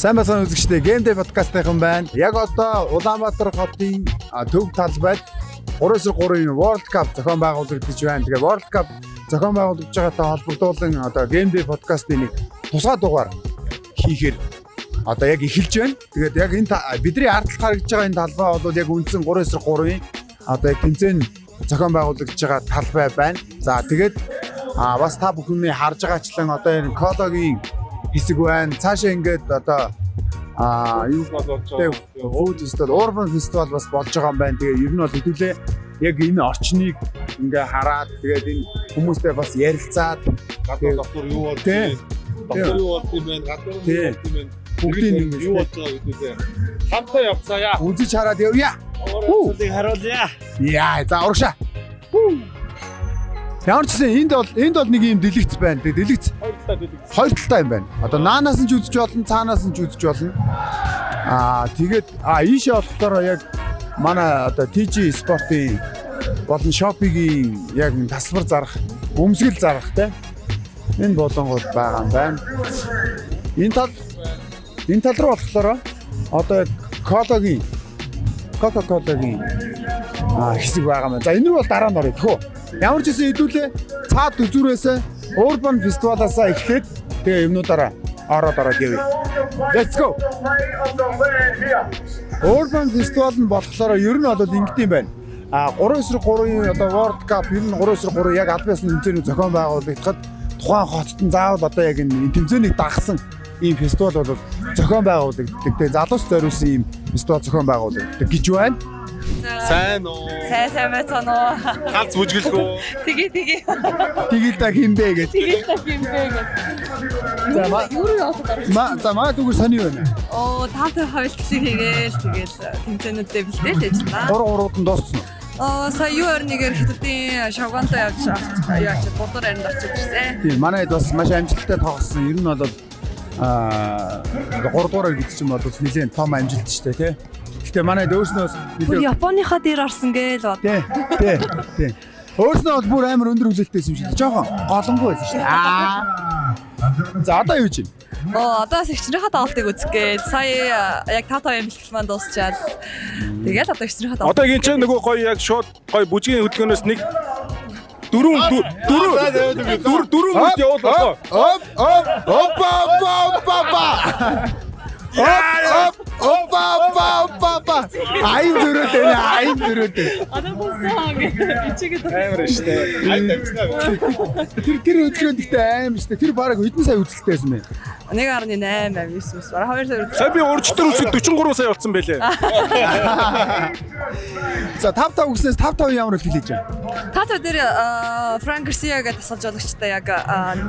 Сайн бацхан үзэгчдээ Game Day podcast-ын байна. Яг одоо Улаанбаатар хотын төв талбайд 3/3-ын World Cup зохион байгуулагдаж байна. Тэгээ World Cup зохион байгуулагдж байгаатай холбогдуулан одоо Game Day podcast-ийн нэг тусгай дугаар хийхээр одоо яг эхэлж байна. Тэгээд яг энэ бидний ард талд харагдж байгаа энэ талбай бол яг үндсэн 3/3-ын одоо яг тэмцээн зохион байгуулагдж байгаа талбай байна. За тэгээд бас та бүхний харж байгаачлан одоо энэ Кологийн хэсэг байна. Цаашаа ингээд одоо юу болж байгаа Food Festival, Urban Festival бас болж байгаа юм байна. Тэгээ ер нь бол хэдүүлээ яг энэ орчныг ингээ хараад тэгээд энэ хүмүүстэй бас ярилцаад доктор юу болж байна? Доктор юу болж байна? Гадар юу болж байна? Бүгдийн юу болж байгаа хэдүүлээ хамтаа явцгаая. Үзэж хараад явъя. Өөрсдийг харуулъя. Яа, за урагшаа. Ямар ч гэсэн энд бол нэг юм дэлгэц байна. Тэгээ дэлгэц хоёр талтай юм байна. Одоо наанаас нь ч үзэж болно, цаанаас нь ч үзэж болно. Тэгээд ийшээ болохоор яг манай одоо TG спортын болон шопигийн яг тасвар зарах, өмсгөл зарах те. Энэ болонгууд байгаа юм байна. Энэ тал руу болохоор одоо Coca-Cola-гийн хэсэг байгаа юм. За энэ рүү бол дараа нь орё тхөө. Ямар ч гэсэн хэдүүлээ цаад үзүүрээсээ Urban Festival-аас эхлээд тэгээ юмнуудаараа ороод явъя. Let's go. Urban Festival нь болохоор ер нь бол ингэдэм байна. 3/3-ын одоо World Cup ер нь 3/3 яг аль биесны тэмцээний зохион байгуулагдахад тухайн хотод нь заавал одоо яг энэ тэмцээнийг дагсан ийм фестивал бол зохион байгуулагддаг. Тэгээ залуус зориулсан ийм фестивал зохион байгуулагддаг гэж байна. Сайн уу? Сайн байсан уу? Галз бүжгэлгүй. Тэгээ. Тэгэл та хинбэ гэж. Юу яваад байна? За маа дүүгээр сони байна. Оо, таатай хойлтсыг хийгээл тэгэл тэмцээнүүдтэй бэлдээд ажиллаа. 3/3-д нь дууссан уу? Сая юу орнийгээр хэдүүдийн шавгантай явж бодор аринд очиж ирсэн. Тийм, манайд бас маш амжилттай тоглосон. Ер нь бол 3 дугаар гэдэг чинь бол нэлээд том амжилт шүү дээ, тий. Гэтэ манайд өөрснөөс нэлээд Японыхаа дээр орсон гээл бод. Тий. Өөрснөө бол бүр амар өндөр хүлээлттэйсэн юм шиг. Жохон голонгүй байсан шүү дээ. За одоо юу гэж байна? Одоо секчнийхаа тоглолтыг үзэх гээл. Сая яг 5-5 бэлтгэл маань дуусчаад. Тэгэл одоо секчнийхаа тоглолт. Одоо гин ч нөгөө гоё яг шууд гоё бүжгийн хөдөлгөөнөөс нэг дөрөв үед явуулаа. Опа. Айн зөрөөтэй. Адам болсон ичигээд Амар штэ. Тэр хөдөлгөөнд ихтэй аим штэ. Тэр бараг хэдэн сая үзэлттэйсэн бэ? 1.8 бараг 2 сая. Сая би урьдчилан үсэд 43 сая болсон байлээ. За 5-5 үснээс 5-5 ямар хэл хийж байгаа? Тата дээр Франк Гарсиа гэдэг тасгалжуулагчтай яг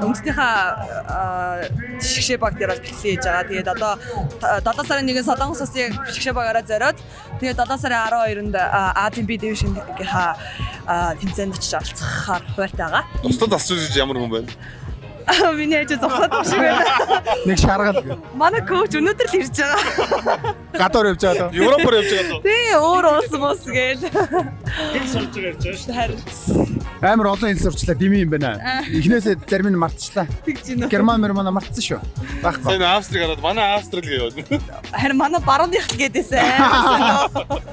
үндэснийхээ шигшээ баг дээр бэлтгэл хийж байгаа. Тэгээд одоо 7 сарын 1-нд Солонгос улсын шигшээ багаараа зориод тэгээд 7 сарын 12-нд Азийн B division-ийнхаа тэмцээнд очиж оролцохоор хууртай байгаа. Тусдад асууж ямар хүн байна? Миний ээж зогсоод шиг байна. Нэг шаргал. Манай коуч өнөөдөр л ирж байгаа. Гадуур явж байгаа даа. Европоор явж байгаа даа. Тий, өөр уус гээл. Хэн сурж байгаа гэж байна. Харин Амар олон хэл сурчлаа дими юм байна. Эхнээсээ зарим нь мартчихлаа. тэгж гинэ. Герман мартсан шүү. Баггүй. Сайн Австрийг хараад манай Австрал яваад. Харин манай барууных л гэдээсэн.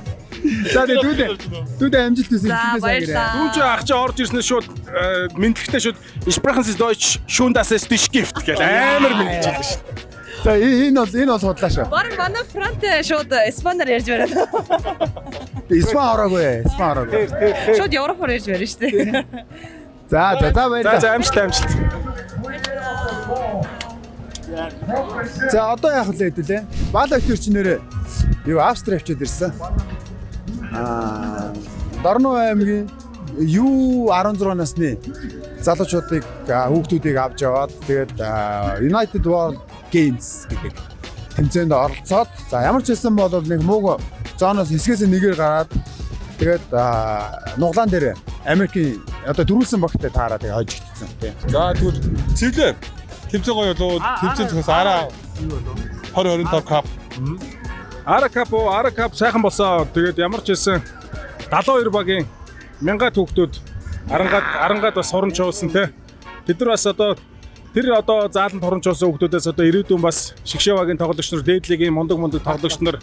За дүүдээ амжилт хүсье. За баярлалаа. Түүнч ах чи орж ирснээр шууд мэдлэгтэй шууд Sprechen Sie Deutsch schon das ist dich gift гэл амар мэдлж байгаа шүү. За энэ бол худлаа шүү. Барин манай франт шууд испанаар ярьж байна. Испан ороогүй. Шууд европоор ярьж байна шүү дээ. За баярлалаа. За амжилт. За одоо яах вэ хэдүүлээ? Бал актер чи нэрээ юу Австри авчиад ирсэн. Дорноо аймгийн U16 насны залуучуудыг хүүхдүүдийг авч яваад тэгээд United World Games гэдэг тэмцээнд оролцоод за ямар ч хэлсэн бол нэг мууг зооноос хэсгээс нэгээр гараад тэгээд нуглаан дээр Америкийн одоо дөрүүлсэн багтай таараа тэгээд хойж игдсэн тийм. За тэгвэл цэвлээ. Тэмцээн гоё болоо. Тэмцээн зохиос араа 2025 кап. Ара кап сайхан болсоо. Тэгээд ямар ч хэлсэн 72 багийн 1000 хүүхдүүд арангаад бас суран чуулсан те. Бид нар бас одоо Тэр одоо зааланд хоромжуулсан хүмүүсээс одоо ирээдүйн бас Шигшээвагийн тоглогч нар, дээдлигийн мундаг тоглогч нар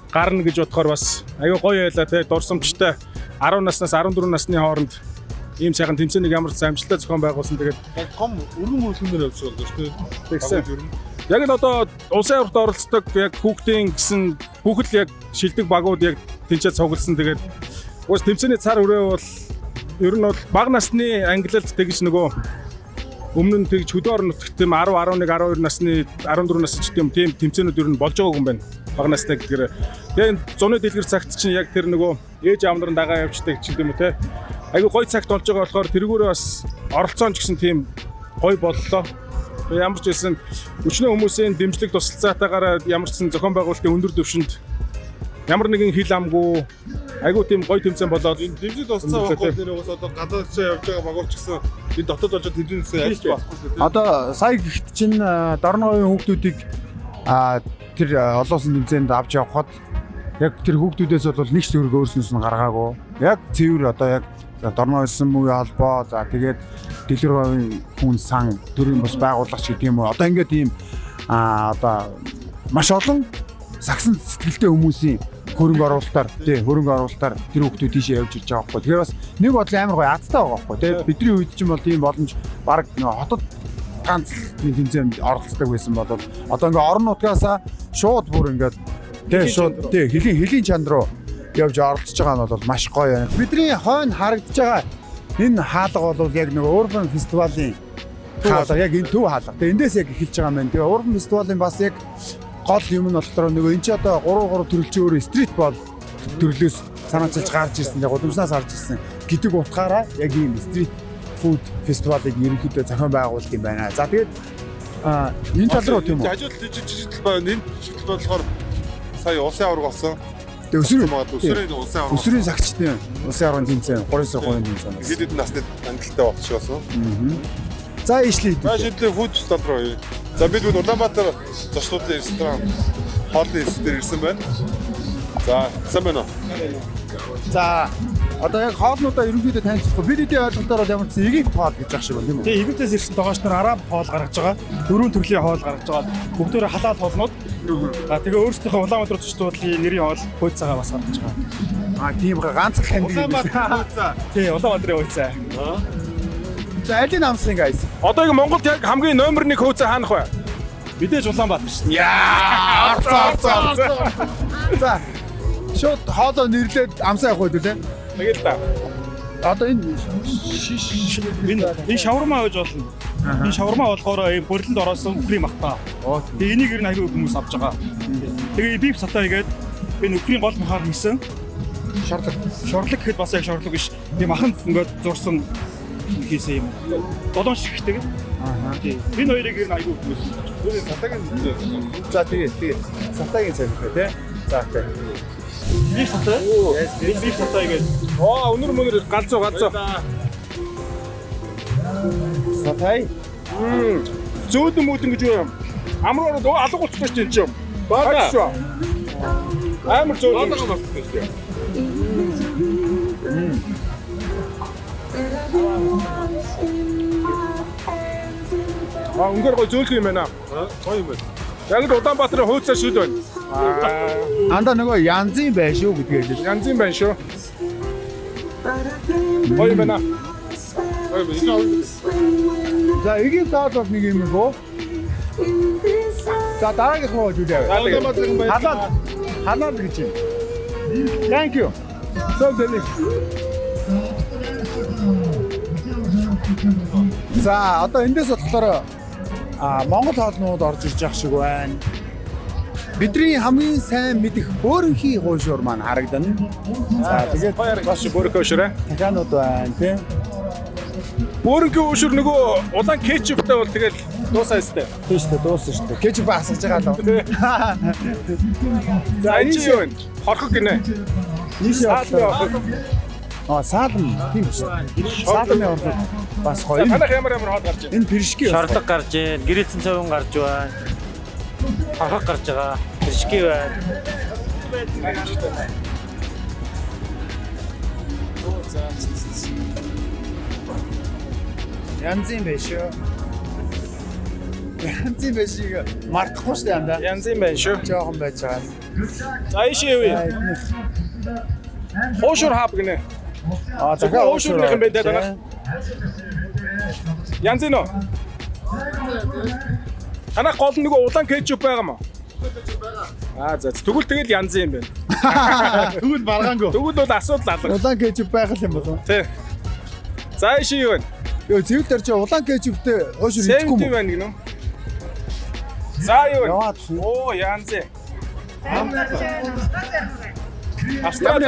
гарна гэж бодохоор бас аюу гоё байлаа те. Дурсамжтай 10 наснаас 14 насны хооронд ийм сайхан тэмцээнийг ямар ч амжилттай зохион байгуулсан. Тэгээд том өргөн хөлнөр явж байгаа шүү дээ. тэгсэн. Яг л одоо улсын аварт оролцдог яг хүүхдийн гэсэн бүхэл яг шилдэг багууд яг тэнцээ цугласан. Тэгээд уус тэмцээний цар хүрээ бол ер нь бол бага насны англилд тэгж нөгөө өмнө нь тэгж хөдөө орон нутагт тийм 10, 11, 12 насны 14 насны тийм тэмцээнүүд ер нь болж байгаа юм байна. Бага настай гэхээр тэгээд зуны дэлгэр цагт чинь яг тэр нөгөө ээж аав нар дагаа явждаг ч юм уу те. Айгу гоё цагт болж байгаа болохоор тэргүүрээ бас оролцоон ч гэсэн тийм гоё боллоо. Ямар ч байсан өчнөө хүмүүсийн дэмжлэг тусалцаатайгаар ямар ч зохион байгуулалтын өндөр түвшинд ямар нэгэн хил амгүй айгу тийм гоё тэмцээн болоод Дэмжлэг тусцаа байхгүй нэр уус одоо гадаадчаа явж байгаа багууч гэсэн энэ дотоод болж тэднээс яаж болохгүй тийм. Одоо сая гихт чинь Дорноговын хүүхдүүдийг тэр олоосын тэмцээнд авч явхад яг тэр хүүхдүүдээс бол нэг ч төгрөг өөрснөөс нь гаргаагүй. Яг цэвэр одоо яг Дорноговын мөвийн холбоо за тэгээд Дэлгэрговын хүн сан төрийн бас байгуулагч гэдэг юм уу. Одоо ингээд ийм одоо маш олон сагсан сэтгэлтэй хүмүүсийн хөрөнгө оруулалтаар тэр хүүхдүүд тийшээ явж ирж байгаа байхгүй. Тэгэхээр бас нэг бодлоо амар гоё азтай байгаа байхгүй. Тэгээд бидний үед чинь бол тийм боломж баг хотод ганц тэмцээнд оролцдог байсан бол одоо ингээ орон нутгаасаа шууд бүр ингээд шууд хөлийн чанд руу явж оролцож байгаа нь бол маш гоё байна. Бидний хойно харагдаж байгаа энэ хаалга бол яг нэг Urban Festival-ийн хаалга яг энэ төв хаалга. Тэгээ эндээс яг эхэлж байгаа юм байна. Тэгээ Urban Festival-ийн бас яг гол юм нь болохоор нөгөө энэ ч одоо 3 төрөлч өөрөө стрит бол төрлөөс санаачилж гарч ирсэн. Тэгээ гудамжнаас гарч ирсэн гэдэг утгаараа яг ийм стрит фуд фестивалыг ерөнхийдөө зохион байгуулдаг юм байна. За тэгээд энэ тал руу тийм үү? Хажууд жижиг байна. Энэ жижиг болохоор сая улсын аварга болсон. Тэгээ өсвөрийн сагчдын улсын аваргын тэмцээн 3 сарын 2-ны тэмцээн. Хэд хэдэн насны ангилалтай болчихсон. За ижлээ. Шийдлээ фуд фестивал руу. За бид Улаанбаатар зочлуудлын ресторан хоолны эсвэр ирсэн байна. За сайн байна уу? За одоо яг хоолнуудаа ерөнхийдөө танилцахгүй. Бид эдийн ойлголтоор бол ямар ч Египт хоол гэж ах шиг байна тийм үү? Тэгээ Египтээс ирсэн тогооч нар араб хоол гаргаж байгаа. 4 төрлийн хоол гаргаж байгаа. Бүгдөө халаал хоолнууд. Тэгээ өөрсдийнхөө Улаанбаатар зочдлын нэрийн хоол хөөцөөгөө бас гаргаж байгаа. Тийм ганцхан ханд. Тий, Улаанбаатарын хөөцөө. За аль нь амслын guys? одоо яг Монголд яг хамгийн номер 1 хөөцөө хаанах вэ? Мэдээж Улаанбаатар шүү дээ. Яа! За шууд хоолоо нэрлээд амсаа явах үү лээ? Тэгэл та. Одоо энэ шаварма гэж болно. Энэ шаварма болохоор ийм бүрлэнд ороосон үхрийн махтаа. Тэгээ энийг ер нь аягүй хүмүүс авч байгаа. Тэгээ биф сатаа игээд энэ үхрийн гол махаар хийсэн. Шорлог гэхэд бас яг шорлог биш. Тийм маханд ингээд зурсан хийсэн юм. Долоон шиг гэдэг. Энэ хоёрыг ер нь аягүй хүмүүс. Сатагийн за тэгээ сатагийн цай тий. За тий. Биф сатаа. Биф сатаа игээд. Өнөр мөнөр галзуу. Сатай. Зөөдөн мөдөн гэж юу юм? Амруу алга болчихсон шүү дээ энэ юм. Бага шүү. Амар зөөдөн болчихсон шүү дээ. Өнгөр гой зөөлх юм байна. гоё юм байна. Яг л Улаанбаатарын хөөцөө шил байна. Анда нөгөө янзын байх шүү гэдгээ. Янзын байна шүү. Гоё юм байна. За эгийн таад бол нэг юм гоо. За дараагийн хоо жүлээ. Халаал гэж юм. Thank you. So delicious. За одоо эндээс болохоор Монгол хоолнууд орж ирж явах шиг байна. Бидний хамгийн сайн мэдих бөөрөнхий хуушуур маань харагдана. За тэгээд бас бөөрөнхий хуушуураа. Дахианууд байна тийм. Бөөрөнхий хуушуур нөгөө улаан кетчуптай бол тэгэл дуусаа өстэй. Тийм шүү дээ, дууссан шүү дээ. Кетчуп асгаж байгаа л. За энэ юу вэ? Хорхог гинэ. Саалм тийм шүү дээ. Саалмын ордог бас гоё. Танах ямар хоол гарч байна? Энэ пиршки. Шорлог гарч байна, гэрээцэн цавин гарч байна. Хархаг гарч байгаа. Пиршки байна. Янзын байх шүү. янзын байшиг мартахгүй шүү дээ янда. Янз юм байна шүү. Жоохон байж байгаа. За ийшээ юу вэ? Хоошур хаб гинэ. Захаа хоошуурных юм байна даа танах. Янз нь уу? Танах гол нөгөө улаан кетчуп байгаа мó? За тэгвэл тэгэл янз юм байна. Тэгвэл баргаангүй. Тэгвэл бол асуудал алга. Улаан кетчуп байх юм болов. Тий. За ийшээ юу вэ? Йоо зөв дээр чи улаан кетчуптэй хоошур идэхгүй Сэнти юм. байна гинэ. За юу вэ? Яваад. Оо янз. Австрали.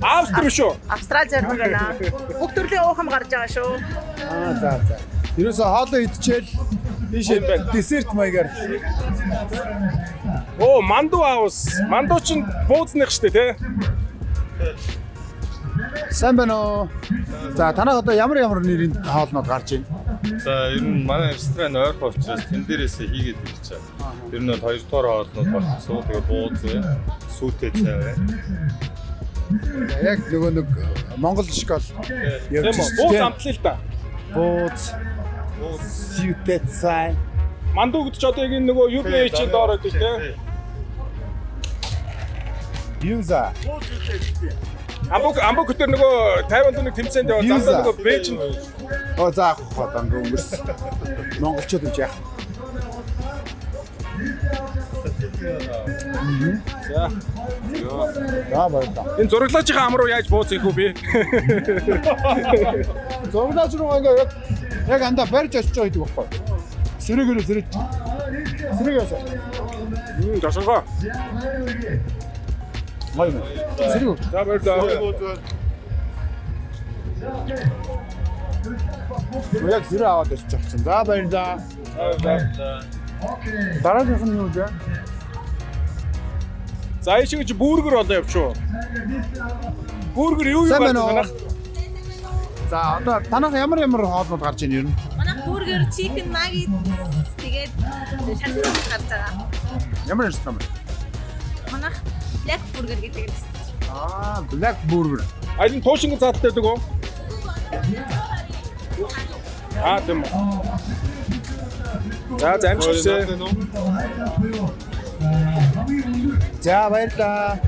Австри шүү. Австрали зэрэг байна. Бүх төрлийн уухам гарч байгаа шүү. За. Ерөөсө хоолоо идчихэл ийшээ десерт маягаар. Оо манду аус. Манду ч буузнах штэ тий. Сайн байна уу? За танаа одоо ямар нэрийн хоолнууд гарч байна? За ер нь манай ресторан ойрхон учраас тэн дээрээс хийгээд ирж байгаа. Ер нь бол 2 дугаар хоолнууд болчихсон. Тэгээ бууз, сүйтэй цай байна. Яг нөгөө нэг Монгол школ явж Тийм үү? Бууз амтлаа л да. Бууз сүйтэй цай. Манду гэдэг ч одоо яг энэ нөгөө UPH-д ороод тий. Юу за? Амбук гэдэг нөгөө 50 оны тэмцээнд яваа замдаа нөгөө Бээжин Оо за одоо өнгөрс. Монголчууд гэж яах. За. За баярлалаа. Энэ зураглаачийн ам руу яаж бууз ийх үү би? Зурглаач руу ингээ яг анда барьж очиж байгаа гэдэг байхгүй. Сэрэг. Сэрэг ясаа. Тасгаа. Май. Сэрэг. За баярлалаа. Яг сэрэг аваад очиж байгаа. За баярлалаа. Дараагийнх нь юу вэ? За ийшээ чи бүүргэр болоо явчихв. Бүүргэр юу Сайн байна уу? танах? За одоо танах ямар хоолнууд гарч ийн ер нь? Манай бургер, chicken nuggets тэгээд шалгал гарч байгаа. Ямар ресторан бэ? Манай black burger гэдэг ресторан. Black Burger. Алин туушингийн цааттай байдаг уу? Тийм үү. За амжилтсаа. За баярлалаа.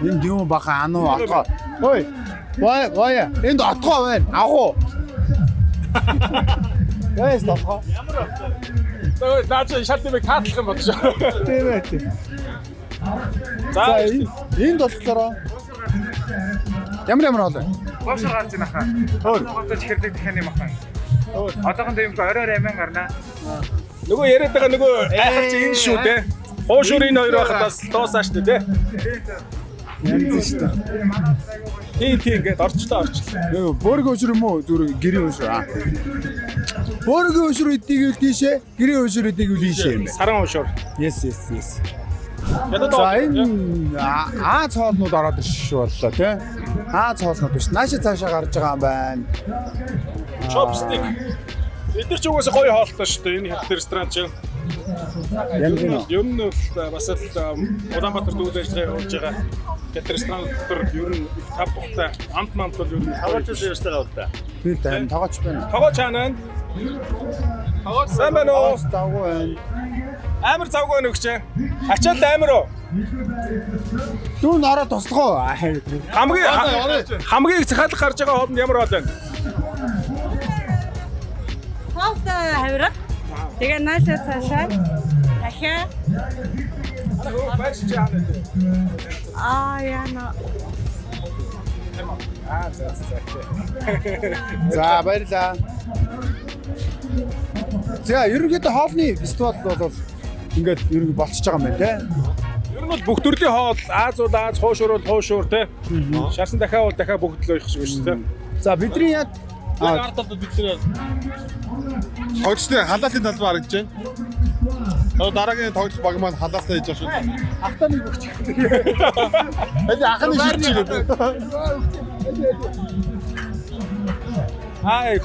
Энд юу баха ануу атгаа. Ой. Вая. Энд атгаа байна. Агуу. Яас атгаа. Тэгээ наач шалтгаан каатлах юм бодож. Тийм ээ. За энд болохоор ямар хоол вэ? Бовшор гарч ийн хаа. Хоолтой чихэрдэг дахин юм ахаа. Одоохон дэмжих орой 8 гарна. нөгөө яриад байгаа нөгөө айхал чи энэ шүү те. Хоошуурын хоёр байхад бас доосаа штэ те. Янз шүү дээ. Тийм ингээд орчлоо. Нөгөө бөөргө өшөр юм уу? Зүрх гэрийн өшөр. Бөөргө өшөр идээгэл тийшээ, гэрийн өшөр идээгэл ийшээ юм байна. Саран хоошуур. Yes. Ядад За энэ Аз хоолнууд ороод шүү боллоо тий. Аз хоолнууд биш. Нааши цаашаа гарч байгаа юм байна. Chopstick. Эдгээр ч угаасаа гоё хоолтой шүү дээ. Энэ хятад ресторан чинь. Ер нь бол бас л Улаанбаатар дүүл ажиллагаа явуулж байгаа хятад ресторан дотор ер нь тав тухтай амт бол ер нь Таваач ресторан бол та. Би тань тогооч байна. Тогооч хаана байна? Тогооч сайн байна уу? Завгүй байна. Амар завгүй байна өгч. Ачаал амар уу? Дүүн ороод туслах уу? Хамгийн их захиалга гарч байгаа хоолнд ямар хоол байна? Хоолтой хавирга. Тэгээ нааша цаашаа дахиад Бааш чи хаана вэ? яна. За баярлаа. За ерөнхийдөө хоолны фестивал бол ингээд ерөнхий болчихж байгаа юм байна тий. Ер нь бол бүх төрлийн хоол, Аз бол Аз, хоошуур бол хоошуур тий. Шарсан дахиад бол дахиад бүгд л байх шиг шүү дээ. За бидний яг Арталд бидний Тоглолтын халаалтын талбай харагдаж байна. Дараагийн тоглолт баг маань халаалтаа хийж байгаа шүү. ахтаны өгч. Энд ахны ширч ирээд.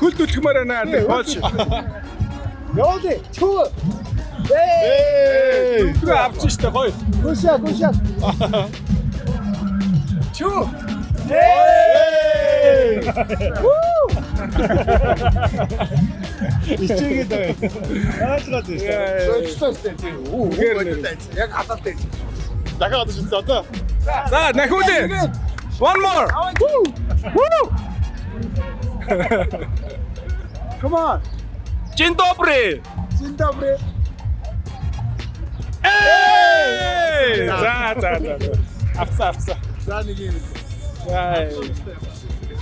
хөл төлөхмөр байна тий. Хоолш. Ёоле чүү. Түгэ авч штэ гоё. Гүшаа. Чүү. Ичээгээд байгаа. Ойлгоод байна. Сочтой тийм. Яг хатаатай. Дахиад одоо шилдэ одоо. За нахиулээ. One more. Woo! Come on. Чин добрый. Синдабре. Эй! За. Авцаа. За нэг юм.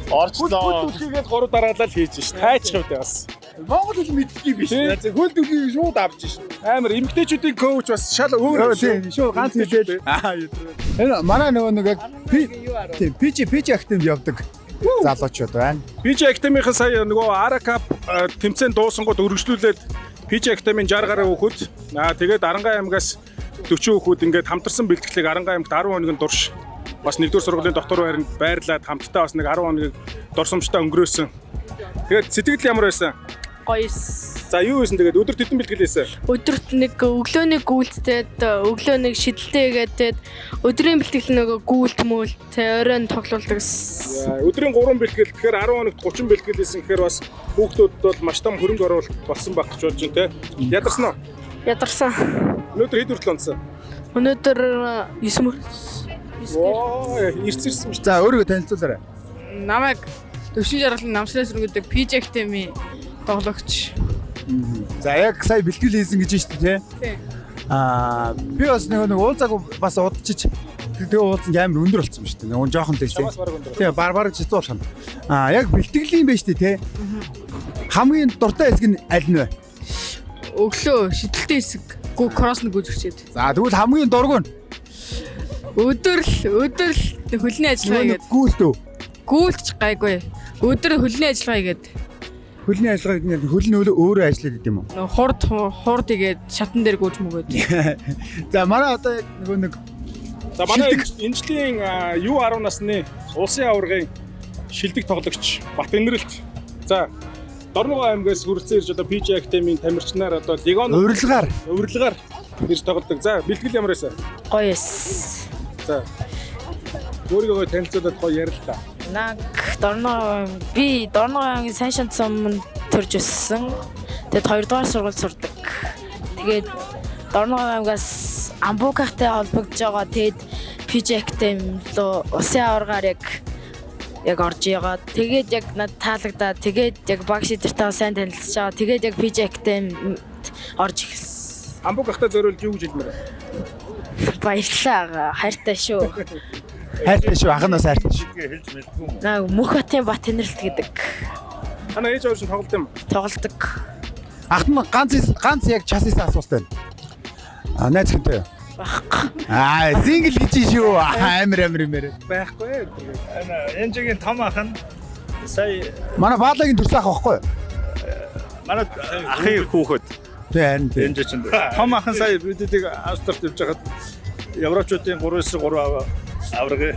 Хөл Орчлоо. түлхийгээд 3 дараалал хийж ш. Тайчих үдэ бас. Монгол хэл мэддэггүй биш. Хөл түлхийг шууд авч ш. Амар эмгтээчүүдийн коуч бас шал өөр. Тийм шууд ганц хэлээд. Энэ манай нөгөө нэг тийм PG актив явдаг залуучууд байна. PG Academy-ийн сая нөгөө Aracap тэмцээн дуусангууд өргөжлүүлээд PG Academy-ийн 60 гаруй хүүхэд тэгээд Арангаан аймгаас 40 хүүхэд ингээд хамтарсан бэлтгэлийг Арангаан аймагт 10 хоногийн турш бас 1-р сургуулийн дотор байранд байрлаад хамтдаа бас нэг 10 хоногийг дурсамжтай өнгөрөөсөн. Тэгээд сэтгэл ямар байсан? Гоё. За юу байсан тэгээд өдөрт хэдэн бэлтгэл хийсэн? Өдөрт нэг өглөөний гүйлтээд өглөө нэг шидэлтэй игээд өдрийн бэлтгэл нэг гүйлт мөлт оройн тоглоулдаг. Өдрийн 3 бэлтгэл тэгэхээр 10 хоногт 30 бэлтгэл хийсэн гэхээр бас хүүхдүүдэд бол маш том хөрөнгө оруулалт болсон байх гэж болж байна те. Ядарсан уу? Ядарсан. Өнөөдөр хэд хүртэл онцсон? Өнөөдөр 9 мөр. Оо, ирсэн шүү. За өөрийгөө танилцуулаарай. Намайг төвшин жаргалын намсраас өргөдөг PG Academy тоглогч. За яг сая бэлтгэл хийсэн гэж шүү дээ тий. Би бас нэг уулзаагүй бас удажиж тэгээ уулзсан амар өндөр болсон ба шүү дээ. Нөгөө жоохон лээсээ. Тэгээ барбар жицүү шана. Яг бэлтгэлийн байж тий. Хамгийн дуртай хэсэг нь аль нь вэ? Өглөө шидэлтэй хэсэг гүү кроссны гүйж өчээд. За тэгвэл хамгийн дургүй нь Өдөр хөлний ажиллагаа хийгээд. гүйлтөө. Гүйлтч гайгүй. Өдөр хөлний ажиллагаа хийгээд. Хөлний ажиллагааг нь хөл нь өөрөө ажиллаад идэм үү? Хурд игээд шатан дээр гүйж мөгөөд. За манай одоо нөгөө нэг За манай энэ жилийн U10 насны улсын аваргын шилдэг тоглогч Батэнрэлт. За Дорногов аймгаас хүрэлцэн ирж одоо PG Academy-ийн тамирчнаар одоо Легон урилгаар ирж тоглодог. За бэлтгэл ямар байсан? Гоё. За өөрийгөө танилцуулаад гоё ярил та. Би Дорноговын сайн шанцсан төрж өссөн. Тэгээд 2 дугаар сургууль сурдаг. Тэгээд Дорногов аймгаас Амбукахтай холбогдож байгаа. Тэгээд PG Academy руу улсын аваргаар яг орж байгаа. Тэгээд яг над таалагдаад тэгээд яг баг шидэртэй сайн танилцж байгаа. Тэгээд яг PG Academy орж ирсэн. Амбукахтай зориулж юу гэж хэлмээр? Баярлалаа. Хайртай шүү. хайртай шүү анханаас хайртай шүү. Хэлж мэдгүй юм. Наа Мөнхбатын Батэнрэлт гэдэг. Танаа ээж аваар шин тоглолт юм. Тоглодог. Ахт нь ганц яг часис асуулт байна. Найз хэнтэй. Сингл гэж шүү. Амар юмэр. Байхгүй. Энэ жигийн том ах нь сая Манай баалагийн төрсөн ах байхгүй юу? манай ахын хүүхэд. Тийм. Энэ жичин. Том ах нь сая бидэдийг Австралид явж хахад Европчуудын 3-9 аварга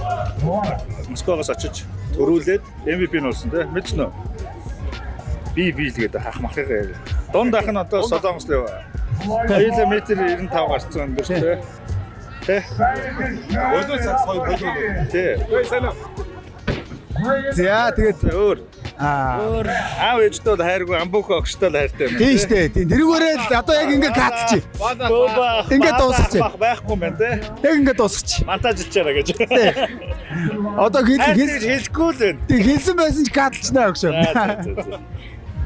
Москвагаас очиж төрүүлээд MVP нь болсон тийм мэдсэн үү? Би тэгээд хах махыг дунд ах нь одоо Солонгост яваа. 2 метр 95 гарцсан өндөр тийм. Тэ. Өөдөө цаг сой болов. Тэ. Ой санаа. За тэгээд Өөр аав ээжтэй бол хайргүй амбук огштой л хайртай юм. тийм штэ. Тийм тэрүүгээрээ одоо яг ингэ катчих. Ингээд дуусчих. Байхгүй юм байна те. Яг ингэ дуусчих. Монтажлчаараа гэж. Одоо хэлэхгүй л байна. тийм хэлсэн байсан ч катлчнаа өгшөө.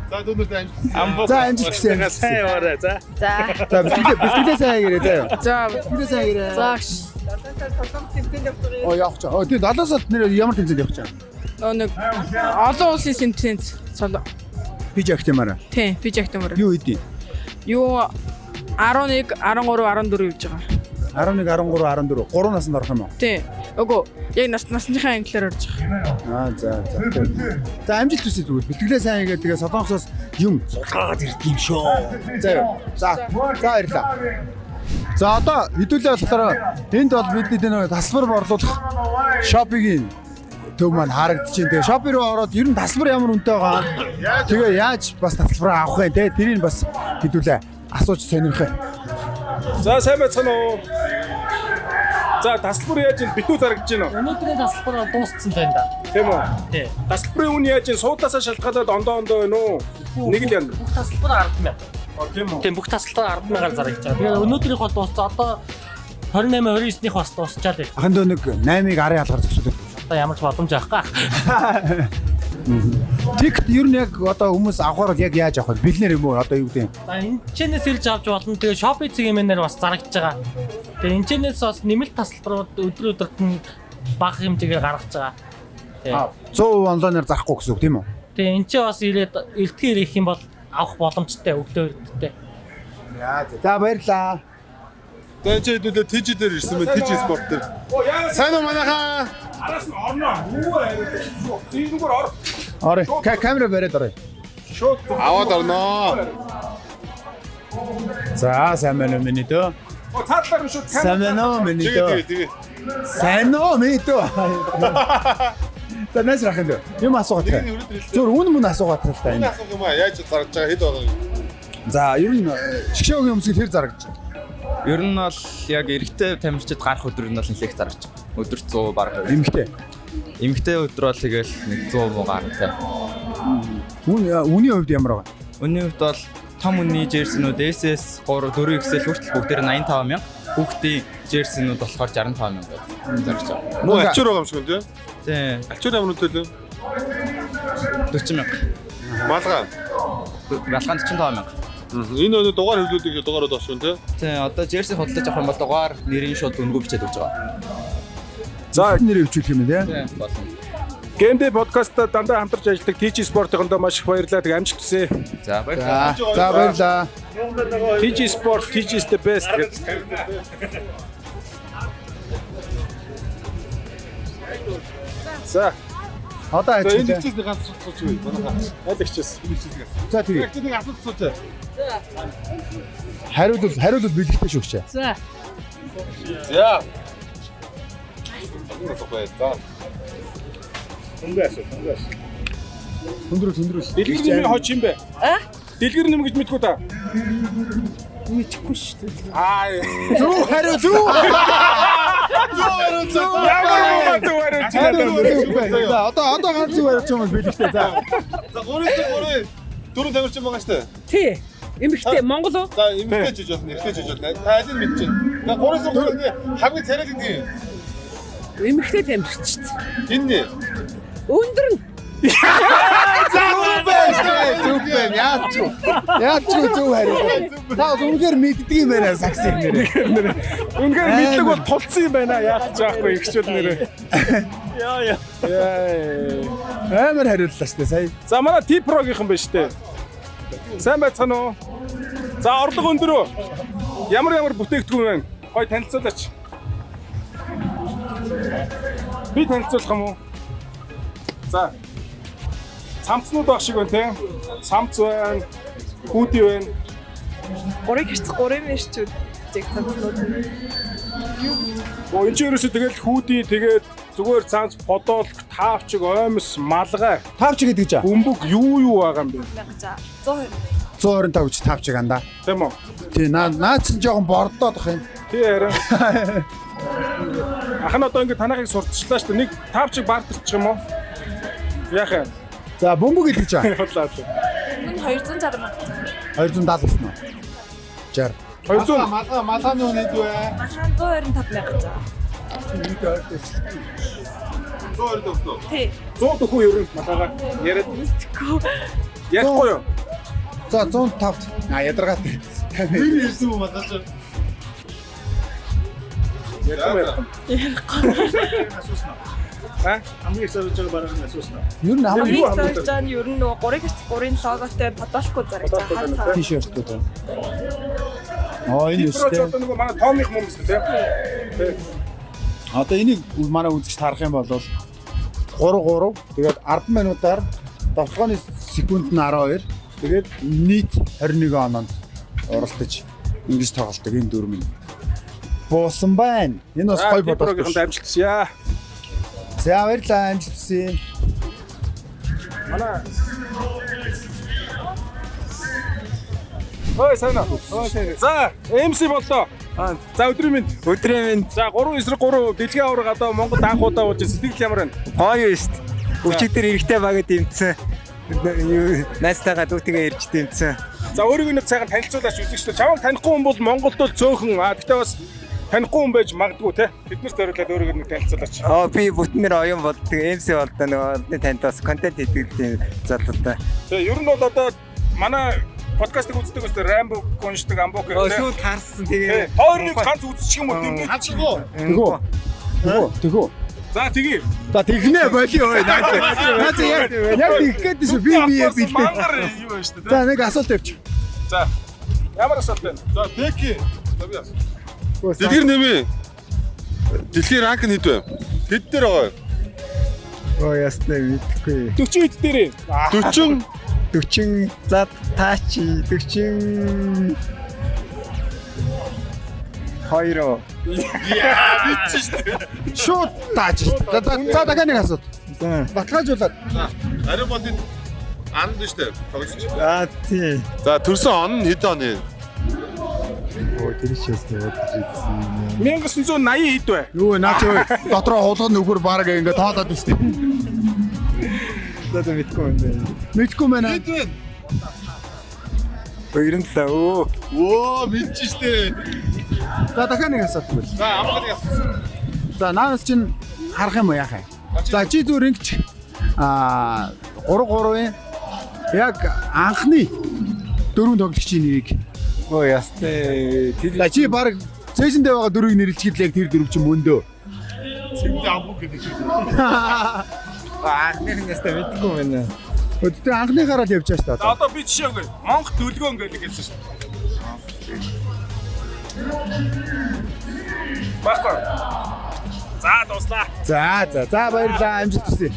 За дүүнэрт амбук. За амжилт хүсье. Сайн яваарай за. За бэлтгэлээ сайн гэрээ заяа. За бэлтгэлээ сайн гэрээ. За явах чаа. Тийм 70 сард нэр ямар тэмцээнд явах чаа. нэг олон улсын тэмцээнд PG Academy-аар. Тийм, PG Academy-аар. Юу хийдий? Юу 11, 13, 14 явж байгаа. 11, 13, 14. 3 наснд орох юм уу? Тийм. Үгүй, яг насныхаа англиар орж байгаа. За. За амжилт хүсье тэгвэл. Бэлтгэлээ сайн хийгээд тэгээ Солонгосоос юм сулгаагаад ирдэг юм шүү. За баярлалаа. За одоо хэдүүлээ болохоор энд бол бидний нэг тасвар борлуулах шопигийн төв маань харагдаж байна. Тэгээ шопи руу ороод ер нь тасвар ямар үнэтэй байгаа. Тэгээ яаж бас тасвараа авах вэ те? Тэрийг бас хэдүүлээ асууж сонирхоо. За сайн байцгаана уу. За тасалбар яаж ин битүү зарагдаж байна уу? Өнөөдрийн тасалбар дууссан байна да. Тийм үү? Тий. Тасалбарын үн яаж ин суудлаасаа шалтгаалаад ондоо байна уу? Нэг л яна. Бүх тасалбар 10,000. Тийм үү? Тийм бүх тасалбар 10,000-аар зарагдаж байгаа. Тэгээд өнөөдрийнх бол дууссан. Одоо 28-29-ных бас дуусчаад байна. Ахын дөө нэг 8-ыг арын алгаар зөксөлөө. Одоо ямар ч боломж авахгүй. Тикт ер нь яг одоо хүмүүс авахаар яг яаж авах вэ? Бэлнэр юм уу? Одоо юу гэдэг юм? За энэчнээс ирж авч болно. Тэгээд Shopee цэгийн бас зарагдаж байгаа. Тэгээд энэчнээс бас нэмэлт тасалбарууд өдөр өдөрт нь бага хэмжээгээр гаргаж байгаа. Аа 100% онлайнаар зарахгүй гэсэн үг тийм үү? Тэгээд энэ ч бас ирээд элтгэр ирэх юм бол авах боломжтой өглөө өрттэй. За баярлаа. Дэнчээ дүүлээ TG дээр ирсэн мэ TG спорт дээр. Сайн уу манайхаа? Араас нь орно. Юу вэ? Зингээр ор. Орой. Камера бариад орой. Шууд Аваад орноо. За сайн байна уу миний дөө? Цаадлаар нь шууд Сайн байна уу миний дөө? Тэгээ. Сайн уу миний дөө? За нас рахын дөө. Юм асуугаад таа. Зөв үн мөн асуугаад таа та Энэ энэ. асуух юм аа яаж зарж байгаа хэд байгаа юм? За ер нь шгшөөгийн өмсгөл хэр зарагдаж байна? Ер нь бол яг эрэгтэй тамирчид гарах өдөр нь бол нэлээд зарж байгаа. Өдөрт 100 бараг. Эмэгтэй. Эмэгтэй өдөр бол тэгэл нэг 100 муу гардаг. Үний хувьд ямар байгаа? Үнийн хувьд бол том үний жерсинүүд SS 3 4XL хүртэл бүгдээр 85,000. Хүүхдийн жерсинүүд болохоор 65,000 зарж байгаа. Муу ачуур байгаа юм шиг үү? Тий. Ачуур ямар нүдэл вэ? 40,000. Малгай. Балгаан 45,000. Энэ өнөө дугаар хөвлүүдийг дугаарууд олсон тий. Тий, одоо жерси худалдаж авах юм бол дугаар нэрийн шууд өнгөө бичээд өгч байгаа. За нэр өвчүүлэх юм тий. Тий, болно. Геймдэй подкастта дандаа хамтарч ажилладаг TG Sport-ийнхондоо маш их баярлалаа. Тэг амжилт хүсье. За баярлалаа. За баярлаа. TG Sport, TG is the best. За, Одоо За энэ ажил. хичээсний ганц сууч үү? Манайхаа. айлгчээс. За тэгээ. Нэг асуулт сууч. Хариулт бэлэгтэй шүү гэж. За. Хүндрүүл. Дэлгэр нэмийн хоч юм бэ? Дэлгэр нэм гэж мэдгүй та. Мэдхгүй шүү дээ. Зүг хариу зүг. Ямар зөв хариу. За одоо ганц зүг хариуч юм бол бэлэгтэй. За. За 3-3 дөрөв тамирчин байгаа штэ. Тий. Эмэгтэй Монгол уу? За эмэгтэй жиж болно, эрэгтэй жиж болно. Та алийг мэдэж байна. 3-3 хамгийн царай гэдэг юм. Эмэгтэй тамирчид. Энэ нэ. Өндөр нь Зүг байна. Яаж зүг хариу. Та үнээр мэддэг юм байна саксыг нэрээ. Үнгээр мэддэг бол тулцсан юм байна. Яах гэж байхгүй ихчүүд нэрээ. Яа. Амар хариуллаа шүү дээ сая. За манай T-Pro-гийнхан байна штэ. Сайн байцгаана уу? За орлого өндөр үү? Ямар бүтээгдэхүүн байна? Гой танилцуулаач. Би танилцуулах юм уу? За. Цамцнууд баг шиг байна те. Цамц байна. Хүүдий байна. 3 хэрц 3 мэрчүүд зэг цамцнууд. Оо энэ ч ерөөсөө тэгэл хүүдий тэгээд зүгээр цамц подол таавчиг оймс малгай. Тавч гэдэг жаа. Бөмбөг юу байгаа юм бэ? 125 ч тавчиг андаа. Тийм үү? Тий наа ч жоохон бордоод ах юм. Тий харин. Ахын одоо ингэ танахыг сурталчлаа шүү дээ. Нэг таавчиг бартчих юм уу? Яах юм? За бөмбөг гэдэг жаа. Бодлоо. Мөн 260 мянга. 270 гэсэн үү? 60. 200 малгааны үн хэд вэ? Ахаан 125 мянга заа. Зөөр дэвтөө. Тий. 100 төхөө ер нь малгайгаа яриад Тэгэхгүй. ярихгүй юу? За 105. Ядаргаатай. Тэр ирсэн юм малгаж. Хамгийн сарж байгаа бараг нь асуусан. Ер нь хамгийн Хамгийн сарж байгаа нь ер нь нөгөө 3 хэрц 3-ын логотой подолко зарагдаж байгаа. тишэртүүд байна. Энэ T-Pro-ч өстэй. одоо нөгөө манай Томих юм шүү дээ. Тийм. Одоо энийг манай үзэгч харах юм бол 3-3 тэгээд 10 минутаар довтлооны секунд нь 12 тэгээд нийт 21 оноонд оролцож ингэж тоглолтог энэ 4 минут. Буусан байна. Энэ бас гой бодолтой. T-Pro-гийнхэнд амжилт хүсье. За баярлалаа амжилт хүсье. Манай Ой сайн уу. За, MC боллоо. За өдрийн минь. За 3-9-3 бэлгийн авраг одоо Монгол анхудаа уулж сэтгэл ямар байна? Гоё шүү дээ. Өчигдөр эрэгтэй багад дэмтсэн. Найстайгаа дүүтэйгээ ирж дэмтсэн. За өөрийгөө нэг цагаан танилцуулаач үзэгчтэй. Чамайг танихгүй хүн бол Монголд бол цөөхөн. Гэхдээ бас танихгүй хүн байж магадгүй те. Биднээс зориулаад өөрийгөө нэг танилцуулаач. Би бүтнээр оюун болдог. MC болдог нөгөө танд бас контент хийдэг залуутай. Тэгээ ер нь бол одоо манай подкастыг үздэг өстэй Рамбо гоншдаг амбок гэх юм. Сүүл харсан тэгээ. Хоёрыг ганц үзчих юм уу тийм үү? Тэгөө. За тэгье. За тэгнэ боли ой. Наач яг тэгэх гэдэг шүү. Би бэлдээ. Мангар юу байна шүү дээ. За нэг асуулт тавьчих. За. Ямар асуулт вэ? За теки. Дэлгэр нэмээ. Дэлхийн ранк нь хэд вэ? Хэд дээр байгаа вэ? Ой ястай мэдхгүй. 40 хэд дээр? 40 за таачи 40 Хайро. Яа, бичсэн шүү дээ. Шууд тааж. За дахиад нэг асуулт. Баталгаажуулаад. За, ариун болын анд шүү дээ. Тоглож. Тий. За, төрсөн он нь хэд он вэ? Тэр чийстэй бодож үзсэн. 1980 хэд вэ? Юу наач ой дотроо хулгай нөхөр баг ингэ тоолоод байна шүү дээ. За мэдгүй мэн. Хэд вэ? 97. Оо, мэдчихэж шүү дээ. За дахиад нэг асуулт байна. За, амгалыг асуусан. За наанаас чинь харах юм уу яхаа. За чи зүгээр ингэж 3-3-ын яг анхны дөрөв тоглогчийн нэрийг өө ястай. За чи баг цээжиндээ байгаа дөрвийг нэрлэхэд яг тэр дөрөв чинь мөндөө. Цэвдээ амбук гэдэг шиг. Анхных нь ястай мэдгүй байна. Өдөрт анхныхаараа л явж байгаа шүү дээ. Одоо би жишээ өгье. Монгол төлгөө ингээл хэлсэн шүү. Багтаа. За дуслаа. За баярлалаа амжилт хүсье.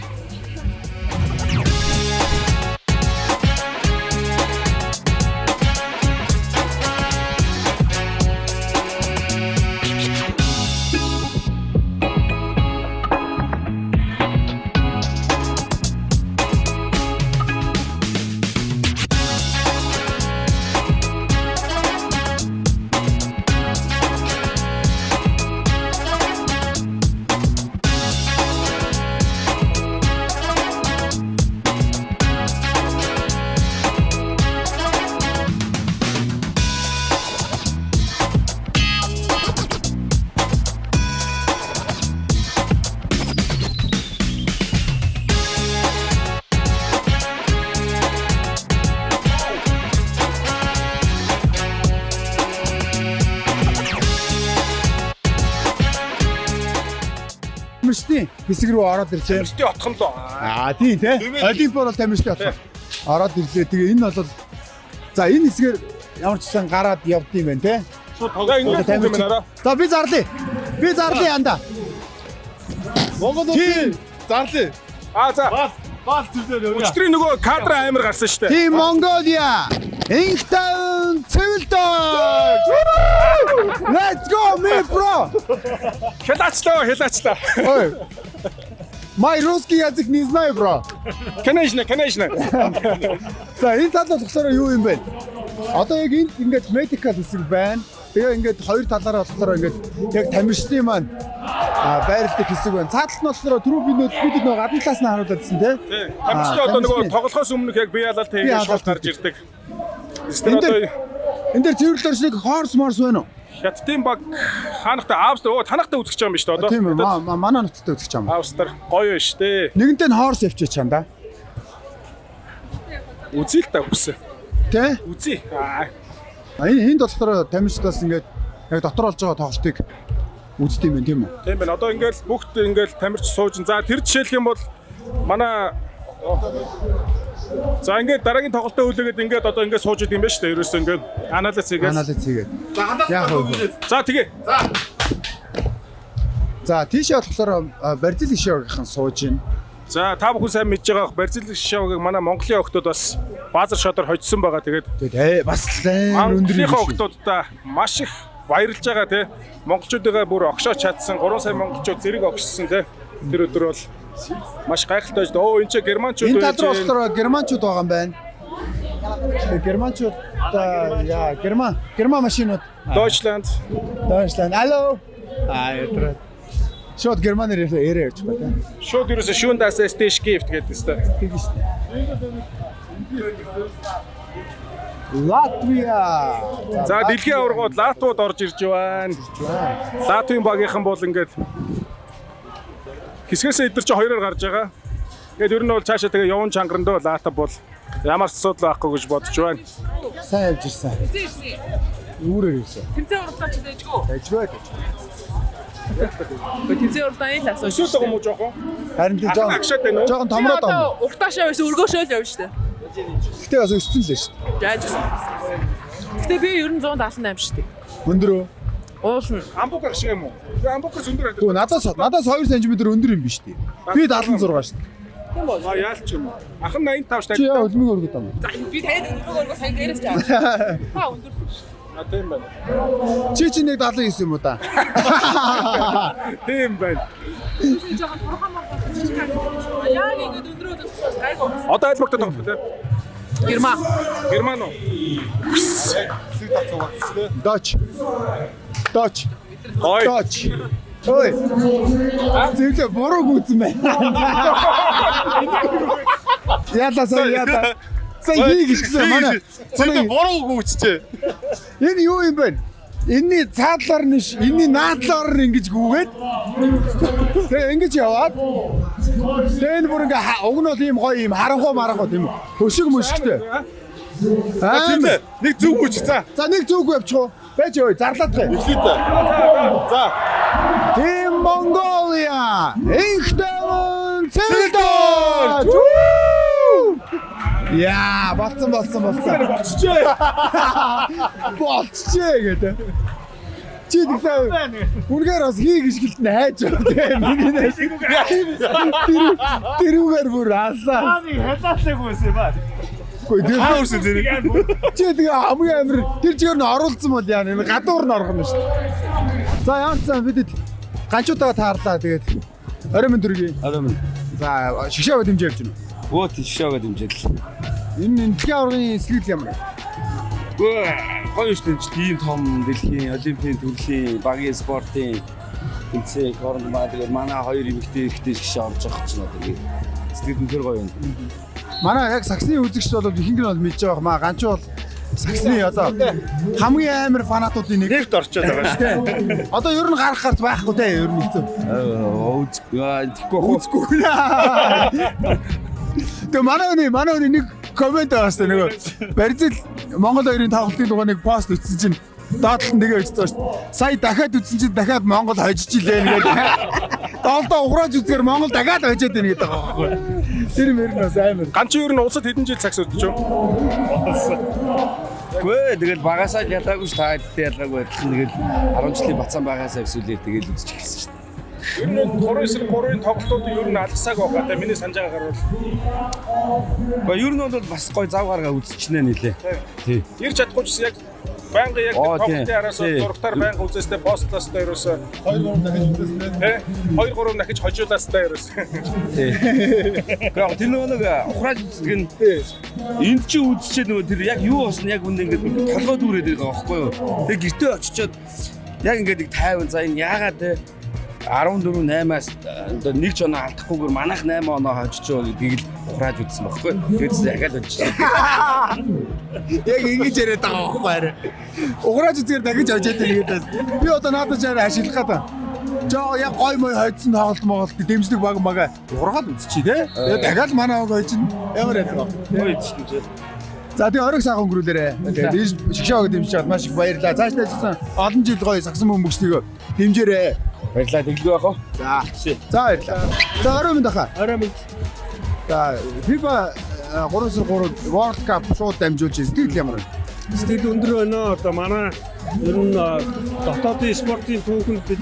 Тамирчдын хэсэг рүү ороод ирлээ. Тамирчдын отхон лоо. Тийм тий. Олимпиор бол тамирчдын отхон. Ороод ирлээ. Тэгээ энэ бол за энэ хэсгээр ямар ч гэсэн гараад явд юм байна тий. За ингээд юм байна. За би зарлаа. Би зарлаа янда. Монгол улсын зарлаа. За. Баал зүйлээр өрөө. Өчтөрийн нөгөө кадр амар гарсан шүү дээ. Team Mongolia. Инхтэн цэвэлдөө. Let's go me bro. Хэлаачлаа. Ой. Май русский язык не знаю, bro. Конечно. За энэ талд болохоор юу юм бэ? Одоо яг энд ингээд medical хэсэг байна. Тэгээ ингээд хоёр талаараа болохоор ингээд яг тамирчдын маань байрладаг хэсэг байна. Цааталт нь болохоор түрүү бид нөгөө гадна талаас нь харуулдагсан тий. Тамирчдын одоо нөгөө тоглохоос өмнө яг бие ялалт хийгээд шууд гарч ирдэг. Энд дээр цэвэрлэл оршиг хорс морс байна уу? Хятадын баг хаанахтай Австри танахтай үзэж байгаа юм биш үү одоо? Тийм ээ. Манай нутагтай үзэж байгаа юм. Австри гоё байна шүү дээ. Нэгэнтээ нь хорс явчих чам да. Үзье л та үсэ. Тэ? Үзье. Энд болохоор тамирчдаас ингээд яг дотор болж байгаа тоглолтыг үздэг юм байна тийм үү? Тийм байна. Одоо ингээд бүгд ингээд тамирч сууж. За тэр жишээлх юм бол манай за ингээд дараагийн тоглолтоо хүлээгээд ингээд одоо ингээд сууж идэм байна шүү дээ. Ерөөсөө ингээд анализ хийгээд. За хандаад. За тэгээ. За тийшээ болохоор Бразил гişээгийн сууж байна. За та бүхэн сайн мэдж байгаа Бразил гişээгийг манай Монголын охтууд бас баазар шодоор хоцсон байгаа. Тэгээд бас өндөр Монголынхаа охтуудаа маш их баярлж байгаа тий. Монголчуудаа бүр огшоо чадсан 3 сая монголчууд зэрэг огшсон тий. Тэр өдөр бол маш гайхалтай шүү дээ. Оо энэ ч германчууд энэ тал руу болохоор германчууд байгаа юм байна. Германчууд яа Герман машинууд. Deutschland. Алло. Ятраа. Шууд германаар яриа явж байна. Шууд ерөөсө schön das ist dich gift гэдэг өстой. Тэг шүү дээ. Латвия. За дэлхийн аваргууд Латвууд орж ирж байна. Латвийн багийнхан бол ингээд хэсгээсээ эдгээр чи хоёроор гарч байгаа. Тэгээд ер нь бол цаашаа тэгээ явуун чангарандөө Латв бол ямар ч асуудал байхгүй гэж бодож байна. Сайн явж ирсэн. Үүрээр ирсэн. Тэмцээн уралдаан ч дэжгүй. Дэжгүй. Тэмцээн уралдааны л асууж. Өсөж байгаа юм уу жоохон? Харин тийм жоохон томроод байгаа. Уртаашаа байсан өргөөшөө л явж штэ. Гэтэ бас өссөн л шүү дээ. Яаж өссөн. Гэтэ би ер нь 178 штэ. Өндөр үү? Уулна. Амбук шиг юм уу? Амбукс өндөр байдаг. Гү надаас 2 см өндөр юм биш үү? Би 76 шүү дээ. А яалч юм уу? Ахын 85 штэ. Чи яа өлмөг өргөд юм. За би танд өргөө сайн дээрээс жаа. Та өндөр. А тийм байна. Чи 179 юм уу та? Тийм байна. Би жоохон турхан маа. Яг ингэ өндрөөд гайгүй. Одоо айлбагтаа тоглох тийм. Герман уу? Доч. Ой. Ой. Зөвлө буруу гүцэн байна. Яла. Сайн хийгиш гэсэн манай. Зөвхөн буруу гүйчтэй. Энэ юу юм бэ? Энийний цаадлаар нэш, энийний наадлаар ингэж гүгээд. Тэгээ ингэж яваад. Тэгээ энэ бүр ингээ уг нь бол ийм гоё ийм харанхуу тийм хөшиг мөшгтэй. Нэг зүг гүйч за. За нэг зүг явчих. Байж ой зарлаад бай. Эхлэдэ. За. Team Mongolia. Ихтэйн цэлдэж. Яа, болцсон. Болцчихээ гэдэг. Чи тэгтээ үнээр бас хийгиш гэлтэн хайж байгаа тийм. Тэрүүгээр бүр алсаа. Хадаадаг байсан ба. Гэхдээ хаурсан тэр. Чи тэгээ хамгийн амир тэр чигээр нь оруулсан бол яа энэ гадуур нь орох нь шүү дээ. За яанцсан бидэд ганчуудаа таарлаа тэгээд орой минь дөргий. За шгшээ бод хэмжиж байна. Өө тийшээ бод хэмжээл. Энэ дэлхийн аваргын эслэл ямар? Гоё шүү дээ. Тийм том дэлхийн олимпийн төрлийн багийн спортын тэмцээн хооронд тэгээд манай хоёр эмэгтэй шгшээ орж байгаа ч надад тэгээд сэтгэл үнээр гоё байна. Манай яг саксны үзэгч бол ихэнх нь бол мэдж байгаа маа ганч бол саксны одоо хамгийн амар фанатуудын нэгт орчод байгаа шүү дээ. Одоо ер нь гарах гарц байхгүй те ер нь хэцүү. Үзгүй. Тэгээ манай өний нэг комент байгаа шүү дээ нөгөө Барзил Монгол хоёрын тоглолтын дугаар нэг пост ütсэн чинь доотлон тэгээ өгсөн шүү дээ. Сая дахиад ütсэн чинь дахиад Монгол хожиж илээ гэдэг. Доолдоо ухрааж үзгээр Монгол дахиад хожоод байна гэдэг байгаа байхгүй. Тэр мөрнөөс амар. Ганч юу н улсад хэдэн жил цагс өдчих юм? Гүй тэгэл багасаа ялгаагүй ш таадтай ялгаагүй адилхан тэгэл 10 жилийн бацаан багасаа эсвэл тэгэл үзэж эхэлсэн шүү дээ. Ер нь 3-3-ын тоглолтууд ер нь алгасааг байгаа да миний санаж байгаагаар бол. Ер нь бол бас гой зав гаргаа үзчихнэ нэлээ. Тий. Ирж чадахгүй ч яг байнга яг тоглолтын араас зургатаар байнга үзэстэй постлаастай ерөөсөө 2-3 дахиж үзэстэй. 2-3 дахиж хожуулаастай ерөөсөө. Тий. Гэхдээ тэр нэг ухрааж үздэг нь энд чи үзчихээ нөгөө тэр яг юу болсон яг үндэ ингээд толгойд үрээд байгаа байхгүй юу. Тэгээ гэртээ очичоод яг ингээд нэг тайван за энэ яагаад те 14-8-аас одоо нэг ч оноо алдахгүйгээр манайх 8 оноо хожиж байгаа гэдгийг л ухрааж үзсэн байхгүй. Тэгээд дахиад очиж. Яг ингэж яриад байгаа байхгүй арай. Ухрааж үзгээр дахиж хожоод тэгээд би одоо надад чараа ашиглах гэдэг. Жоо яг гой мой хойдсон тоглолт дэмжлэг баг мага ургаал үзчихий те. Тэгээд дахиад манай ог хойчин ямар яах вэ? Хойдчихгүй. За тэгээ оройг сайхан өнгөрүүлээрэ. Тэгээд шгшээ дэмжиж чад маш их баярлалаа. Цаашдаа ажилласан олон жил гоё сагсан бөмбөгчдийг дэмжээрэй. Баярлалаа тэглэв яах вэ? За баярлалаа. За орой минь дахаа. Орой минь. За FIFA 3-3 World Cup шууд дамжуулж сэтгэл ямар вэ? Сэтгэл өндөр байна. Одоо манай ер нь дотоодын спортын түүхэнд бид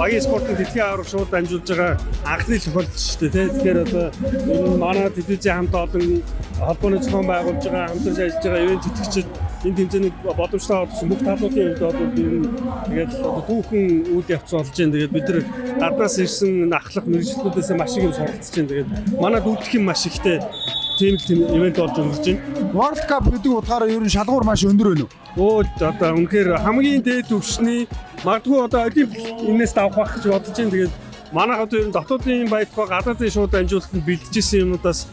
багийн спортын дэлхийн аварга шууд дамжуулж байгаа анхны тохиолдол шүү дээ. Тэгэхээр одоо ер нь манай телевизийн хамт олон холбооны зохион байгуулж байгаа хамтарч ажиллаж байгаа ивент тэтгэгчид энэ тэмцээний боломжтой олсон бүх талуудын хувьд одоо ер нь тэгээд түүхэн үйл явц болж байна. Тэгээд бид нар гаднаас ирсэн ахлах мэргэжлүүдээс маш их юм суралцж байна. Тэгээд манад үлдэх юм маш ихтэй. тийм ивент болж өнгөрч байна. World Cup гэдэг утгаараа ер нь шалгуур маш өндөр байна уу? Одоо үнэхээр хамгийн дээд түвшний магадгүй одоо олимпик энэс давах гэж бодож байна. Тэгээд манайх одоо ер нь дотоодын баялгаа гадаадын шууд амжуулалтанд бэлдэжсэн юмнуудаас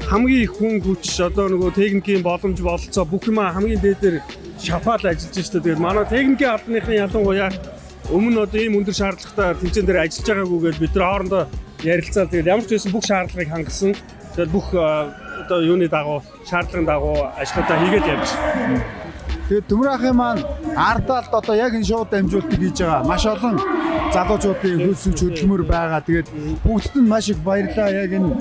хамгийн их хүн хүч одоо нөгөө техникийн боломж бололцоо бүх юм хамгийн дээдээр шафаал ажиллаж байна. Тэгээд манай техникийн албаныхны ялангуяа өмнө одоо ийм өндөр шаардлагатай тэмцээн дээр ажиллаж байгаагүй гэж бид нар хоорондоо ярилцаад тэгээд ямар ч байсан бүх шаардлагыг хангасан. Тэгээд бүх одоо юуны дагуу шаардлагын дагуу ажлуудаа хийгээд явж байна. Тэгээд Төмрахын маань ардаалт одоо яг энэ шууд дамжуултыг хийж байгаа. Маш олон залуучуудын хөлсөж хөдөлмөр байгаа. Тэгээд бүгдд нь маш их баярлалаа. Яг энэ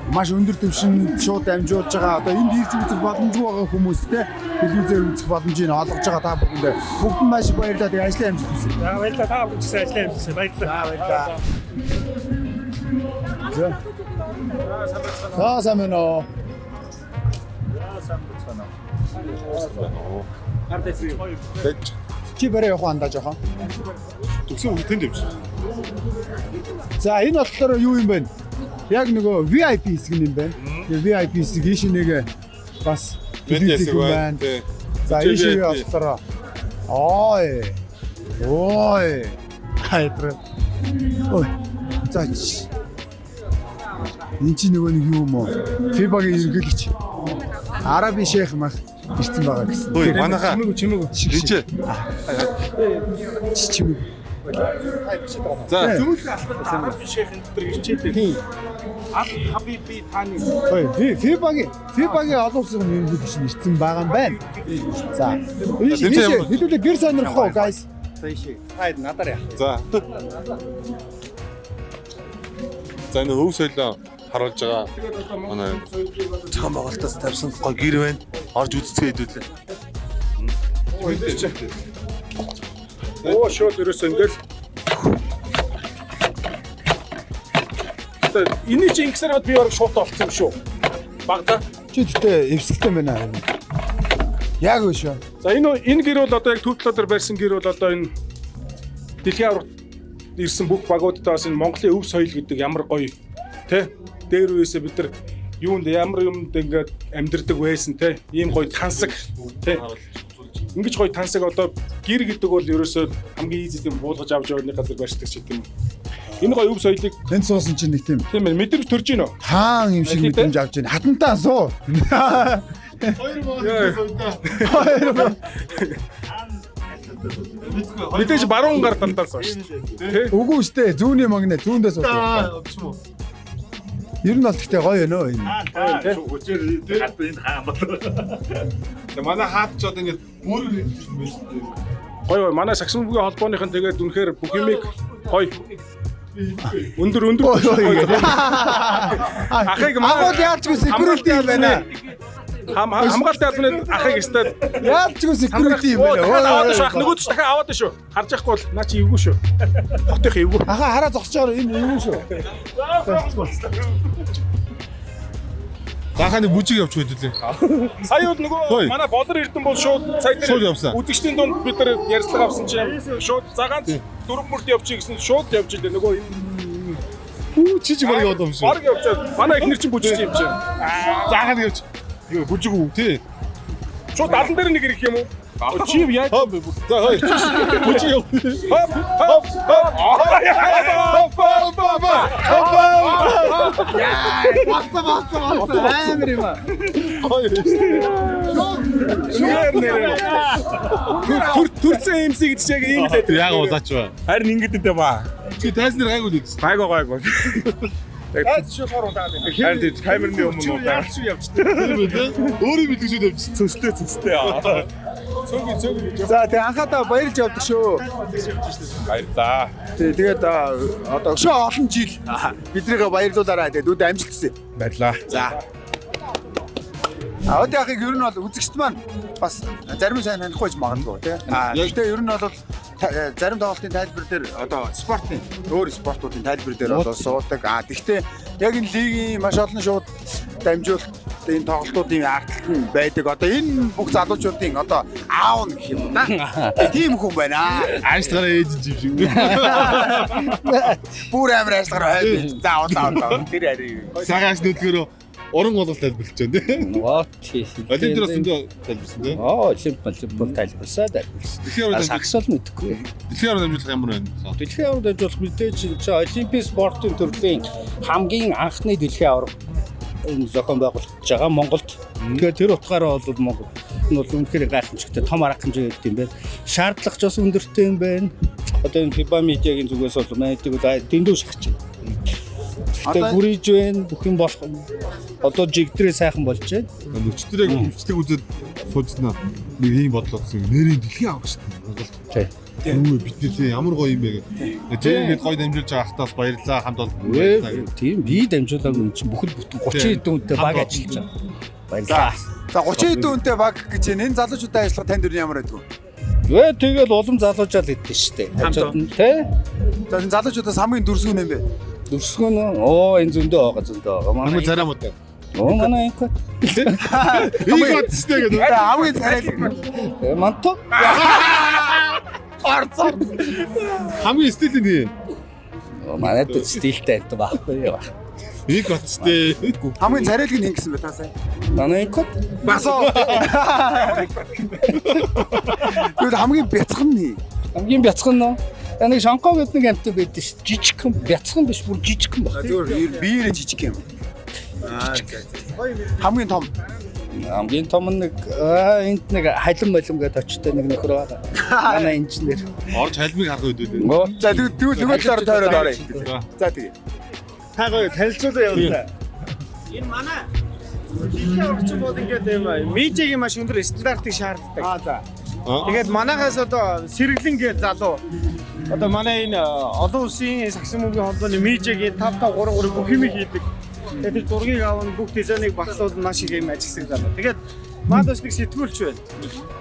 маш өндөр түвшинд шууд дамжуулж байгаа. Одоо энд ирж үзэх боломжгүй байгаа хүмүүстэй телевизээр үзэх боломжийг олгож байгаа та бүхэндээ. Бүгд нь маш их баярлалаа. Тэгээд ажлын амжилт хүсье. За баярлалаа та бүхэнд ажлын амжилт хүсье. Баярлалаа. За сайн байна уу? Чи барай явах андаа жоохон. Төгсөн үгүй тэнд явж. За энэ болохоор юу юм бэ? Яг нөгөө VIP хэсэг юм байна. VIP хэсэг ийш нэг бас хэсэг байна. За ийш болохоор ой. Хайтраа. Ой. За энэ чи нөгөө нэг юм уу? FIBA-гийн ерөнхийлөгч Араби шейх мах ирсэн байгаа гэсэн. Ой, манайхаа чимээг. Чимээг. За. Зөвлөх албан Араби шейхын дотор ирчээдэг. Ал Хабиби таны. Ой, FIBA-гийн олон улсын ерөнхийлөгч ирсэн байгаа юм байна. За. Хэдүүлээ гэр сонирхох уу, guys? За ишээ. Хайд надаар яах. За. За энэ хөв соёлоо харуулж байгаа. Манай цаан байгуултаас тавьсан гой гэр байна. Орж үзцгээ хэдүүлээ. Оо шууд ерөөсөө ингээл. Эний чи ингэсээр би орог шууд олцсон шүү. Багтаа. Чи тэгтээ эвсэлтэй байна. Яг үү шүү. За энэ гэр бол одоо яг төвтлөдөр барьсан гэр бол одоо энэ дэлхийн аврагт ирсэн бүх багуудаас энэ Монголын өв соёл гэдэг ямар гоё тий дээр үесээ бид нар юунд ямар юмд ингээд амьдэрдэг байсан тий ийм гоё тансаг тий ингэж гоё тансаг одоо гэр гэдэг бол ерөөсөө хамгийн ийзэд буулгаж авч явах газар барьдаг ч гэдэм. Энэ гоё өв соёлыг энд суусан чинь нэг тийм мэдрэмж төрж гинөө. Хаан юм шиг мэдрэмж авч байна. Хатантаа суу. Мэдээж баруун гар талдаас шүү. Үгүй штэ зүүнний магнит зүүндээс уу. Ер нь бол гэхдээ гоё өнөө энэ. Хүчээр энэ хаан бол. Манай хаад ч одоо ингэ өөрөөр хэлсэн байж тээ. Гоё манай саксофоны холбооныхан тэгээд үнэхээр бүх юмыг гоё өндөр ахыг магад яалчгүй security юм байна. Хамгаалалтын албаны ахыг өстэй яалчгүй security юм байна. Нөгөө ч дахиад аваад шүү. Харж яахгүй бол наа чи эвгүй шүү. Хотынх эвгүй. Ахаа хараа зогсож байгаа энэ эвгүй шүү. Захааны бүжиг явж хэдүүлээ. Сая бол нөгөө манай болор эрдэн бол шууд сая дээр үзэгчдийн дунд бид нар ярьцлага авсан чинь шууд загаанч дөрөв бүрт явчих гэсэн шууд явж илээ нөгөө чиж баг яваад юм шиг. Баг явж манай ихнэр чинь бүжиж юм чинь. Захааны явж бүжиг үү тий. Шууд алан дээр нэг ирэх юм уу? Чи яаж? За хой. Бүжиг яв. Түрцэн MC гэж яг ийм л байдаг. Яг уулаач ба. Харин ингэдэг дээ ба. Чи тайснэр гайгүй л үү? Гайгүй. Яаж чи шоруудаад байна. Харин камерны өмнө гарч явчихсан. Тийм үү? Өөрөө мэдгшүүд явчихсан. Цөстэй. Цөгийн. За тэг анхаадаа баярлж явдаг шүү. Баярлаа. Тэгээд одоо өшөө олон жил биднийг баярлуулаарай. Тэгээд үүд амжилт хүсье. Баярлаа. За. Одоо яхийг ер нь бол үзэгчд маань бас зарим сайн танихгүй ч магадгүй тий. Гэхдээ ер нь бол зарим тоглолтын тайлбар дээр одоо спортын өөр спортуудын тайлбар дээр одоо суудаг. Гэхдээ яг энэ лигийн маш олон шууд дамжуулалт энэ тоглолтуудын аргалт нь байдаг. Одоо энэ бүх залуучуудын одоо аав гэх юм да. Тийм хүн байна. Ажлаараа ээж юм шиг. Бүр амар ажлаараа хайж. За удаа. Тэр ари. Сагаас нөлгөрөө уран голол тайлбарлаж байна тийм. Олимпиадаас зөндөө тайлбарсан тийм. Олимпиад тайлбарсаа тайлбарсан. Сакс бол мэдэхгүй. Дэлхийн аврал дамжуулах ямар байна? Дэлхийн аврал дамжуулах мэдээж олимпийн спортын төрлийн хамгийн анхны дэлхийн аврал энэ зохион байгуулагдаж байгаа Монголд. Тэгэхээр тэр утгаараа бол Монгол нь бол үнэхээр гайхамшигтай том арга хэмжээ гэдэг юм байна. Шаардлага ч бас өндөртэй юм байна. Одоо энэ FIBA медиагийн зүгээс бол мэддэг бол дэндүү шахаж байна. Тэгээ хүрэж байна. Бүх юм болох. Одоо жигдрээ сайхан болж байна. Өчтөрийг хөвчтөг үзээд суузнаа. Нэг ийм бодлоодсон. Нэрийн дэлхийн аврал шүү дээ. Монголд. Юу бид нэр ямар гоё юм бэ гэх. Тийм ингэж гоё дамжуулж байгаа ахтаас баярлалаа хамт бол. Тийм би дамжуулаагүй юм чинь бүхэл бүтэн 30 хэдэн хүнтэй баг ажиллаж байгаа. Баярлалаа. За 30 хэдэн хүнтэй баг гэж энэ залуучуудын ажиллагаа танд юу ямар байдгүй? Тэгэл улам залуужаал идэв шүү дээ. Тэ? За энэ залуучуудаас хамгийн дүрсгүн юм бэ? Дүрсгүн энэ зөндөө байгаа. Манай зарамууд. Манай инкот. Инкот сте гэдэг. Хамгийн царай. Манто. Арцаа. Хамгийн стилтэй. Манайд стилтэй байхгүй яа. Инкот сте. Хамгийн царайлг нь ингэсэн бэ та сая? Манай инкот. Басоо. Тэгвэл хамгийн бяцхан нь. Хамгийн бяцхан нь нэг шонкоо гэдэг нэг амттай байдаг ш. Жижигхэн бяцхан биш бүр жижигхэн баг. Зүгээр биеэр жижиг юм. Хамгийн том. Хамгийн том нэг энд нэг халин молим гэдэг очтой нэг нөхөр байгаа. Манай инженер. Орж халмыг харах үед үү. За тэгвэл нөгөө талаар тойроод оръё. За тэгээ. Та гоё танилцуулаа явуулаа. Энэ манай дэлхийн орчин бол ингээд юм медиагийн маш өндөр стандартыг шаарддаг. За. Тэгээд манайхаас одоо сэргэлэн гээд залуу одоо манай энэ олон улсын сагсан мөнгөний холбооны медиагийн 5533 бүх юм хийдэг. Тэгээд тэр зургийг авах бүх дизайныг багтуулах маш их юм ажилласан залуу. Тэгээд маад бас нэг сэтгүүлч байна.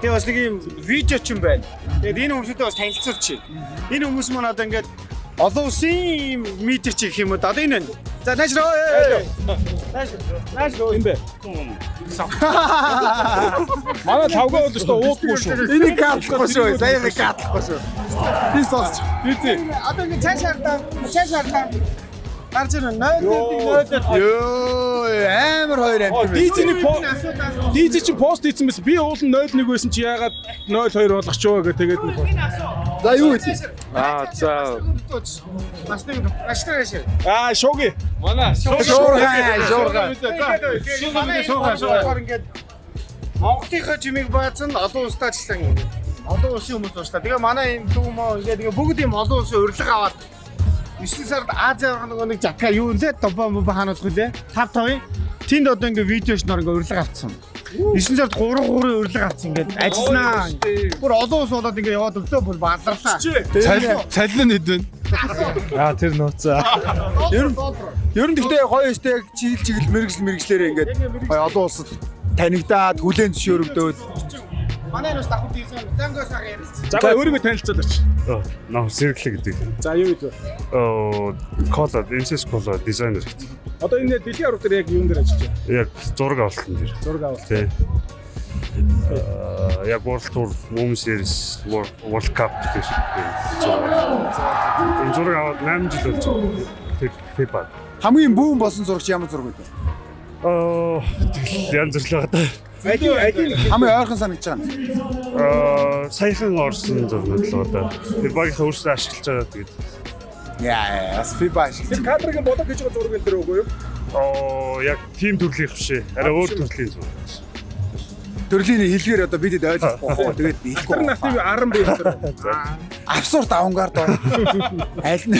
Тэгээд бас нэг юм видеоч юм байна. Тэгээд энэ хүмүүстэй бас танилцуулж байна. Энэ хүмүүс маань одоо ингээд олон улсын медиач гэх юм уу? Одоо энэ байна. За наашроо. Наашроо юм бэ. Манай тавгаа бол өстө уудгүй шүү. Энийг гатлахгүй шүү. Сая нэг гатлахгүй шүү. Би сонсч. Одоо ингэ цаашаа гарч ирнэ. Йоо, амар хоёр амт. Дизни чи пост хийсэн мэс би уул нь 01 байсан чи яагаад 02 болгочихоо гэх тэгээд За юу хийх? За. Бас нэг ашигтай. Шууги. Манай шуурга. Ингээд Монголынхаа жимийг баасан олон улстай ч гэсэн олон улсын хүмүүс байна. Тэгээ манай энэ дүү мөө ингээд бүгд юм олон улсын урилга аваад 9 сард Азийн нөгөө нэг жатка юу нэ добоо хаанаас хөлөө 5-5-ын тэнд одоо ингээ видеоч нөр ингээ урилга авцсан. 9 сард 3 урилга авцсан ингээд ажилланаа. Бүр олон улс болоод ингээ яваад өглөө бүр бааларлаа. Цалин хэд вэ? Тэр нууцаа. Ер нь гэхдээ гоё өстэй чиглэл мэрэгжлэрээ ингээд гоё олон улсад танигдаад хүлээн зөвшөөрөгдөөд манай нас давхад ийсэн зангоос хагаар. За өөрийгөө танилцуулаач. Наа сэргэлэг гэдэг. За юу вэ? Коло, MCS коло дизайнер гэдэг. Одоо энэ дэлхийн аврал дээр яг юун дээр ажиллаж байна? Яг зураг авалтан дээр. Зураг авалт. Тий. Яг World Tour, Women's Series, World Cup гэж зураг аваад 8 жил болж байгаа. FIBA. Хамгийн бүүн болсон зурагч ямар зураг вэ? Тэгэл янз бүр л байгаа даа. Хамгийн ойрхон санагдаж байгаа. Саяхан орсон зурнууд л одоо. FIBA-гийн өөрсдөө ашиглаж байгаа тэгээд. Яа, FIBA. Тэр кадрын болоо гэж байгаа зураг энэ дэр үгүй юу? Яг тим төрлийнх бишээ. Арай өөр төрлийн зураг. Төрлийн хэлгээр одоо бидэд ойлгохгүй. Тэгээд хэлэхгүй. Тэр нартыг 10 бие хэлдэг. Абсурд авангард доо. Аль нь.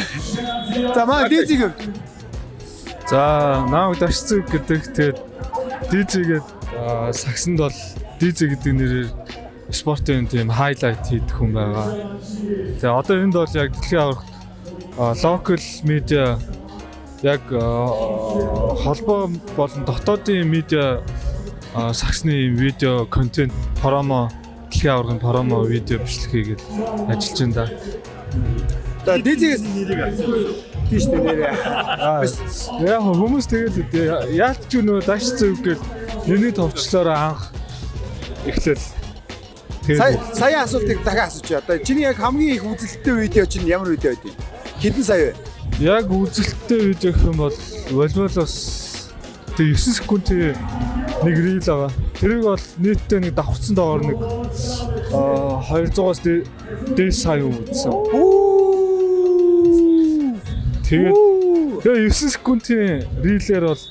За маа дизиг. За нааг дашцэг гэдэг тэгээд дизигээд сагсанд бол дизиг гэдэг нэрээр спортын тийм хайлайт хийдэг хүн байгаа. Тэгээ одоо энд бол яг дэлхийн аврах локал медиа яг холбоо болон дотоодын медиа сагсны видео контент промо дэлхийн аврагын промо видео бичлэг хийгээд ажиллаж байна да. За дизигээс нэрийг тийш нэрээ. Яг хүмүүс тэгээд яалт ч нөө даш зөв гээд нэрний товчлоор анх эхлэв. Сая асуултыг дахиад асууж. Одоо чиний яг хамгийн их үзэлттэй видео чинь ямар видео байдгийг? Хэдэн сая вэ? Яг үзэлттэй видео гэх юм бол волейболоос Тэгээ 9 секундын нэг рил байгаа. Тэрийг бол нийтдээ нэг давхцсан доогоор нэг 200-аас дээш сая үзсэн. Тэгээ 9 секундын рилээр бол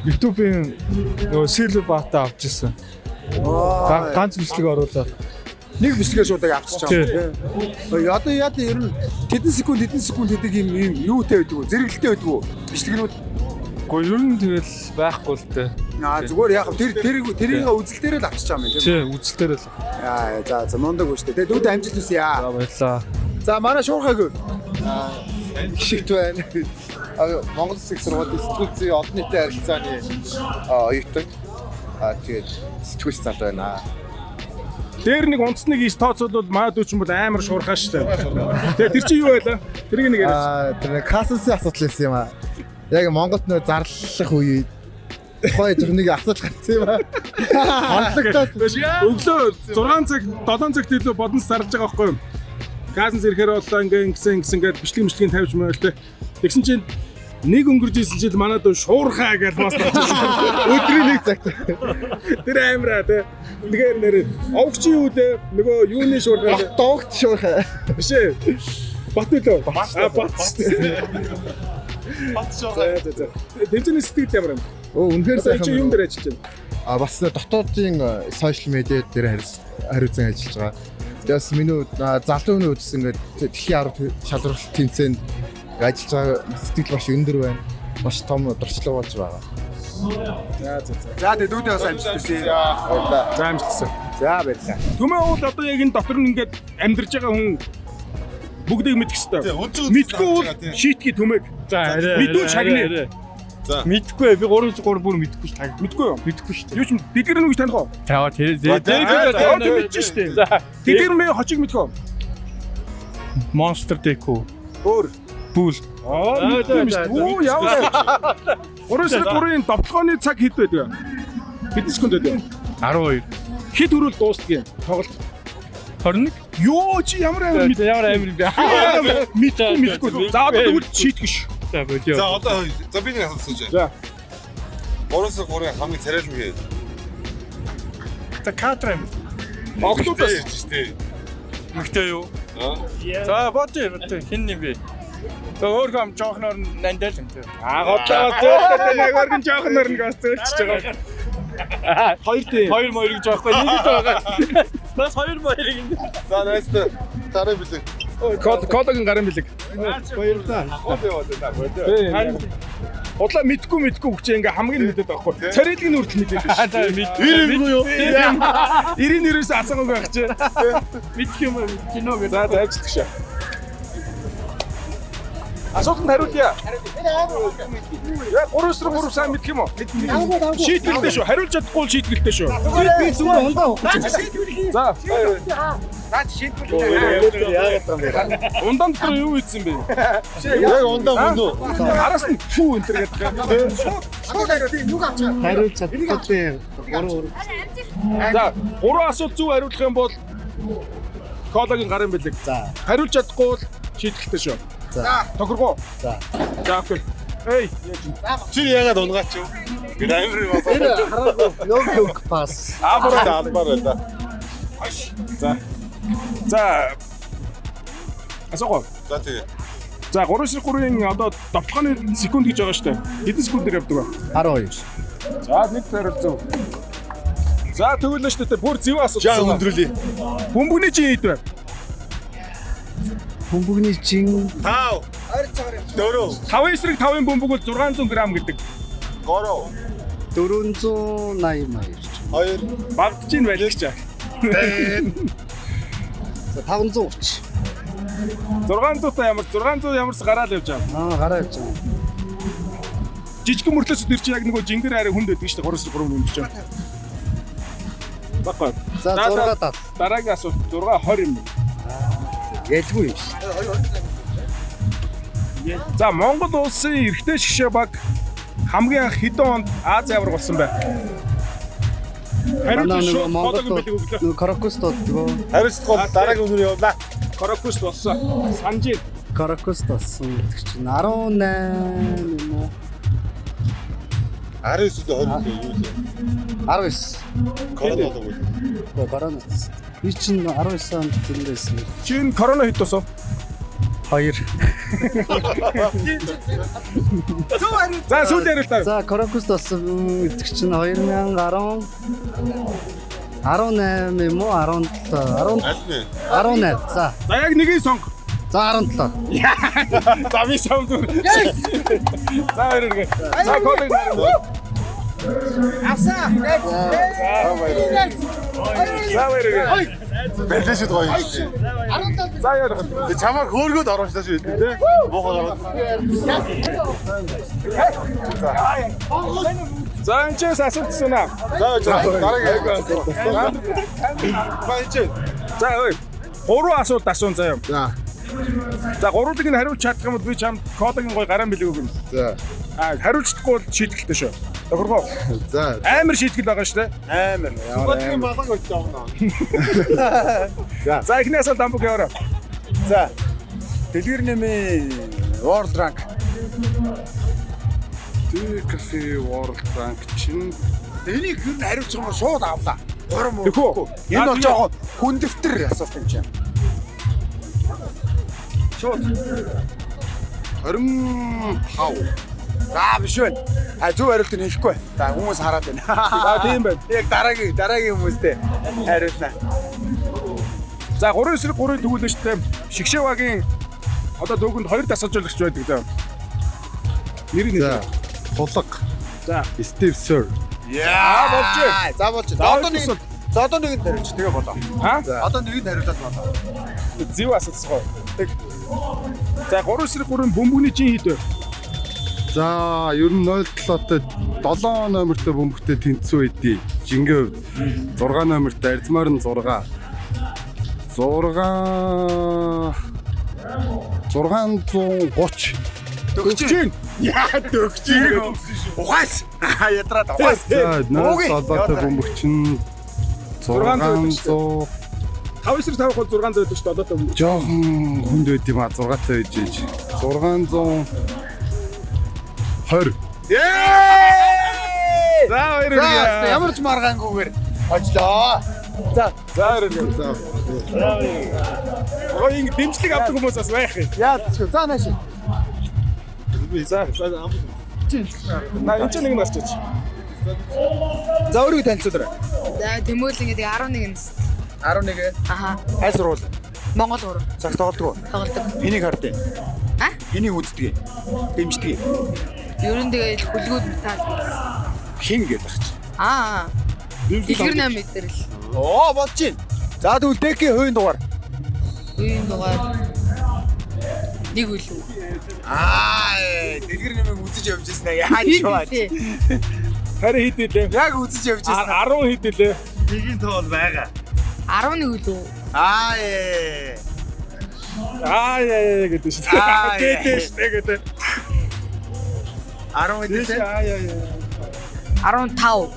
YouTube-ийн нөгөө Silver Bat-а авч ирсэн. Ганц бичлэг оруулаад нэг бичлэгээ шууд авчиж байгаа юм. Одоо яа ер нь хэдэн секунд хэдэг юм юутэй байдаг вэ? Зэрэглэлтэй байдаг уу? Бичлэгнүүд. Гэхдээ ер нь тэгэл байхгүй л дээ. Зүгээр яг тэрийг үзэлтээрээ л авчиж байгаа юм тийм. Тий, үзэлтээрээ л. За мундаг үү шүү дээ. Тэгээ дүүд амжилт хүсье яа. За баярлаа. За манай шуурхайг Гişгт байна. Монгол Улсын сургуулийн сэтгүүл зүйн олон нийтийн харилцааны оюутан. Тэгээд сэтгүүлч зав байна. Дээр нэг унтсныг иш тооцвол маа дүүчин бол амар шуурхаа шүү дээ. Тэгээ тэр чинь юу байлаа? Тэрийг нэг яриач. Тэр кассын асуудал байсан юм аа. Яг Монголд нөө зарлах үе тухай зөвхнийг асуудал гарсан юм аа. Хондлогдоод өглөө 6 цаг 7 цагт илүү бодон сарж байгаа байхгүй юу? Газан зэрэхээр боллоо ингэсэн гээд бичлэг тавьж мөрөлтэй. Тэгсэн чинь нэг өнгөрж исэн чинь манай дөө шуурхаа гэж бас өдрийн нэг цагт. Тэр амираа те. Тэгэхээр нэр овчи юу те нөгөө юуны шуурхаа догт шуурхаа. Биш ээ. Бат үлээ. Бат. Бат шуурхаа. Тэмцээний сэтгэл ямар юм? Үнэхээр сайхан юм дээр ажиллаж байна. Бас дотоодын сошиал медиа дээр хариуцсан ажиллаж байгаа. Тэс миний залуу хүний үдс ингээд дэлхийн арга шалралт тэмцээнд ажиллаж байгаа сэтгэл маш өндөр байна. Маш том дурчлаг болж байгаа. За дүүдээ бас амжилт хүсье. За амжилтсан. За баярлалаа. Түмэн уул одоо яг энэ дотор нь ингээд амьдарч байгаа хүн бүгдийг мэдэх хэрэгтэй. Мэдгүй бол шийтгий түмэг. За мэдүү чагны. За мэдхгүй би 3-3 бүр мэдхгүй ш. Мэдгүй юу? Мэдхгүй ш. Юу ч бид нар нэг таних уу? За тэр мэдчих ш. За бид нар хожиг мэдэх үү? Monster Deco. Өөр Бүл. Мэдгүй ш. Оо яа. 3-3-ын довтлооны цаг хэд байдаг вэ? Хэдэн секунд байдаг? 12. Хэд хүрвэл дуустдаг юм? Тоглолт 21. Йоо чи ямар амир амир мэдгүй. За одоо тэгвэл шийтгэж ш. За одоо би нэг асууж байна. 3-3-ын хамгийн царайлаг үе. За катрем. Октоудаас шүү дээ. Мэгтэй юу? За бодъё хин нэм бэ? За өөр хам жоохноор нандал юм тий. Годоо зөөлтэй нэг өргөн жоохноор нэг бас зөөлчихж байгаа. Хоёр моёрыг жоохгүй нэг л байгаа. Бас хоёр моёрыг. За найстай. Тарай билэг. Кодогийн гарын билэг. Баярлалаа. Удлаа мэдгүй хүчээ ингээ хамгийн мэдээд байгаа хгүй. Царайлгийн үрдэл мэдээд байна. За мэдгүй юу? 99-өөс асаагүй байх чи. Мэдх юм кино гэж. За ажиллах шээ. Асуултанд хариулъя. Яг 3-3 сайн мэдх юм уу? Шийтгэлтэй шүү. Хариулж чадахгүй шийтгэлтэй шүү. Би зүгээр ундаа. За. Наад шийтгэлтэй яагаад юм бэ? Ундаан дотор юу ийдсэн бэ? Яг ундаа мөн үү? Араас нь фүү энэ төр гэдэг. Хариулж чадахгүй. 3. За, 3 асуулт зөв хариулах юм бол Кологийн гарын бэлэг. За. Хариулж чадахгүй бол шийтгэлтэй шүү. За. Тохиргоо. За. За окей. Эй, чи яагаад унгаач юу? Би амир юм хараагүй. Ног пас. Албар да. За. За. Асуугаа. За тэгээ. За 3-3-ын одоо довтлооны секунд гэж байгаа шүү дээ. Хэдэн секундээр явдаг вэ? 12. За нэг хариулт зөв. За тэгвэл шүү дээ бүр зөв асуулт. За өндрүүлээ. Бөмбөгний чинь хэд вэ? Бөмбөгний чин 5. 4. 5 эсрэг 5-ын бөмбөг бол 600 г гэдэг. 3. 480 2. Багт чинь байлаа ч. 530. 600 ямарс гараал явж байгаа. Гараа явж байгаа. Жижигхэн мөрлөөс тэр чинь яг нөгөө жингэр арай хүнд байдаг шүү дээ 3-3 хүн гэж байна. Баггүй. За 6 дараагийн асуулт 620 юм. Ялгүй юм. За Монгол улсын эрэгтэй шгшээ баг хамгийн анх хэдэн онд Аз авраг болсон бэ? Хариулт Монгол Каракуст болдгоо. Хариулт дараагийн өнөр явуулаа. Каракуст болсон. Санжид. Каракуст болсон. 18 юм уу? 19-д 20-д юу вэ? 19. Корона болов уу? Корона. Би чинь 19 онд тэндээс. Чин корона хэд тусав? 2. За сүүл ярилтаа. За Крокус болсон гэдэг чинь 2010 18 юм уу 17 18. За. За яг нэгийг сонго. За 17. За би саунд. За хоёрыг. За колыг нараа. Авса. За хоёрыг. Бэлэшэд гоё юм шиг. За ярих. Чамаар хөөргөд оруулсан шүү дээ тий. Муухай гараад. За энэ ч асуултсан аа. За дараагийн За ой. 3 асуулт асуун заяа. За гурвыг нь хариулж чадах юм бол би чамд кодын гой гараан билэг өгнө. За. Хариулчихгүй бол шийдэлтэй шүү. Тохиргоо. За. Амар шийтгэл байгаа шүү дээ. Амар. Сугатын балан өгч явна. За эхний асуулт амбуг яваарай. За. Дэлгэр нэмийн World Rank. Cafe World Rank чинь энийг юу хариулчих юм бол шууд авлаа. Гурам уу? Тэгэхүү. Энэ бол жоохон хүн дэвтэр асуулт юм чинь. Шууд 25. За биш байна. Зөв хариултыг хэлэхгүй. За хүмүүс хараад байна. За тийм байна. Яг дараагийн хүмүүстэй хариулнаа. За 3 эсрэг 3-ын төгөөлөө шүү дээ. Шигшээвагийн одоо дүүгэнд 2 дасгалжуулагч байдаг заа. Нэр нь Тулаг. За Steve Sir. Яа болж. За болж. Одоо нэгэнд хариулж тэгээ болоо. Аа? Одоо нэгэнд хариулаад болоо. Зэв асууцгаа. За 3 эсрэг 3-ын бөмбөгний чин хэд вэ? За ер нь 07-той 7 номертой бөмбөгтэй тэнцсэн үедээ жингээ хувьд 6 номертой Арзмаар нь 6 630 Дөгчин. Яа дөгчин. Ухаас. Ядраад ухаас. За 07-той бөмбөгч нь 600 5 эсрэг 5 хол 600 байдаг шүү дээ. Одоо жоохон хүнд байд юм а 6-тай байж 620. За хоёрыг ямар ч маргаангүйгээр очлоо. За хоёрыг. Ой ингэ дэмжлэг авдаг хүмүүс бас байх юм. Яа ч за нааш. За амбус. На энэ ч нэг нь болчих. За өөрийг танилцуулаарай. За Тэмүүлэн гэдэг 11 нэст. 11. Аха. Хай сурвал. Монгол гур. Цаг тоглодог уу? Тоглодог. Энийг хардыг. А? Энийг үздэг. Дэмждэг. Ер нь тэгээд хүлгүүд тал. Хин гэдэг чи. Аа. Дэлгэр 8 метр л. Оо болж байна. За тэгвэл Дэкийн хувийн дугаар. Хувийн дугаар. Нэг үлээ. Дэлгэр нэмийг үзэж явж ирсэн аа. Яаж чуваа. Харин хэд илээ? Яг үзэж явж ирсэн. 10 хэд илээ? Нэгийн тоол байгаа. 11 үлээ. гэдэг шүү дээ. Гэдэг шүү дээ гэдэг. 10 хэдэлээ? 15.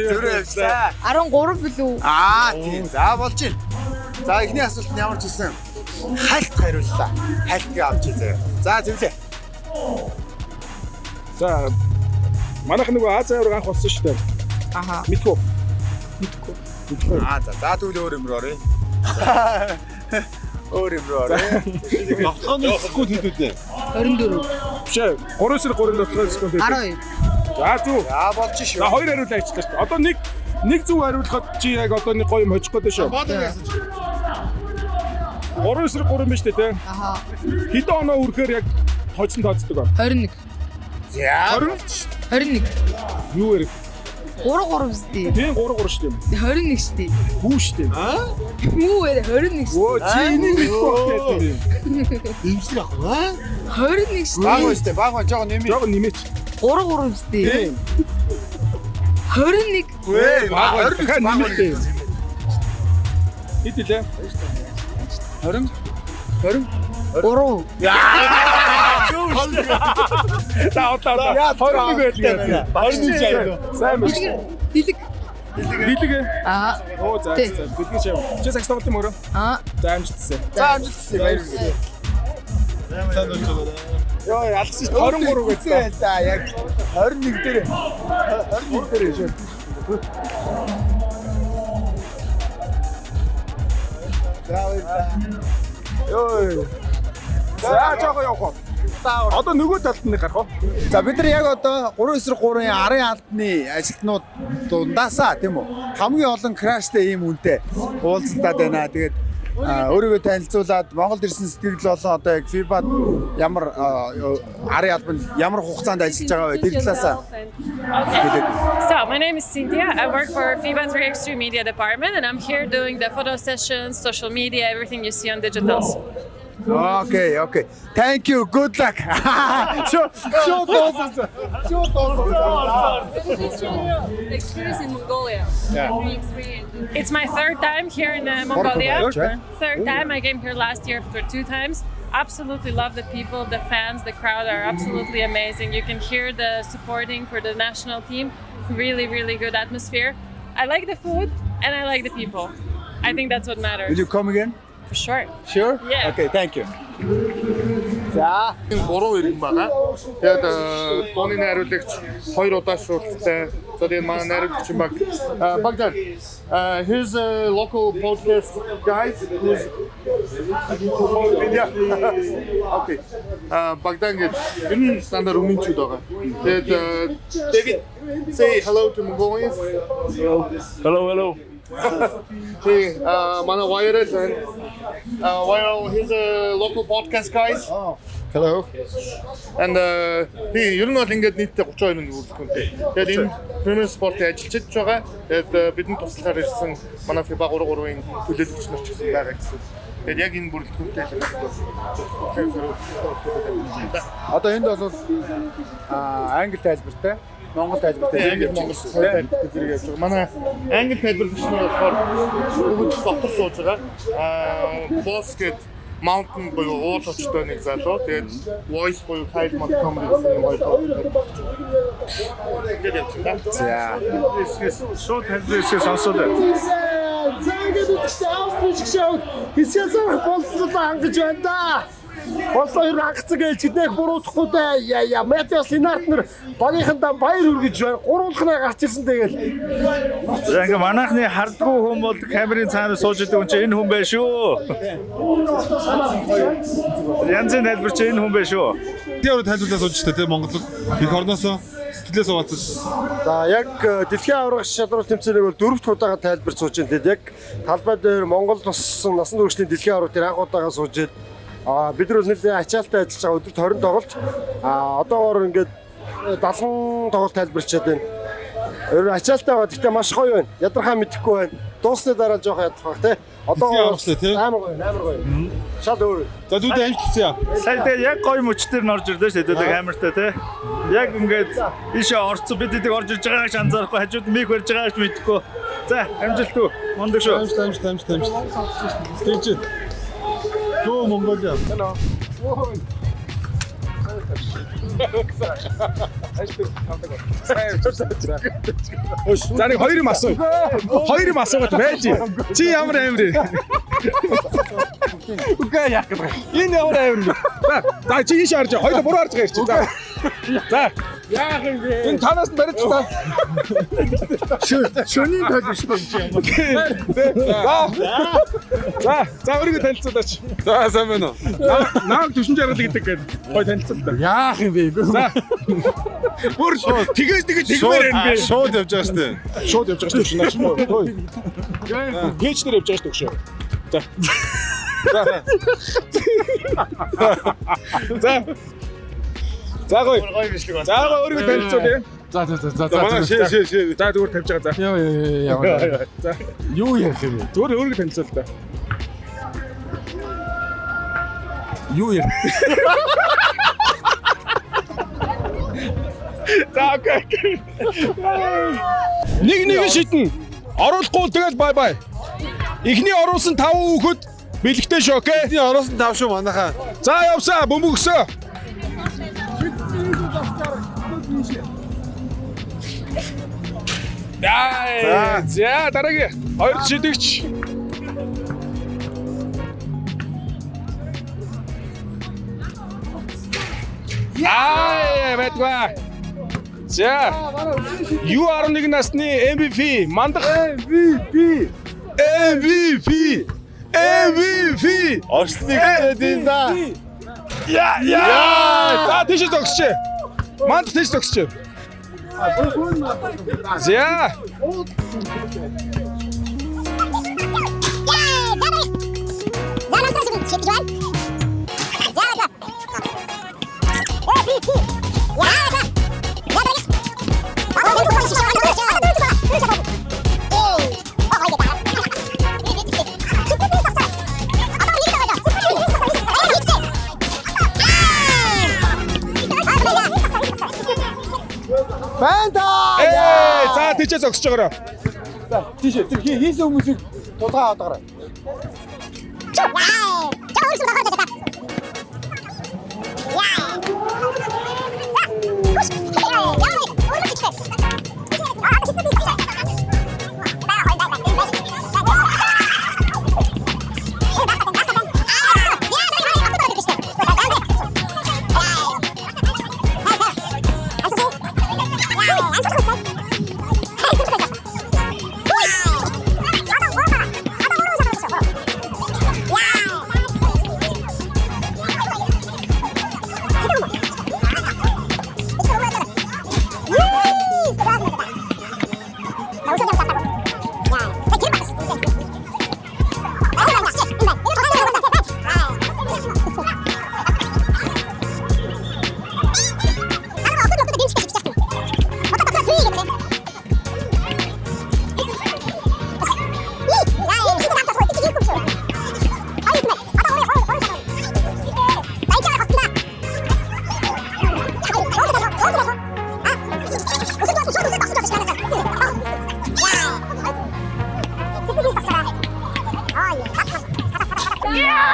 Зүрхсэн. 13 билүү? Тийм. За болж байна. За эхний асуулт нь ямар ч хэлсэн? Хальт хариуллаа. Хальтыг авч үзье. За зөвлөө. За манайх нөгөө Азийн авраг анх болсон шүү дээ. Аха. Мэдгүй. За тэгвэл өөр юм руу оръё. Өөр юм руу оръё. Автоны скут хэдүүдээ? 24. Биш ээ. 3 эсрэг 3 дотор скут хэдэ? 12. За зүг. За болж шүү. За хоёр хариулаа хийчихлээ шүү. Одоо нэг зүг хариулахад чи яг одоо нэг гоё юм хожих гэдэг шүү. 3 эсрэг 3 биш үү те? Аха. Хэдэн оноо үрхээр яг хожсон тооцдог ба? 21. За 21. Юу вэ? 3 үстэй. Тийм 3 шүү дээ. 21 шүү дээ. Хүү шүү дээ. Юу вэ? 21 шүү. Оо чи энийг мэдгүй байх гэдэг. Имсэг ах уу? 21 шүү. Баг үстэй. Баг жоохон нэмээ. Жоохон нэмээч. 3 үстэй. Тийм. 21. Вэ? Баг 21 нэмээтэй. Хэд илээ? 20. 3. За одоо 21 байлаа. 21. Сайн байна. Дэлэг. Дэлэг. Аа. Оо за дэлэг шав. Чи сакс тоглох юм уу? Аа. За амжилтсан. За амжилтсан. Баярлалаа. Йоо, алгасч 23 гэсэн. За яг 21 дээр 21 дээр шүү. Йоо. За жоохон явах. Одоо нөгөө талд нь гарах уу? За бид нар яг одоо 3-3-ын арын албаны ажилтнууд дундаасаа тийм үү хамгийн олон краштай ийм үнэтэй уулзалтад байна. Тэгээд өөрийгөө танилцуулаад Монголд ирсэн сэтгэл болон одоо яг FIBA ямар арын албанд ямар хугацаанд ажиллаж байгаа вэ? Тэр талаасаа. So, my name is Cynthia. I work for FIBA 3 Extreme Media Department and I'm here doing the photo sessions, social media, everything you see on digitals. Okay. Thank you. Good luck. Show Experience in Mongolia. It's my third time here in Mongolia. Third time. I came here last year for 2 times. Absolutely love the people, the fans, the crowd are absolutely amazing. You can hear the supporting for the national team. Really, really good atmosphere. I like the food and I like the people. I think that's what matters. Will you come again? For sure. Sure? Yeah. Okay, thank you. За, 3 иргэн байгаа. Тэгээд дууны найруулагч 2 удаа шуулттай. За тэгээд манай найруулагч баг Bagdan. Here's a local podcast guys who's Okay. Bagdan гэж энэ стандарт өмнөчүүд байгаа. Тэгээд David say hello to Mongolians. Hello. Hey, Mana Viral and Viral, he's a local podcast guys. Hello. And би ер нь бол ингээд нийтдээ 32 минут үргэлжлэхүнтэй. Тэгээд энэ Premier Sport-ийн ажилчид байгаа. Тэгээд бидний туслахаар ирсэн манай FIBA 3-3-ын төлөөлөгч нар ч гэсэн байгаа гэсэн. Тэгээд яг энэ бүрэлдэхүүнтэй л Одоо энд бол англи тайлбартай Монгол тайлбартай Монгол зэрэг явж байгаа. Манай англи тайлбарлагч нь болохоор бүгд дотор сууж байгаа. Boss гээд Mountain буюу уул очтой нэг залуу. Тэгээд Voice буюу Kyle Montgomery гэсэн нэг хоёр. Тэгээд явж байгаа. За. Шууд хэлбэрээс сонсоод. За ингээд үстэй австрич шоу. Хисээсээ болцоо хангаж байна да. Болцоо юу хангацсан гэж тэднийх буруутахгүй да. Яа Матиас Линарт нар багийнхандаа баяр хүргэж байна. Гурвуулхнаа гарч ирсэн тэгэл. За ингээ манайхны хардгуу хүн бол камерын цаанаа сууж идэг хүн чинь энэ хүн байх шүү. Янзын хэлбэр чинь энэ хүн байх шүү. Тэр тайлбарлаа сууж штэ тийм Монгол их орноосоо сэтгэлээ суугаад. За яг дэлхийн аврагч шалралт тэмцээнийг бол 4-р удаагаа тайлбарч сууж байна. Тэгээд яг талбай дээр Монгол насан туршийн дэлхийн аврагч тэр анх удаагаа сууж байна. Бид нар нэлээд ачаалттай ажиллаж байгаа өдөрт 20 тоглолт. Одоогоор ингээд 70 тоглолт тайлбарчаад байна. Ер нь ачаалттай байгаа. Гэхдээ маш гоё байна. Ядархаа мэдэхгүй байна. Дуусны дараа жоох ядрах тий. Одоо амар гоё. Шал өөр. За дүүдээ амжилтсан. Сая тэгээ яг гоё мөчтөр норж ирлээ шүү дээ камертай тий. Яг ингээд ийшээ орцсон бид эдийг орж ирж байгааг анзаарахгүй хажууд мик барьж байгааг мэдэхгүй. За амжилт үү. Мондөг шүү. Амжилт. Стейж. Go Mongolia. Hello. За нэг хоёр юм асуу. Хоёр юм асуугаад байж. Чи ямар амир? Үгүй яах гэдэг. Энэ ямар амир? За чи ийш харж хоёул буруу харж байгаа чи. За. Яах юм бэ? Энэ танаас нь барьж та. Шөнийн төлөв шүү дээ. За өөрийгөө танилцуулаач. За сайн байна уу? Нааг түшин жаргал гэдэг гой танилцал та. Яах юм бэ? За. Бүр тэгэж тэгмээр юм бэ? Шууд явж байгаа штэ. Шууд явж байгаа шүү дээ. Хөөе. Гээж дээр явж байгаа шүү дээ. За. За гоё бишлэг байна. За гоё өөрийгөө танилцуулъя. За. Манай шээ. За зүгээр тавьж байгаа. За. Яа. За. Юу ярих юм бэ? Зүгээр өөрийгөө танилцуул та. Юу ярих? За окей. Нэг шидэн. Оруулахгүй тэгэл бай. Эхний оруулсан 5 хүүхэд бэлэгтэй шүү, окей? Эхний оруулсан 5 шүү манайхаа. За явсаа бөмбөгсөө. За дараагийн хоёр шидэгч. Аа, байтгаа. За. U11 насны MVP мандах MVP. Орчлыг хэлээд да. Яа. За тийш зогсчээ. Манд тийш зогсчээ. За. Бэнта! За тийч зогсож байгаарай. За тийш тэр хийсэн хүмүүсийг тулгаа аваад гараа.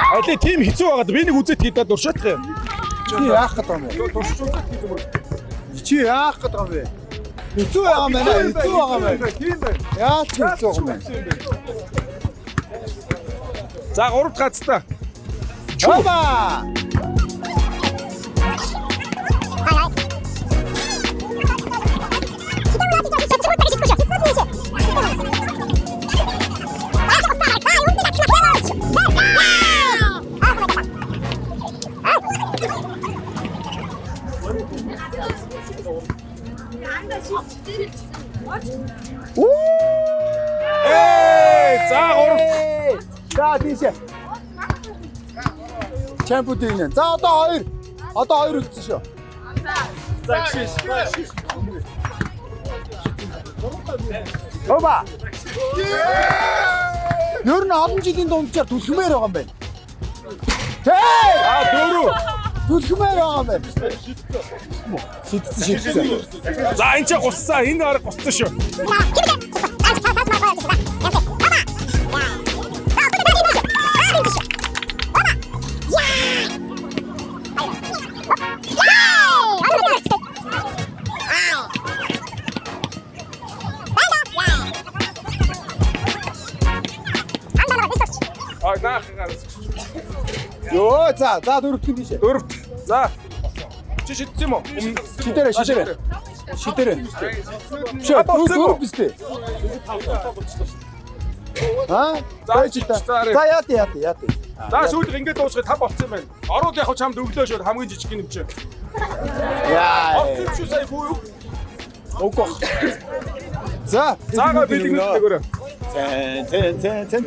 Аль тийм хэцүү байгаад би нэг үзэт хийдэ дуршаах юм. Чи яах гэдэг юм бэ? Чи яах гэдэг юм бэ? Хэцүү байгаа юм байна. Хэцүү байгаа юм байна. Тийм байна. Яач хэцүү байгаа юм бэ? За 3 дахь хацтай. Чуба! За 3. За тийшээ. Чемпион нэ. За одоо 2. Одоо 2 үлдсэн шүү. За шиш. Оба. Ер нь олон жилийн дунджаар түлхмээр байгаа юм байна. Тий! А 4. Түлхмээр байгаа юм байна. Шидсэн. За энэ ч гуссан. Энэ арга гуссан шүү. Йоо, за 4-т тийш. 4-т. За. Чи шидсэн юм уу? Шидэрэ. Шөө, биз дээ. Аа? За яа. За сүүлд ингэж дуусгах 5 болцсон юм байна. Орууд яг чамд өглөө шууд хамгийн жижиг юм чи. Яа. Олцсон шүү сая хүү юу? Окей. За, цаагаа бид ингэ өгөөрэй. Цэн. Яа, цэн.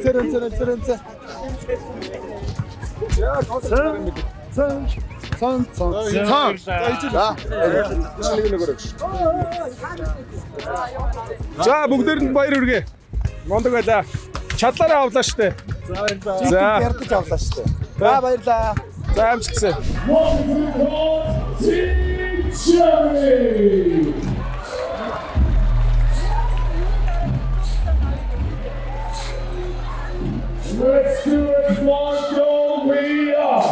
За бүгдээрэнд баяр хүргэе. Мондог байлаа. Чадлаараа авлаа штэ. За ярдаж авлаа штэ. За баярлаа. За амжилтсаа. Let's do it, Mongolia!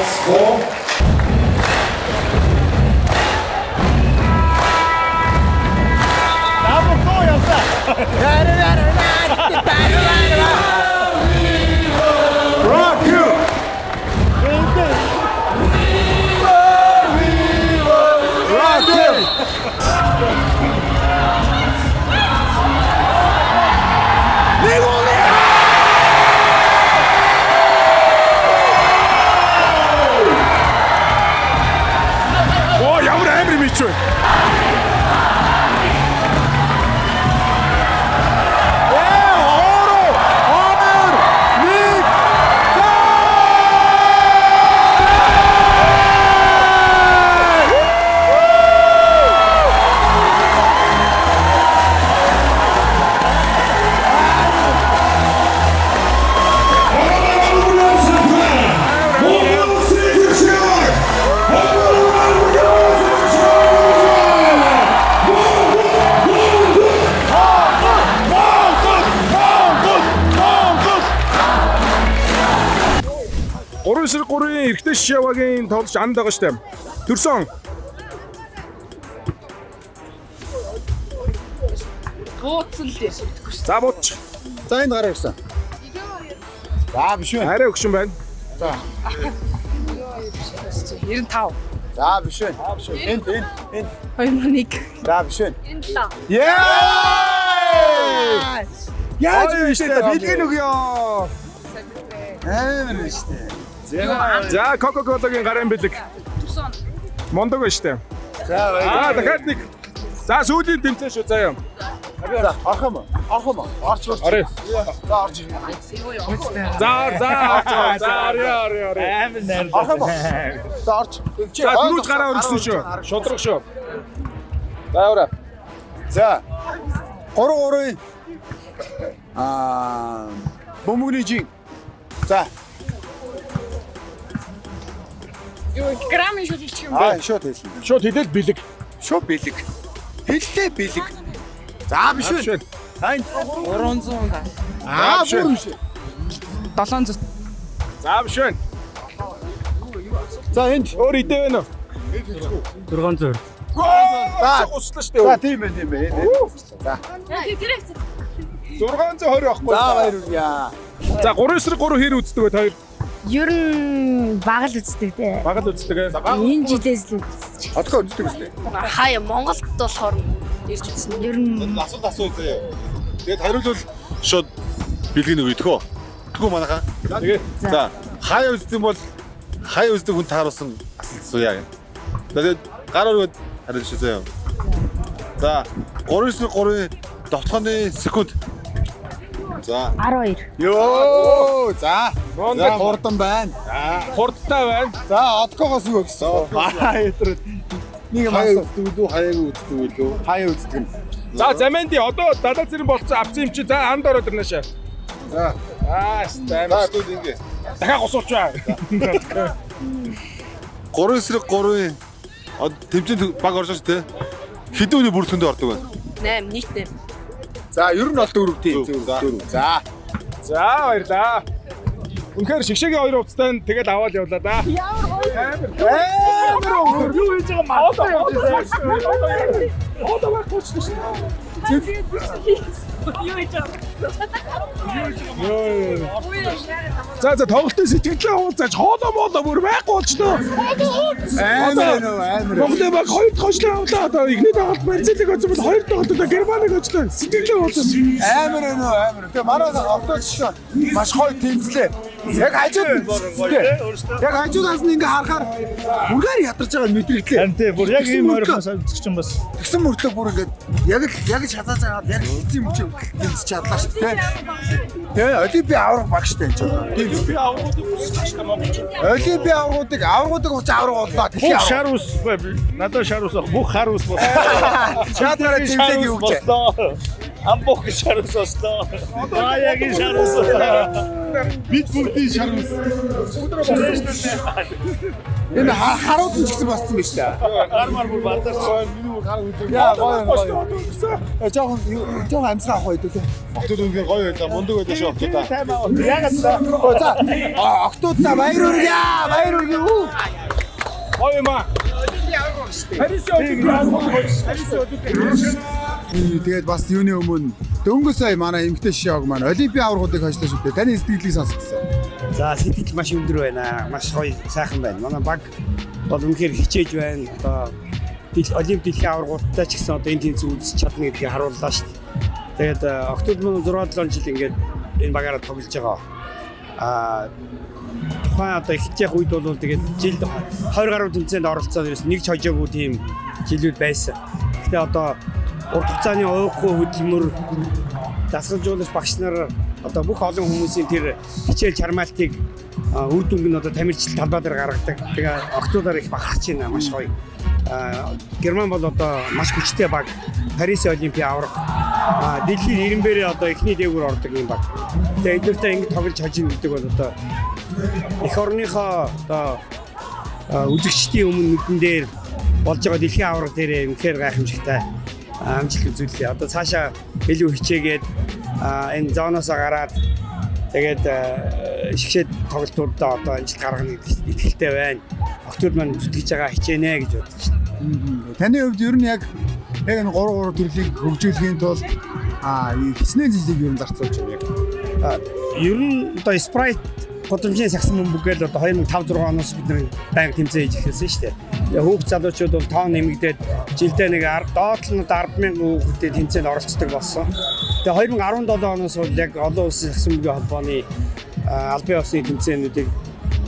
score. Rock you. Rock you. Ямар амар юм ичвэ. Гурван сар 3-ын эрэгтэй шишээвагийн тоглож анд байгаа штэ. Төрсөн. Бууцсан л дээ. За бууч. За энэ гараа өгсөн. За биш үү? Арай өгсөн байна. За. 95. За биш үү? Энд. 2001. За биш үү? 97. Яа! Яаж вэ? Билгэн өгөө. Амар штэ. За Coca-Cola-гийн гарын бэлэг. Мондог ба штэ. За дахиад нэг. За сүүлийн тэмцээн шүү заяа. Орох юм. Орч. Орё. За орж. За орё. Амар найр. Орох юм. За орч. За дөрөж гараа өргөсөн шүү. Шудрах шүү. За яваа. За 3-3. Бөмбөгний жин. За. Юу грамын шууд хэлчих юм бэ? Шууд хэлсэн. Шууд хэлэл бэлэг. Шууд бэлэг. Хэллээ бэлэг. За биш үү? Хайн 300 ба. Бүр биш. 700. За биш үү? За энд өөр идэ вэ нөө? 600. За услаа штэ. За тийм ээ. За. Тэр их. 620 байхгүй. За баяр үргье. За 3-3 хэр үздэг вэ хоёр? Ер нь баг л үздэг те. Баг л үздэг ээ. Энэ жилээс л үздэг. Одгоо үздэг үстэй. Хаяа Монголд болохоор ирж үзсэн. Ер нь асуулт заяа. Тэгээд хариулвал шууд бэлгийн үг идэх үү? Тэгвэл манайхаа. Тэгээ. За хаяа үздэг бол хаяа үздэг хүн тааруулсан асуулт сууя. Тэгээд гараар өгөөд хариулж заяа. За 3-3 довтгооны секунд. За 12. Йоо. За. Монголд хурдан байна. Хурдтай байна. За одгоогоос үг гэсэн. Эдрээ. Нэг юм асуух үү? Хаяаг үздэг үү? Хаяа үздэг. За замэнди одоо далаа зэрэг болцсон авсан юм чи за анд ороод ирнэ шээ. За. Стай. За дүүд ингэ. Дахиад госооч бай. 3-3 тэмцээнд баг орж байгаа шүү дээ. Хэдэн үний бүрэлдэхүүнд ордог байна? 8 нийтдээ. За ер нь бол дөрөв тийм. За. За баярлаа. Үнэхээр шигшээгийн хоёр хувцтай нь тэгэл аваад явлаа да. Амар юу хийж байгаа маа. Одоо багчсан шүү. Юу хийж байгаа. За тоглолтын сэтгэлээ уулзаж хоолоо бүр байхгүй болчихлоо. Амар. Монголын баг хоёр тоглолт авлаа. Одоо игний тоглолт Марселиг оцсон бол хоёр тоглолтод Германыг очлоо. Сэтгэлээ уулзсан. Амар. Тэгээ манай автоочсон маш гоё тэмцлээ. Яг хажуудаас нь ингээ харахаар бүрээр ядарч байгаа мэдрэгдлээ. Харин тий бүр яг ийм ойрхоос үзчихсэн бас. Тэгсэн мөртлөө бүр ингээ яг шатааж байгаа яг эцсийн мөч тэмцэж чадлаа шүү дээ. Тэгээ Олимпийн авраг багштай энэ ч. Би аврагуудыг үсэж та Монголч. Олимпийн аврагуудыг уч авраг боллоо. Бүх шар ус надад шар ус бүх хар ус боллоо. Чадвараа тэмдэг юу гэж. Амбох шар ус боллоо. Баягийн шар ус. Бид бүгдийн шар ус. Энэ харууд нь ч гэсэн бассан биз дээ. Гар мар бүр бадарч миний гар үгүй. Яа гоё. Жохон амсгаа авах байдаг. Октод үнээр гоё байлаа. Мундаг байлаа шүү октодаа. Ягаад за октодаа баяр хүргье. Баяр хүргье. Гоё юм аа. Тэгээд бас юуны өмнө дөнгөж сая манай эмгтэй шиог маань олимпийн аваргуудыг хожлоо шүү дээ. Таны сэтгэлийг сонсгосон. За сэтгэл маш өндөр байна. Маш гоё сайхан байна. Манай баг бол үнэхээр хичээж байна. Одоо олимп дэлхийн аваргуудтай ч гэсэн одоо энэ тэнцүү үзэж чадна гэдгийг харууллаа шүү дээ. Тэгээд октод 6-7 жил ингээд энэ багаараа тоглож байгаа. Тухайн одоо ихжих үед бол тэгээд жил 20 гаруй тэмцээнд оролцоод ирсэн нэг ч хожоогүй тийм жилүүд байсан. Гэхдээ одоо урт хугацааны уухгүй хөдөлмөр дасгалжуулагч багш нар одоо бүх олон хүмүүсийн тэр хичээл чармаалтыг үр дүнг нь одоо тамирчил талбай дээр гаргадаг. Тэгээ октодоор их бахарч байна маш гоё. Герман бол одоо маш хүчтэй баг. Парис олимпийн аврах. Дэлхийн 90-ээр одоо эхний дээгүүр ордог юм баг. Тэгээ эдгээртээ ингэ тоглож хожин гэдэг бол одоо эх орныхоо одоо үзэгчдийн өмнө нүдэн дээр болж байгаа дэлхийн авраг дээр үнэхээр гайхамшигтай амжилт үзүүллээ. Одоо цаашаа илүү хичээгээд энэ зооноос гараад тэгээд шигшээд тоглолтуудаа одоо амжилт гаргана гэдэгт итгэлтэй байна. Октод маань зүтгэж байгаа хичээнэ гэж бодож байна. Таны хувьд ер нь яг энэ 3 төрлийг хөгжүүлэхийн тулд хичнээн зүйлийг ер нь зарцуулж байна. Ер нь одоо Sprite годамжийн сагсан бөмбөг одоо 2005-6 оноос бид нэг байнга тэмцээн хийж эхэлсэн шүү дээ. Тэгээ хүүхд залуучууд бол тоон нэмэгдээд жилдээ нэг доотлол 10,000 хүүхдэд тэмцээнд оролцдог болсон. Тэгээ 2017 оноос бол яг олон улсын сагсан бөмбөгийн холбооны албан ёсны тэмцээнүүдийг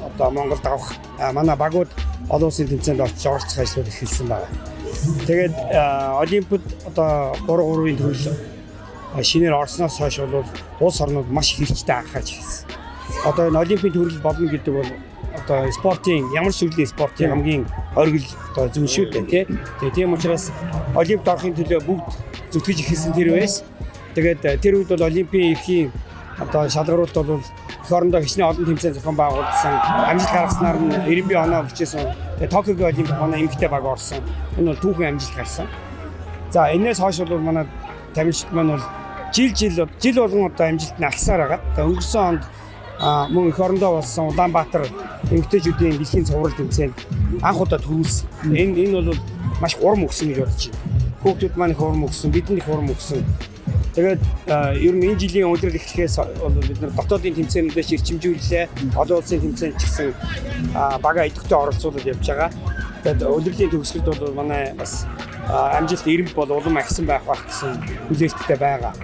одоо Монголд авах манай багууд олон улсын тэмцээнд оролцох ажлууд эхэлсэн байна. Тэгээд олимпиад одоо 3-3-ын төрөл шинээр орсноос хойш бол улс орнууд маш хэрэгжтэй анхаарч ирсэн. Одоо энэ олимпийн төрөл болно гэдэг бол одоо спортын ямар ч төрлийн спортын хамгийн оргил одоо зөв шүү дээ тий. Тэгээ тийм учраас олимпиад орохын төлөө бүгд зүтгэж эхэлсэн тэр байс. Тэгээд тэр үед бол олимпийн эрхийн одоо шалгаруулалт бол эх орондоо хичнээн олон тэмцээн зохион байгуулсан амжилт гаргаснаар нь 90 оноо бичсэн. Тэгээ Токиогийн олимпиад манай эмэгтэй баг орсон. Энэ бол түүхэн амжилт гарсан. За энэс хойш бол манай тамирчид маань бол жил болгон одоо амжилт нь агсаар байгаа. Тэгээ өнгөрсөн онд мөн эх орондоо болсон Улаанбаатар эмэгтэйчүүдийн дэлхийн цуврал тэмцээнд анх удаа төрүүлсэн. Энэ бол маш урам өгсөн гэж бодож байна. Хүүхдүүд маань их урам өгсөн, бидэнд их урам өгсөн. Тэгээд ер нь энэ жилийн өдрөл эхлэхээс бол бид нар дотоодын тэмцээнүүдээс ирчимжүүллээ. Олон улсын тэмцээнд ч гэсэн бага идэвхтэй оролцуулаад явж байгаа. Тэгээд өдрлийн төгсгөлд бол манай бас амжилт ирэмт бол улам ахсан байх гэсэн хүлээлттэй байгаа.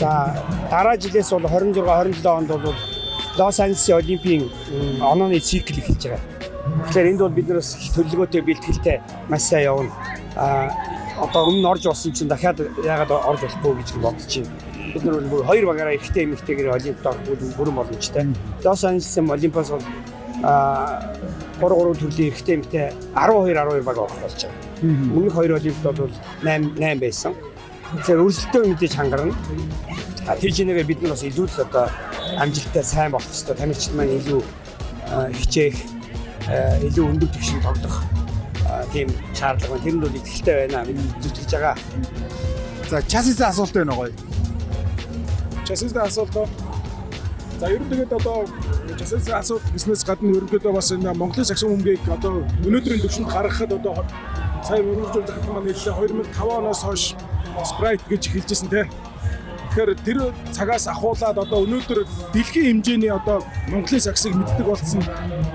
За дараа жилээс бол 26-27 онд бол Лос Анжелесийн олимпийн онооны цикл эхэлж байгаа. Тэгэхээр энд бол бид нараас төлөвлөгөөтэй бэлтгэлтэй маш сайн явна. Одоо өмнө орж болсон чинь дахиад яагаад орж болохгүй гэж бодож байна. Бид нар бол хоёр багаараа эрэгтэй эмэгтэйгээр олимпиад орох бүрэн боломжтой. Лос Анжелесийн олимпиас бол 3 төрлийн эрэгтэй эмэгтэй 12 баг орох болж байгаа. Өмнөх хоёр олимпиад бол 8 байсан. Тэгэхээр өрсөлдөө мэдээж хангарна. Тэр чинээгээ бид нар бас илүү л одоо амжилттай сайн болох хэрэгтэй. Тамирчид маань илүү хичээх, илүү өндөр түвшинд тоглох тийм шаардлага байна. Тэрэнд бол итгэлтэй байна. Миний зүтгэж байгаа. За часисийн асуулт байна уу? Часисийн асуулт. За ер нь тэгээд одоо часисийн асуулт бизнес гадна ерөнхийдөө бас энэ Монголын сагсан бөмбөгийг одоо өнөөдрийн түвшинд гаргахад одоо сая өргөжлөх захирал маань хэллээ 2005 оноос хойш Sprite гэж эхэлжсэн тийм. Тэгэхээр тэр цагаас ахуулаад одоо өнөөдөр дэлхийн хэмжээний одоо Монголын сагсыг мэддэг болсон.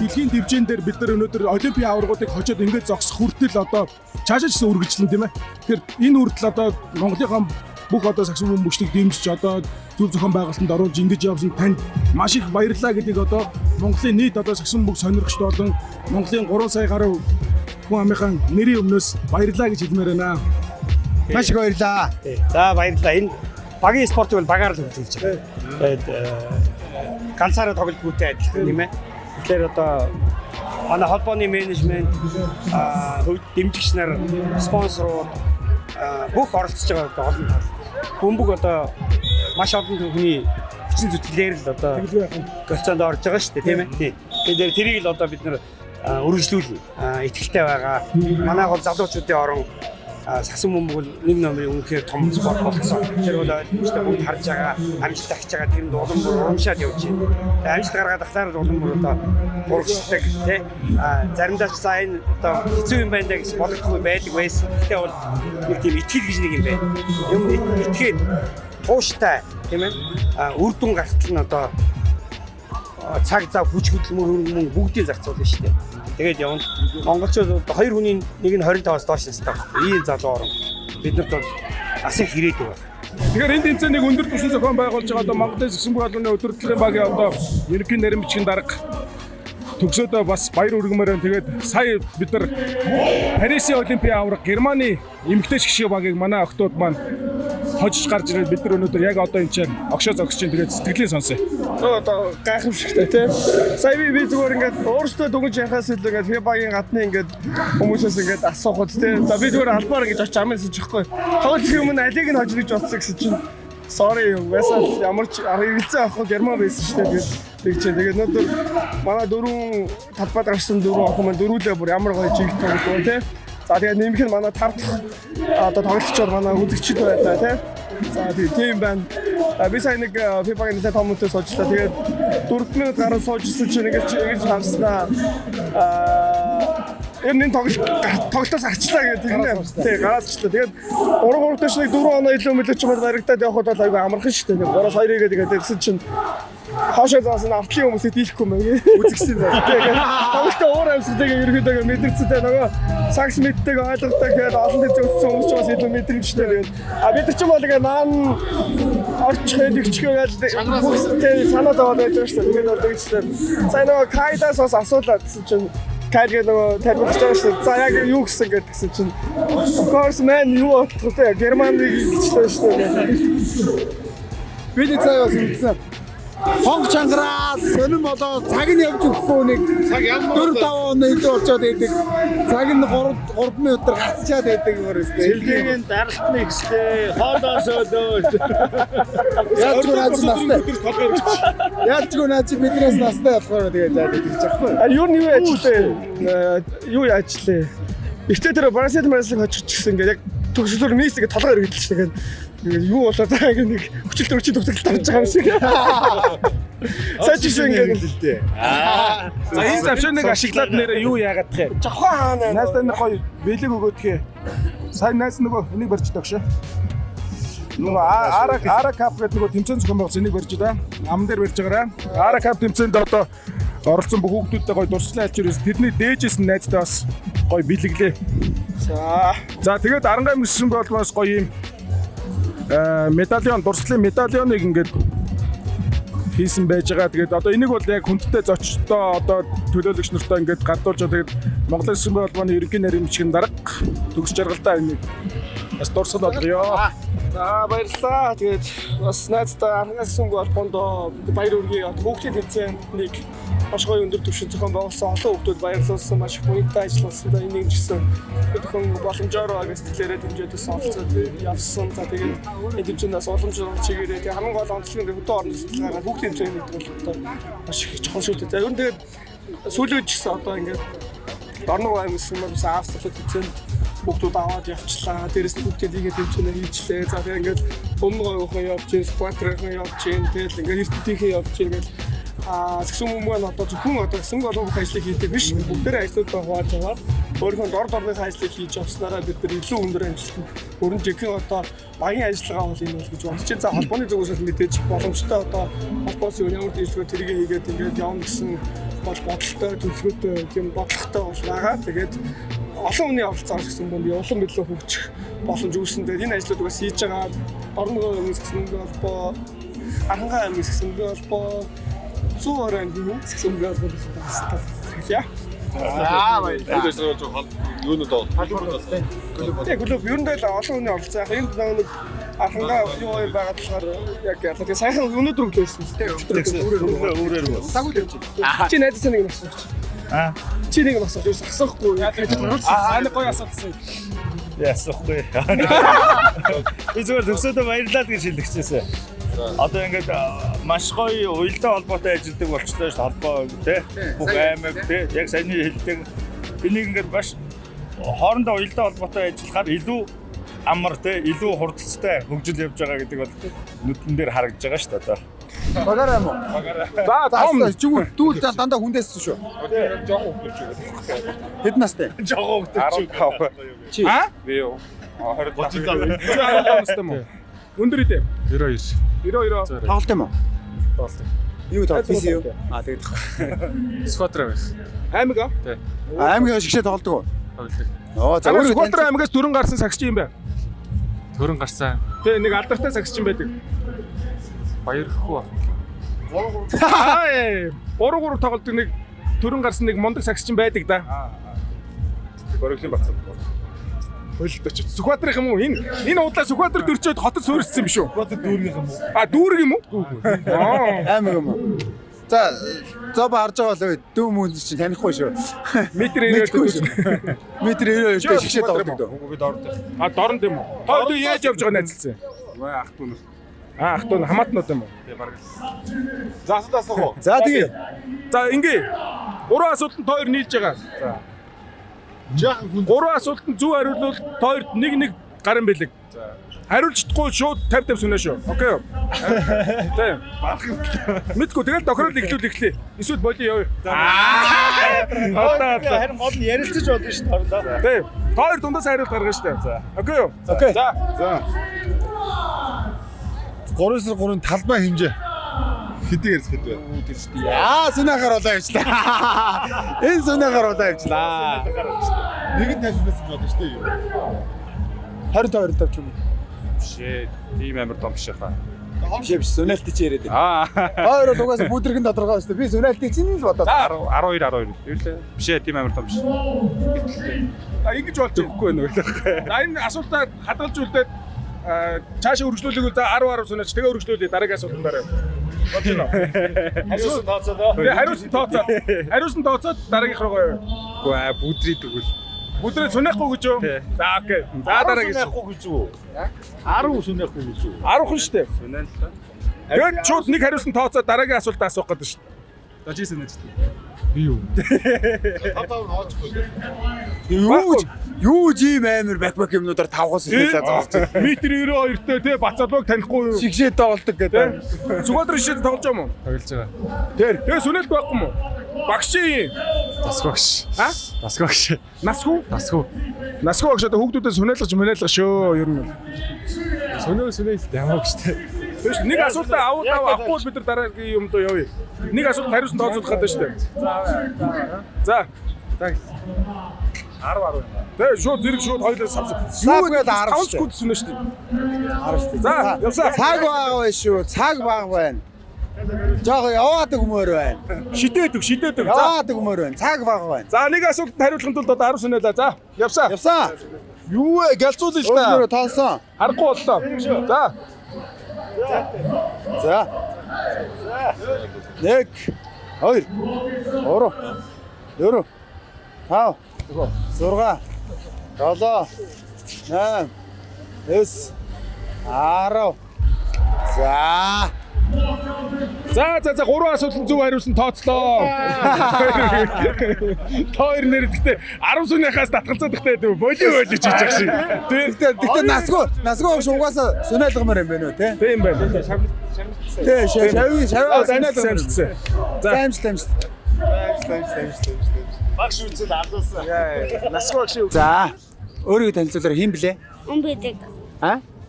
Дэлхийн дэвжээн дээр бид нар өнөөдөр олимпийн аваргуудыг хожоод ингээд зогсох хүртэл одоо цаашаа ч гэсэн үргэлжлэн тийм ээ. Тэгэхээр энэ хүртэл одоо Монголынхаа бүх одоо сагсан бөмбөгчдийг дэмжиж одоо зөв зохион байгуулалтанд оруулж ингэж явсан танд маш их баярлалаа гэдгийг одоо Монголын нийт одоо сагсан бөмбөг сонирхогчд болон Монголын 3 сая гаруй хүн амынхаа нэрийн өмнөөс баярлалаа гэж хэлмээр байна. Маш их баярлалаа. За баярлалаа. Энэ багийн спорт бол багаар л хөгжиж байгаа. Тэгээд ганцаараа тоглолтгүйтэй адилхан юм ээ. Тэгэхээр одоо манай холбооны менежмент, дэмжигч нар, спонсорууд бүх оролцож байгаа олон тал. Бөмбөг одоо маш олон түүхний хүч хүчин зүтгэлээр л одоо процент орж байгаа шүү дээ тийм ээ. Тэгэхээр тэрийг л одоо бид нэр өргөжлүүл ихтэй байгаа. Манай гол залуучуудын орон сагсан бөмбөг бол нэг номерын үнэхээр том спорт болсон. Тэр бол ойлгомжтой бүгд харж байгаа, амжилт авч байгаа тэрэнд улам бүр урамшаад явж байна. Амжилт гаргаад ахлаар улам бүр одоо урагшдаг тий. Заримдаа ч за энэ одоо хэцүү юм байна гэж бодохгүй байдаг байсан. Гэтэ бол нэг тийм итгэл гэж нэг юм байна. Юм итгээд тууштай тийм ээ. Үр дүн гаргахтал нь одоо цаг зав хүч хөдөлмөр бүгдийг зарцуулна шүү дээ. Тэгээд явна. Монголчууд хоёр хүний нэг нь 25-аас доош настай байна. Ийм залуу орон биднэрт бол асар хэрэг байна. Тэгэхээр энэ тэмцээнийг өндөр түвшин зохион байгуулж байгаа одоо Монголын Сагсан боолны өдөртлөгийн багийн одоо ерөнхий нарийн бичгийн дарга төгсөөдөө бас баяр хүргэмээр байна. Тэгээд сая бид нар Парисын Олимпийн авраг Германы эмэгтэй шгшээ багийг манай охтууд маань хожиж гарч ирээд бид нар өнөөдөр яг одоо энэ чинь огшоо зогсож чинь тэгээд сэтгэлийн сонсъё. Одоо гайхамшигтай тийм. Сая би зүгээр ингээд өөртөө дүгнж ярахаас илүү ингээд фибагийн гадны ингээд хүмүүсээс ингээд асуухад тийм. За би зүгээр албаар ингэж очиж амын суучихгүй. Тоглох юм алиг нь хожиж гэж бодсон гэсэн чинь sorry весал ямар ч хэрэгэлцээ авах герман байсан шүү дээ. Тэгээд өнөөдөр манай дөрвөн талбайд гарсан дөрвөн охин маань дөрвөлээ бүр ямар гоё жиг тоглосон тийм. За тэгээд нэмэх нь манай 5 дахь одоо тоглогчдод манай үзэгчд байлаа тийм. За тийм байна. Би сая нэг фибагийн нэг томтой суучлаа. Тэгээд 4 минут гараад суужсэн чинь ингэж хамснаа. Энэ тоглолтоос гарчлаа гэдэг юм. Тий, гараалчлаа. Тэгээд 3 дэш нэг 4 оноо илүү мөлөч юм баригдаад явхад бол айгүй амархан шүү дээ. 3-2 гэдэг тэгсэн чинь хаашаа заасан артлын хүмүүсийг дийлэхгүй мэн үзэгсэн байна. Тэгээд тоглолтоо уур амьсгалыг ерөөдөө мэдэрчтэй нөгөө сакс мэддэг ойлгодог тэгээд олон дэд зөвсөн хүмүүс ч бас илүү мэдрэмжтэй тэгээд бид нар ч юм бол ингээ наан орчих хэдэгчгээд санаа зовоод байж байгаа шүү дээ. Тэгээд бол тэгчлээ. Сайн нөгөө кайдаас бас асуулаад гэсэн чинь кайдгээ нөгөө тайлбарлаж байгаа шүү дээ. За яг юу гэсэн гэсэн чинь of course man юу бодлоо Германы хэлчихлээ шүү дээ. Бид цаа бас үзсэн. Хонг чангараад сонирн болоо цаг нь явж өгөхгүй нэг цаг 4-5 он илүү болчиход байдаг. Цаг нь 3 минутаар гацчаад байдаг юм байна. Сэлгийн даралтны ихстэй хоолоос өлөө. Яалчгүй наач биднээс настай болохоор тэгээ заад идэж байхгүй. Юу нь юу ажиллаа? Юу ажиллаа? Ихтэй тэр параситамол хожиж гисэн ингээд яг төгсөлөөр мисгээ толгойр гэдэлчихсэн. Ингээд юу болоод байгаа ингэ нэг хүчил төрчид төгсөлт тавьж байгаа юм шиг. Сачсэн ингэ л дээ. За энэ завшааныг ашиглаад нэрээ юу яагаад тхээ? Жохоо хаана? Найстаа нэг гоё бэлэг өгөөдгөө. Сайн найс нөгөө энийг барьж дагшаа. Нөгөө Ара кап гэдэг нөгөө тэмцээн зохион байгуулсан энийг барьж да. Ам дээр барьж байгаараа. Ара кап тэмцээнд одоо оролцсон бүх хүүхдүүдтэй гоё дурслан альч ирсэн. Тэдний дээжээс нь найздаа бас гоё бэлэглээ. За тэгээд Арангаан Сагсан боолноос гоё юм медальон дурслын медальоныг ингээд хийсэн байж байгаа. Тэгээд одоо энийг бол яг хүндтэй зочдоо одоо төлөөлөгч нартай ингээд гардуулж байгаа. Тэгээд Монголын Сагсан боолны ерөнхий нарийн бичгийн дарга төгс жаргалтай энийг бас дурсгал болгоё. За баярлалаа. Тэгээд бас найзтай Арангаан Сагсан боолнд баяр хүргэе. Хүүхдийн тэмцээнд маш гоё өндөр түвшин зохион байгуулсан олон хүүхдүүд баярлуулсан маш их мундаг ажилласан. Энийг жисэн бүхэн боломжоор байгаа сэтгэлээрээ дэмжиж оролцоод явсан. За тэгээд энэ тэмцээнээс уламжлал чигээрээ тэгээд хамгийн гол онцлог нь хөдөө орны сэтгэл гаргаад хүүхдийн тэмцээн гэдэг бол одоо маш их чухал шүү дээ. За ер нь тэгээд сүүлүүд жисэн одоо ингээд Дорног аймагсан бас Австралид тэмцээнд хүүхдүүд аваад явчлаа. Дээрээс нь хүүхдийн лигийн тэмцээнээ хийчлээ. За тэгээд ингээд Өмнөгойгоо явж гин, Скватрын явж гин, тэгээд ингээд Эрдэнэтийн явж гин гэл Сагсан бөмбөг одоо зөвхөн одоо Сагсан болох ажлыг хийдэг биш. Бүгдээ ажлуудаа хувааж аваад өөрийнхөө дорны ажлыг хийж явснараа бид нар илүү өндөр амжилтанд өрн жинхэнэ одоо багийн ажиллагаа бол энэ бол гэж бодож байна. За холбооны зүгээс мэдээж боломжтой одоо холбоос ямар дижитал тэрийг хийгээд ингээд явна гэсэн бол бодолтой төлөвлөгөөтэй тийм бодлоготой бол байгаа. Тэгээд олон хүний оролцоогоор Сагсан бөмбөг улам илүү хөгжих боломж үүсэндээ энэ ажлууд бас хийж байгаа. Дорногын Сагсан холбоо, Арангаан аймгийн Сагсан холбоо Зуурын Сагсан боолны бас яа. Үүнээс жоохон юунууд аа. Клуб ер нь л олон хүний оролцоо. Энд нэг Арангаа юу байгаад болохоор яг яг сайхан өнөөдөр өглөөсөн тийм. Өөрөөр бас. Чи найзсан нэг юм асууж. Чи нэг юм асууж асахгүй. Аа гоё асуусан. Ясахгүй. Би зүгээр төгсөөдөө баярлалаа гэж хэлчихсэн. Одоо ингээд маш гоё уялдаа холбоотой ажилладаг болчихлоо шүү холбоо тий. Бүх аймаг тий. Яг саяны хэлдэг энийг ингээд маш хоорондоо уялдаа холбоотой ажиллахаар илүү амар тий, илүү хурдцтай хөгжил явж байгаа гэдэг бол нүдэн дээр харагдаж байгаа шүү дээ. Багаараа юм уу? За том чүгүүл дүүл дандаа хүндээс шүү. Жохон хөгжиж байгаа. Хэд настай? Жохон хөгжиж байгаа. Чи? Би юу? 20 настай мó. Өндөр идэв. 92. 92. Тоглолт юм уу? Тоглолт. Юу тоглолт бисээ юу? Тэгээд Скватра байх. Аймаг аа? Тий. Аймаг шигшээ тоглодог уу? Тоглодог. Оо за өөрөө Скватра аймагаас төрөн гарсан сагсч юм байна. Төрөн гарсан. Тий, нэг алдартай сагсч юм байдаг. Баярхгүй. 3-3 тоглолтог нэг төрөн гарсан нэг мундаг сагсч юм байдаг да. Бориглийн бацсан. Болдоч. Сүхбаатарх юм уу? Энэ удлаа Сүхбаатар дөрчөөд хотод суурьсан юм шүү. Сүхбаатар дүүргийнх юм уу? Дүүрэг юм уу? Аймаг юм уу? За зоб харж байгаа бол дүү мөн чинь танихгүй шүү. Метр 90 шүү. Метр 90 дээр шигшээ тоглодог. Би дорд. Дорнд юм уу? Тоо яаж явж байгаа найзалсан? Ах дүүн. Ах дүүн хамаатнууд юм уу? Тий баг. Заасдаас уу. За тэгээ. За ингээ. 3 асуултанд тоо 2 нийлж байгаа. За. Жаахан хүн 3 асуултанд зөв хариулвал тоо 2 нэг гарan бэлэг. За. Хариулж чадахгүй шууд 50 сүнэ шүү. Окей юу? Тий. Мэдгүй тэгэл тохирол эхлүүлээ. Эсвэл болио явъя. харин гол нь ярилцаж болно шүү дээ. Тий. Тоо 2 дундаас хариулт гаргана шүү дээ. За. Окей юу? Окей. За. 3-3-ын талбай хэмжээ. Хэдий ярьж хэд вэ? Сүнэхэр болоо явчлаа. Энэ сүнэхэр болоо явчлаа. Нэг нь тайвшруулсан гэж бодсон шүү дээ. 22 тавч юм. Бишээ, тийм амар том биш хаа. Бишээ сүнэлтий чи яриад байна. Хоёр бол угаасаа бүдрэгэн тодорхой шүү дээ. Би сүнэлтий чинь л бодоод. 12. Юу лээ? Бишээ, тийм амар том биш. Ингэж болж өгөхгүй байна уу? За энэ асуултаа хадгалж үлдээд цаашаа үргэлжлүүлэхгүй за 10 сүнэж тэгээ үргэлжлүүлээ дараагийн асуултанд дараа. Бодож байна. Хариусан тооцоо. Тэгээ хариусан тооцоод дараагийнх руу гоё. Үгүй бүдрий тэгвэл. Бүдрээ сүнэхгүй гэж юу? За окей. За дараагийн сүнэхгүй гэж юу? 10 сүнэхгүй гэж юу? 10 хүн шүү дээ. Сүнэн л та. Тэгээд шууд нэг хариусан тооцоод дараагийн асуултаа асуух гэдэг шүү дээ. За чи сүнэж. Би юу? Тавтав ноочихгүй. Юу жим амар бакбак юмнуудаар тавхаас хэлээ заалж. Метр 92-тэй те бацалбаг танихгүй юу? Шигшээ тоглодог гэдэг. Сүхбаатар шишээ тоглож байгаа юм уу? Тоглож байгаа. Тэгээ сүнэлт байхгүй юм уу? Багшийн. Насгүйгш. Насгүйгш. Насгүй? Насгүй. Насгүй багш одоо хүүхдүүдэд сүнэлж шөө ер нь. Сүнэлт ямар гэжтэй. Тэгэж нэг асуултаа авахгүй бид нар дараагийн юм доо явъя. Нэг асуулт хариусан тооцоолох гэдэг шүү дээ. За. За. 10. Тэгээ шууд зэрэг шууд хоёлоо савсан. Юу гэдэг 10 5 секунд сүнэ шүү дээ. 10 шүү дээ. За, явсаа. Цаг бага байна шүү. Цаг бага байна. Жоо яваад өгмөр байна. Шидээдэг. Яваад өгмөр байна. Цаг бага байна. За нэг асуултанд хариулахын тулд одоо 10 сүнэлээ. За, явсаа. Юу вэ? Гэлцүүлээ л та. Өөрөө тоосон. Харахгүй боллоо. За. За. 1 2 3 4 5 6 7 8 9 10 За 3 асуултанд зөв хариулсан тооцлоо. Тоор нэр гэхдээ 10 сүнийхээс татгалзаад ихтэй болио хийж байгаа шиг. Тэгтээ насгүй ууш угаасаа сүнэлгмээр юм байна уу те? Тийм байна. Тий, шавь санаалсан. За амжилт. Багш үцэд алдсан. Насгүй багш. За. Өөрийгөө танилцуулаарай хэн блэ? Умбидэг.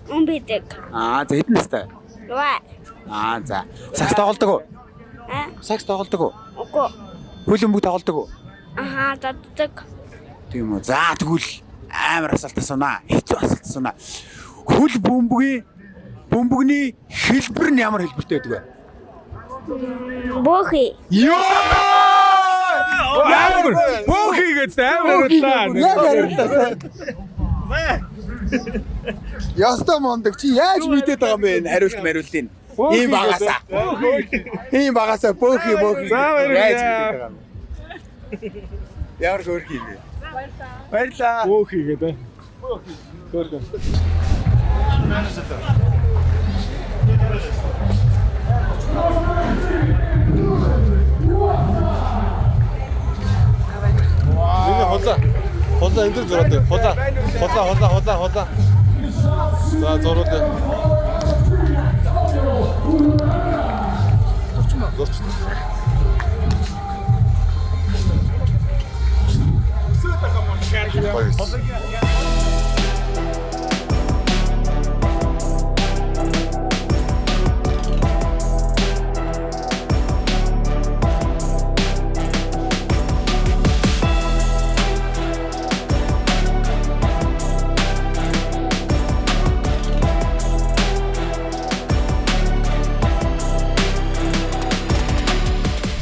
Умбидэг. За хэдэн настай? 2. За. Сакс тоглодог уу? Сакс тоглодог уу? Үгүй. Хөл бөмбөг тоглодог уу? Даддаг. Тийм үү. За тэгвэл амар асуулт асуунаа. Хэцүү асуулт асуунаа. Хөл бөмбөгний хэлбэр нь ямар хэлбэртэй байдаг вэ? Бохи. Бохи гэж амар. Яста мондөг чи яаж мэдээд байгаа юм бэ? Хариултын. Ийм багасаа бохи. За баярлалаа. Ямар хөрхи юм бэ? Баярлалаа. Бохи гэдэг. Хөрхи. Хулаа энэ зураад. Хулаа. За зураад. Зурч.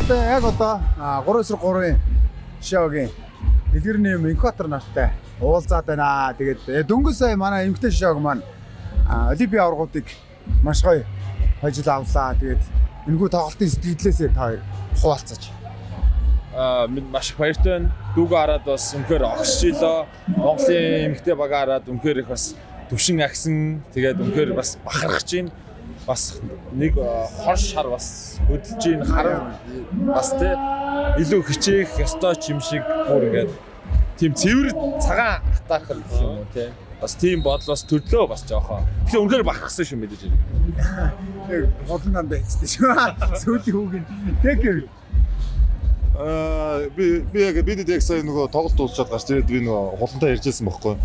Яг одоо 3-3-ын шоугийн дэлгэрний Минкотер нартай уулзаад байна. Тэгээд дөнгөж сая манай эмгтэй шоуг маань Олимпийн аваргуудыг маш гоё хожил авлаа. Тэгээд энэхүү тоглолтын сэтгэлээсээ та хоёр хуваалцаж. Маш их баяртай байна. Дүүгээ хараад бас үнэхээр огшжилоо. Монголын эмгтэй багаа хараад үнэхээр их бас төвшин агсан. Тэгээд үнэхээр бас бахархаж байна. Бас нэг хорш шар бас хөдөлж ийн харан бас тэ илүү хичээх ёстой ч юм шиг бүр ингээд тийм цэвэр цагаан хатаах гэх юм уу тэ бас тийм бодлоос төрлөө бас жоохон тэгэхээр үнэхээр бахархсан шүү мэдээж яг холонгон байцтай шүү сүүлийн хүүг нь тэг бид яг сая нөгөө тоглолт дуусчаад гарч ирээд би нөгөө холонтой ярьжсэн байхгүй.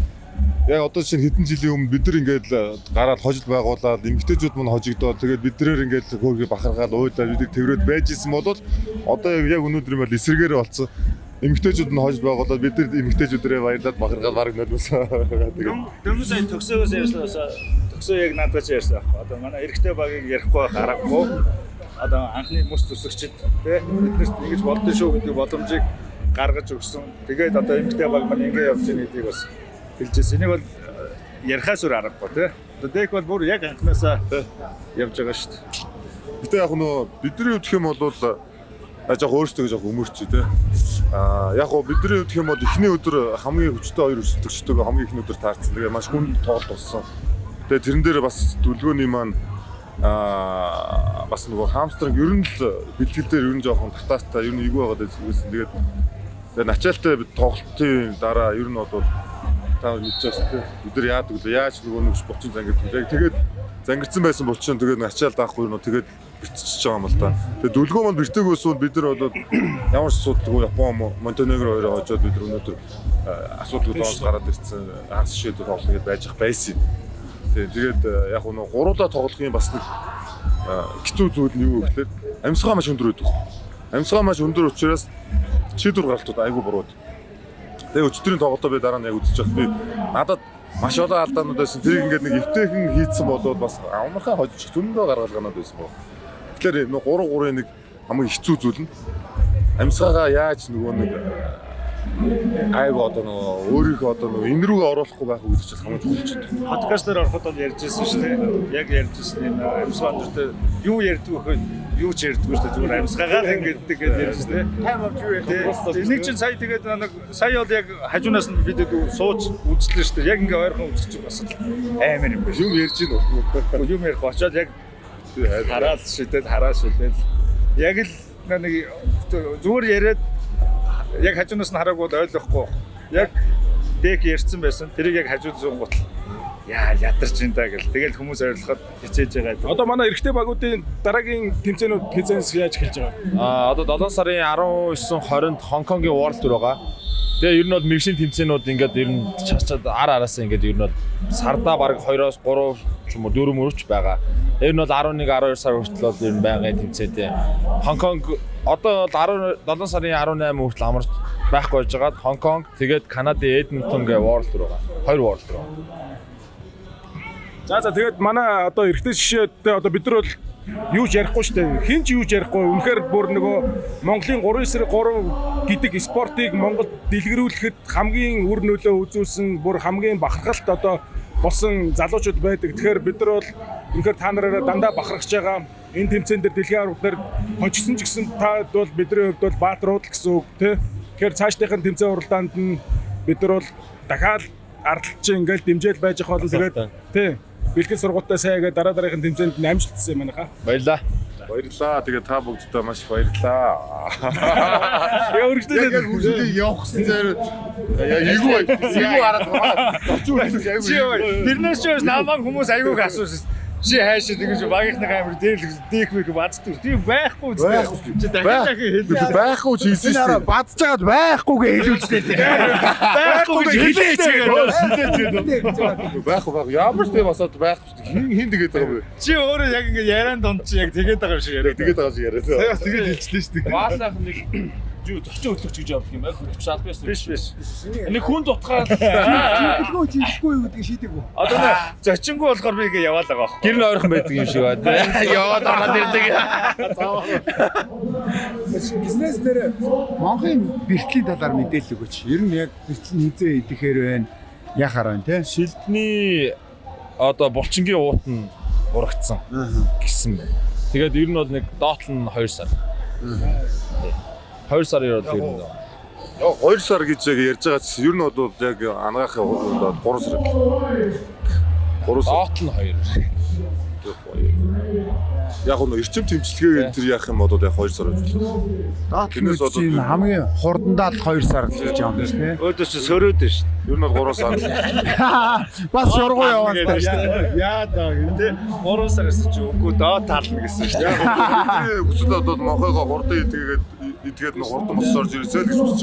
Яг одоо чинь хэдэн жилийн өмнө бид нар ингээд гараад хожил байгуулаад эмгтээчүүд мань хожигдоод тэгээд биднэр ингээд хөөгийг бахаргаад уйлаад бидийг тэрвэрэд байж исэн бол одоо яг өнөөдөр юм бол эсэргээр болсон. Эмгтээчүүд нь хожил байгуулаад бид нар эмгтээчүүдэрээ баярлаад бахаргаад баг нулимсан. Дөнгөж сая төгсөөгөөс ярьсан төгсөө яг надад ч ярьсан байхгүй. Одоо манай эрэгтэй багийг ярихгүй харахгүй. Одоо анхны мөс зүсгчд тий биднэрт ингэж болдсон шүү гэдэг боломжийг гаргаж өгсөн. Тэгээд одоо эмгтэй баг маань ингэ явж байгаа гэдгийг бас хэлжсэн. Энийг бол ярихаас өөр аргагүй тий. Одоо дэк бол бүр яг анхнаасаа явж байгаа шүү дээ. Гэтэ яг нөө бидний үдх юм бол яг өөрсдөө яг өмөрч тий. Яг бидний үдх юм бол эхний өдөр хамгийн хүчтэй хоёр өсөлтөгчдөг хамгийн эхний өдөр таарсан. Тэгээ маш хүнд тоглолт болсон. Тэгээ тэрэн дээр бас дүлгөөний маань бас нөгөө хамстринг ер нь л бэлтгэл дээр ер нь жоохон татаастай ер нь эйгүү байгаад байсан. Тэгээд начаалтай тоглолтын дараа ер нь бол та мэдчихсэн тийм бид нар яадаг вэ? Яаж нөгөө нэг спортын зангид тэгээд зангидсан байсан бол чинь тэгээд ачаал даахгүй нөө тэгээд битчихэж байгаа юм л да. Тэгээд дүлгөө маань бэртээгөөс бол бид нар бол ямар ч асуудалгүй Япон, Монтенегро хоёроо хожоод бид нар өнөөдөр асуудалгүй тоос гараад ирсэн хагас шийдэл тоглох гэж байж байсан. Тэгээд яг нөгөө гуруулаа тоглохын бас нэг хэцүү зүйл нь юу гэхээр амьсгаа маш өндөр байдаг. Амьсгаа маш өндөр учраас шийдвэр гаргалтууд айгүй буруу. Тэгээ өчтөрийн тоглолтоо би дараа нь яг үзэж байхад би надад маш олон алдаанууд байсан. Тэрийг ингээд нэг эвтэйхэн хийцэн болоод бас амархан хожиж зөндөө гаргалгаанууд байсан боо. Тэгэхээр нэг 3-3-ын нэг хамгийн хэцүү зүйл нь амьсгаагаа яаж нөгөө нэг айг одоо нөгөө өөрийнхөө одоо нөгөө энэ рүүгээ оруулахгүй байх үү гэж хамгийн чухал. Подкастаар ороход бол ярьжсэн шүү дээ. Яг ярьжсэн энэ амьсгаа өндөртэй юу ярьдаг вэ? Юу ч ярьдгүй шүү дээ. Зүгээр амьсгаагаар ингэдэг гэж ярьжсэн дээ. Time of you. Энийг чинь сая тэгээд нэг сая бол яг хажуунаас нь бидэд сууж үзлээ шүү дээ. Яг ингээ ойрхон үзчих бас амар юм байна. Юм ярьж гин үү? Юм ярих очоод яг хараад шидэд яг л нэг зүгээр яриад яг хажуунаас нь хараагүй ойлгохгүй. Яг дэк ярьсан байсан. Тэрийг яг хажууд зуунгуут ядарч ин даа гэл. Тэгэл хүмүүс ойлгоход хичээж байгаа. Одоо манай эрэгтэй багуудын дараагийн тэмцээнүүд хязгаарс яаж эхэлж байгаа? Одоо 7 сарын 19-20-нд Хонконгийн World Tour байгаа. Тэгээ ер нь бол мэргэжлийн тэмцээнүүд ингээд ер нь чачаад араасаа ингээд ер нь бол сардаа бараг 2-3 ч юм уу 4 мөрөч байгаа. Ер нь бол 11-12 сар хүртэл бол ер нь байнгын тэмцээтэй. Хонконг одоо 7 сарын 18 хүртэл амарч байхгүй байж байгаа. Хонконг тэгээд Канадын Эдмонтон гэ World Tour байгаа. 2 World Tour. За тэгээд манай одоо эрэгтэй жишээтэй одоо бид нар бол юу ч ярихгүй шүү дээ. Хин ч юу ч ярихгүй. Үнэхээр бүр нөгөө Монголын 3-3 гэдэг спортыг Монголд дэлгэрүүлэхэд хамгийн үр нөлөө үзүүлсэн бүр хамгийн бахархалт одоо болсон залуучууд байдаг. Тэгэхээр бид нар бол үнэхээр та нараараа дандаа бахархаж байгаа. Энэ тэмцээн дээр дэлхийн аваргаар хожсон ч гэсэн та бол бидний хувьд бол баатрууд л гэсэн үг тий. Тэгэхээр цаашдынхын тэмцээн уралдаанд нь бид нар бол дахиад ардч ингээл дэмжээл байж байгаа бол тэгээд тий бэлтгэл сургуультай сайн гэдэг дараагийн тэмцээнд амжилтсан юм байна хаа. Баярлаа. Баярлалаа. Тэгээ та бүгдтэй маш их баярлалаа. Яа өргөжтэй яг хүсэлтэй явахсан зэрэг эйгүү хараад байгаа. Зочин үлдэх айгүй. Тэрнээс ч намайг хүмүүс айгүйг асуусан. Чи хайшаа тэгэж багийнхны камер дээх мэг бацдаг. Тийм байхгүй үстэй. Чи дахиад хэлээ. Байхгүй ч хийсэн шүү дээ. Бадж байгаад байхгүйгээ хэлүүлжтэй. Байхгүй гэж хэлээч. Байхгүй. Ямар ч тийм басаад байх шүү дээ. Хин тэгээд байгаа юм бэ? Чи өөрөө яг ингэ яриан донд чи яг тэгээд байгаа юм шиг яриа. Тэгээд байгаа шиг яриа. Сая бас тэгээд хэлчихлээ шүү дээ. Ваалах нэг зочин хөтлөгч гэж явах юм байна. Хөтлөгч аль байсан? Биш. Нэг хүн дутгаад Хийхгүй юу гэдгийг шийдэггүй. Одоо нэ зочингүй болохоор би ингэ яваал байгаа. гэр нь ойрхон байдаг юм шиг байна. Яваад ороод ирдэг. Бизнес дээр Монголын бэртлийн талаар мэдээлэл өгөөч. Ер нь яг бэртэл хизээ идэхээр байна. Яхаар байна те. Шилдний одоо булчингийн уут нь урагдсан гэсэн байна. Тэгээд ер нь бол нэг доотлол нь 2 сар. 2 сар яваад ер нь. 2 сар гэж яг ярьж байгаа чинь ер нь бол яг анагаахын 3 сар. 3 сар. Доотлол нь 2. Яг нь эрчим тэмцэлгээ энэ яах юм бол яг 2 сар болж байна. Тэрнээс бол хамгийн хурдандаа л 2 сар гэж юм байна те. Өөдөө чи сөрөөд нь шүү. Ер нь 3 сар. Бас шургуу яваад байна. Яа даа гэнэ. 3 сараас чи үгүй доо таална гэсэн шүү. Тэгээ хүсэл одоо Монголоо хурдан идгээд нэг хурдан босч орж ирсэй л гэж хүсэж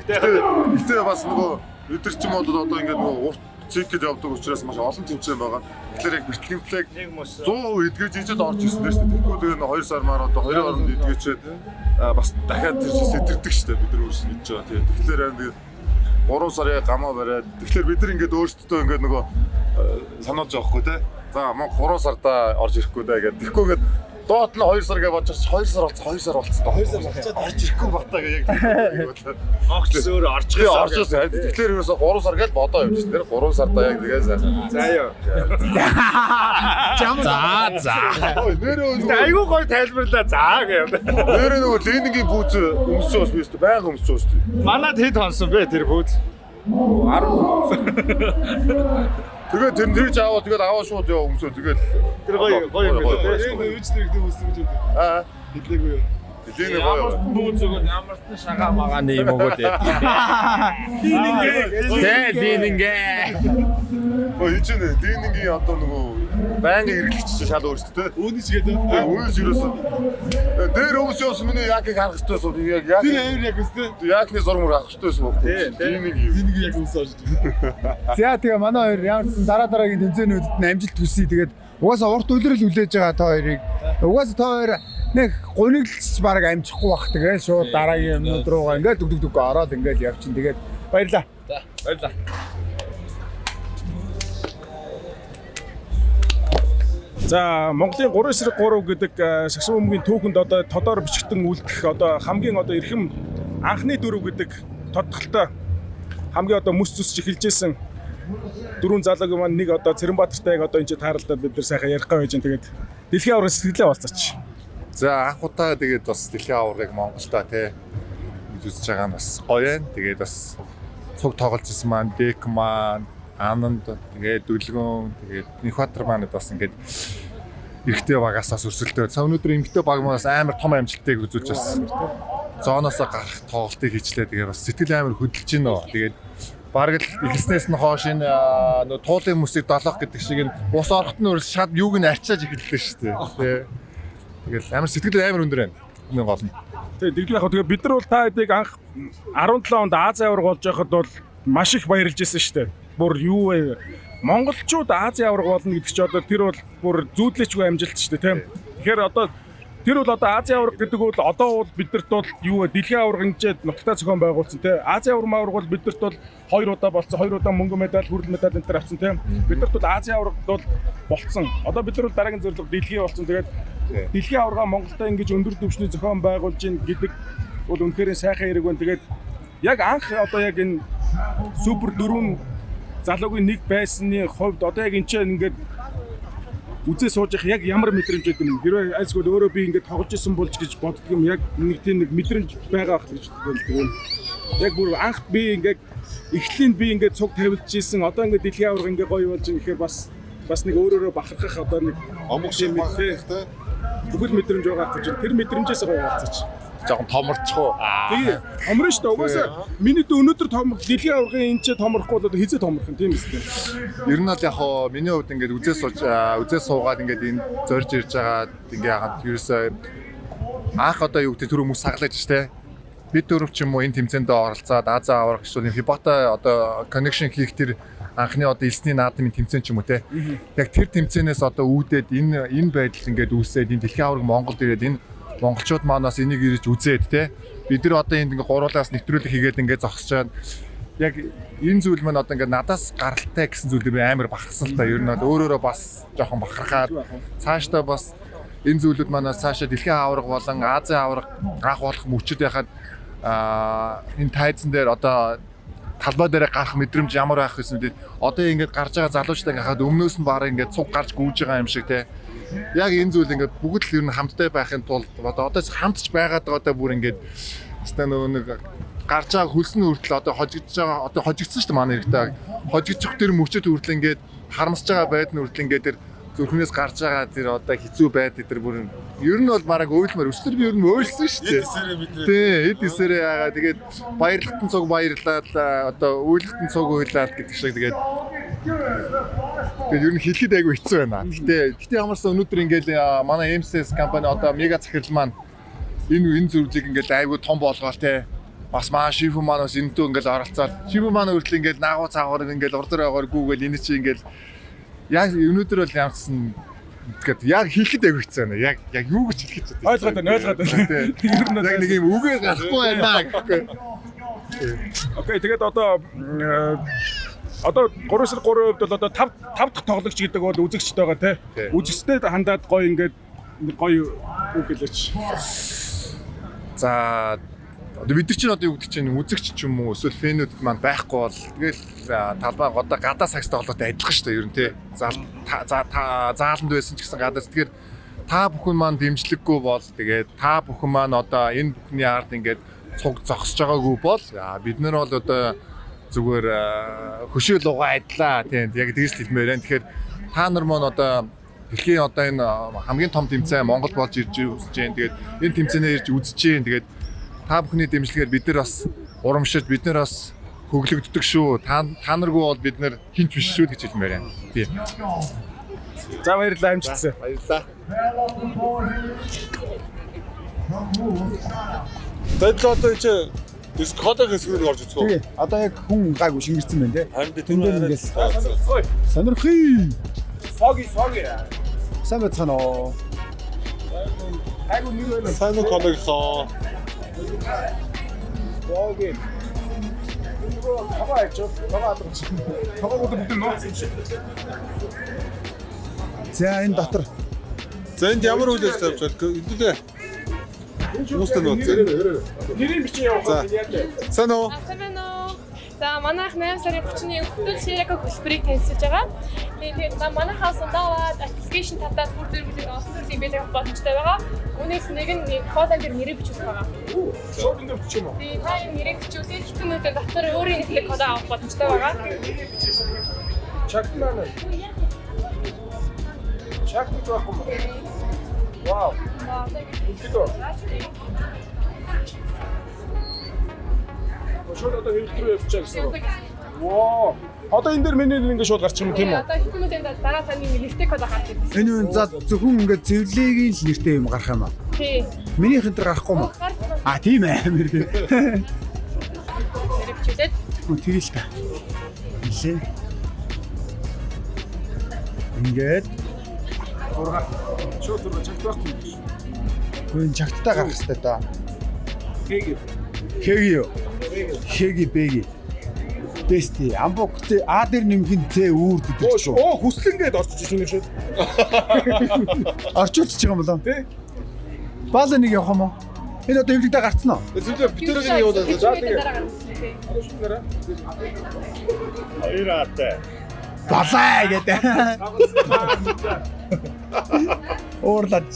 байгаа. Гэтэ бас нөгөө өдөр чим бол одоо ингээд нөгөө урт цикл явдаг учраас маш олон тэмцээн байгаа. Тэгэхээр яг бэртлийн флэг 100% идгээж ижид орж ирсэн дээ шүү дээ. Тэгэхгүй тэгээ 2 сар маар одоо 2 оронд идгээчээд бас дахиад тэр чинь сэтэрдэг шүү дээ. Бид нар өөрсдөө идэж байгаа. Тэгэхээр тэгээд 3 сарын гамаа бариад тэгэхээр бид нар ингээд өөрсдөө ингээд нөгөө санааж байгаа хгүй те. За мөн 3 сардаа орж ирэхгүй даа гэдэг. Тэгэхгүй ингээд доот нь 2 сар гэж бодож 2 сар болсон 2 сар болсон. 2 сар болчиход орж ирэхгүй багтаа гэж яг Огч зөөр орчихсон. Тэгэхээр ерөөсө 3 сар гэж бодоо юм шүү дээ. 3 сардаа яг тэгээ сайн. За ёо. За. Айгуу гоё тайлбарлаа. За гэв. Нэрээ нөгөө Ленингийн бүүз өмсөж байгаа шүү дээ. Байнга өмсөж байгаа шүү дээ. Манад хэд хонсон бэ тэр бүүз? 10. Тэгээд тэр жаавал тэгээд аваа шууд яа өмсөө тэгээд тэр гоё юм байна. Ээж тэрэгтэй өмсөн гэж үү? Аа. Хэлээгүй юу? Хэлээний гоё. Бүүз өгөө ямар ч шагаа магааны юм уу дээ. Линингээ. Ой ичнэ Ленингийн одоо нөгөө байнгын хэрэглэгч шал өөрсдөө. Үүнийч гэдэг. Үүнийч юусэн. Дээр өмсөөс миний яг харах хэвчээсэн яг. Тэр авир яг үстэй. Яакны зурмөр авах хэвчээсэн баг. Ленинг яг өмсөөж. За тэгээ манай хоёр ямар ч дараагийн тэмцээнүүдэд нь амжилт хүсье. Тэгээд угаасаа урт үлрэл хүлээж байгаа та хоёрыг. Угаасаа та хоёр нэг гуниглч баг амжихгүй бах. Тэгээд шууд дараагийн юмнууд руугаа ингээд дүг ороод ингээд явчин. Тэгээд баярлаа. За баярлаа. За Монголын 3 эсрэг 3 гэдэг сагсан бөмбөгийн түүхэнд одоо тодоор бичигдэн үлдэх одоо хамгийн одоо эрхэм анхны дөрөв гэдэг тодголтой хамгийн одоо мэс зүсч эхэлжсэн дөрвөн залуугийн маань нэг одоо Цэрэнбаатартай яг одоо энэ тааралдаад бид нар сайхан ярих гай байж гэн тэгээд дэлхийн аврагын сэтгэлээ болцооч. За анх удаа тэгээд бас дэлхийн аврагыг Монголда тий үзэж байгаа нь бас гоё байна. Тэгээд бас цуг тоглож исэн маань Дек маань Ананд тэгээд Дүлгөн тэгээд Нихватар маань бас ингээд эрэгтэй багасаас өрсөлдөв. Цаа өнөөдөр эмэгтэй баг маань амар том амжилтыг үзүүлж бас зооноосоо гарах тоглолтыг хийчлээ. Тэгээд бас сэтгэл амар хөдөлж байна. Тэгээд бараг л эхлснээс нь хойш энэ нөө туулын мөсийг долоох гэдэг шиг энэ ус орохт нь шууд юуг нь арчааж эхэллээ шүү дээ. Тэгээд амар сэтгэл амар өндөр байна. Энэ гол нь. Тэгээд яг тэгээд бид нар бол та хэдийг анх 17 онд Азийн аварга болж байхад бол маш их баярлж байсан шүү дээ. Бүр юу вэ? Монголчууд Азийн аварга болно гэдэг чи одоо тэр бол бүр зүүдлээчгүй амжилт шүү дээ, тийм. Тэгэхээр одоо тэр бол одоо Азийн аварга гэдэг бол одоо бол бидэрт бол юу вэ? Дэлхийн аварга ингээд нутагтаа зохион байгуулсан, тийм. Азийн аварга бол бидэрт бол 2 удаа болсон, 2 удаа мөнгө медаль, хүрэл медаль энэ төр авсан, тийм. Бидэрт бол Азийн аваргад бол болцсон. Одоо бид нар бол дараагийн зөвлөг дэлхийн болсон. Тэгээд дэлхийн аварга Монголда ингэж өндөр түвшний зохион байгуулж ийн гэдэг бол үнэхээр сайхан хэрэг байна. Тэгээд яг анх одоо яг энэ супер 4 залуугийн нэг байсны хувьд одоо яг энэ ч ингээд үзээ сууж их яг ямар мэдрэмж өгдөг юм. Хэрвээ альсгүй өөрөө би ингээд тоглож исэн болж гэж боддог юм. Яг нэг тийм нэг мэдрэмж байгаа гэж боддог. Яг бүр анх би ингээд эхлээд би ингээд цуг тавилж исэн. Одоо ингээд дэлхийн аварга ингээд гоё болж байгаа гэхээр бас нэг өөрөөрөө бахархах одоо нэг омог шиг бахархах тий. бүхэл мэдрэмж байгаа гэж тэр мэдрэмжээс гоё харцаач. Жохон томорчихоо. Тэгээ томрно шүү дээ. Угаасаа миний өнөөдөр дэлхийн аваргын энэ ч томрохгүй бол хизээ томрох юм тийм үстэй. Ер нь бол яг хоо миний хувьд ингээд үзээс суугаад ингээд энэ зорж ирж байгаа ингээ хаад ерөөсөө анх одоо юу гэдэг тэр хүмүүс саглаж штэ. Бид дөрөв ч юм уу энэ тэмцээнд оролцоод Азаа аварга шүү дээ. Фибата одоо connection хийх тэр анхны одоо элсний наадмын тэмцээн ч юм уу те. Яг тэр тэмцээнээс одоо үүдээд энэ байдал ингээд үүсээд энэ дэлхийн аварга Монголд ирээд энэ монголчууд манаас энийг ирж үзээд те. Бид нар одоо энд ингээд гуруулаас нэвтрүүлэг хийгээд ингээд зогсож байгаа. Яг энэ зүйл маань одоо ингээд надаас гаралтай гэсэн зүйл би амар бахарсан л та. Ер нь өөрөөрөө бас жоохон бахархаад цаашдаа бас энэ зүйлүүд манаас цаашаа дэлхийн аварга болон Азийн аварга анх болох мөчөд яхад энэ тайзан дээр одоо талбай дээр гарах мэдрэмж ямар байх вэ гэдэг. Одоо ингээд гарч байгаа залуучтай ингээд хахад өмнөөс нь бараг ингээд цуг гарч гүйж байгаа юм шиг те. Яг энэ зүйл ингээд бүгд л ер нь хамттай байхын тулд одоо хамтч байгаад байгаадаа бүр ингээд хэвээ нэг гарч байгаа хөлсний хүртэл одоо хожигдж байгаа одоо хожигдсан шүү дээ манай хэрэгтэй. Хожигдчих тэр мөчөд хүртэл ингээд харамсаж байгаа байдны хүртэл ингээд тэр зүрхнээс гарч байгаа тэр одоо хэцүү байдаг тэр бүр ер нь бол бараг ойлмаар өстөр би ер нь ойлсон шүү дээ. Тий, эд эсэрээ яагаад тэгээд баярлалтан цуг баярлаад одоо үйлдэлтэн цуг уйлаад гэдэг шиг тэгээд ер нь хэлэхэд айгүй хэцүү байна. Гэтэ ямарсаа өнөөдөр ингээд манай MCS компани одоо мега захирал маань энэ зүйлийг ингээд айгүй том болгоол те. Бас маа шифу маань бас энэтэй ингээд оролцоод шифу маань хүртэл ингээд наагуу цаагаар ингээд урдар байгаагаар гүүгээл энэ чи ингээд яг өнөөдөр бол ямарсан тэгээд яг хэлэхэд айгүй хэцүү байна. Яг юу гэж хэлэх гэж байна. Ойлгоод байна. Ер нь яг нэг юм үгээр гарахгүй байна гэхгүй. Окей, тэгээд одоо 3-3 хувьд бол одоо 5 дахь тоглогч гэдэг бол үзэгчтэй байгаа те. Үзэгчтэй хандаад гоё ингээд гоё үг гэлээч. За одоо бид нар чинь одоо юу гэдэг чинь үзэгч ч юм уу эсвэл фэнүүд маань байхгүй бол тэгэл талбай одоо гадаа сагс тоглолттой адилхан шүү дээ ер нь тий. Зааланд байсан ч гэсэн гадаас тэгэхээр та бүхэн маань дэмжлэггүй бол тэгээд та бүхэн маань одоо энэ бүхний ард ингээд цуг зогсож байгаагүй бол бид нар бол одоо зүгээр хөшөөл угаа адилаа тийм яг тэгж хэлмээр байна. Тэгэхээр та нар маань одоо дэлхийн одоо энэ хамгийн том тэмцээн Монгол болж ирж байна. Тэгээд энэ тэмцээнээр ирж үзэж байна. Тэгээд та бүхний дэмжлэгээр бид нар бас урамшиж бид нар бас хөглөгддөг шүү. Та наргүй бол бид нар хинч биш шүү гэж хэлмээр байна. Тий. За баярлалаа амжилтсан. Баярлалаа. Тэд одоо чи дискотегийн хэсгээр орж үзэх үү? Тий. Одоо яг хүн гайгүй шингэрсэн байна те. Харин тэнд ингээс сонирхий. Соги. Сайн байна уу? Гайгүй нэр байна. Сайн уу колегсоо? Соги. За энэ дотор. За энд ямар үйл ажиллагаа явж байна? Хэдүүлээ. Хүмүүстэй нөө. Нэрийн бичиг явуулах юм яа вэ? Сайн уу? За манайх 8 сарын 31-ний хөтөл ширээко хөтөлбөрийг танилцуулж байгаа. Тэгээд манайхаас даваад аппликейшн татаад бүр төрлийн олон төрлийн биелэх боломжтой байгаа. Үүнээс нэг нь фолон дээр нэрээ бичүүлэх байгаа. Шууд ингэ бичих юм уу? Тэгээд та энэ нэрээ бичүүлээд хэдэн минутын дотор өөрийн нэрийг код авах боломжтой байгаа. Чагт маань. Чагт байхгүй юм. Вау. Үлдээ. Шууд одоо хэлтрүү явчихаа гэсэн үү? Воо. Одоо энэ дэр миний ингэ шууд гарчих юм тийм үү? Одоо хэдэн минутын дараа таны нэртэй код гарах юм. Энэ үн за зөвхөн ингээд цэвэрлэгийн л нэртэй юм гарах юм аа. Тий. Минийх энэ гарахгүй юм. Тийм ээ. Нэрвчээд. Тэгэл та. Нилээ. Ингээд 6. Шууд чагт байхгүй. Гүн чагттай гарах хэрэгтэй да. Хэги бэги. Тести амбогт А дээр нэмхэн Ц үүрд гэдэг шүү. Оо хүслэнгээд орчиж шинэ шээ. Орчуулж байгаа юм болоо. Тий. Баала нэг явах юм уу? Энэ одоо эвлэгдээ гарцсан уу? Зөвлөө битэрэг нь явуулаад. За тэгээ. Хоёраатай. Балаа гэдэг. Уурлаад.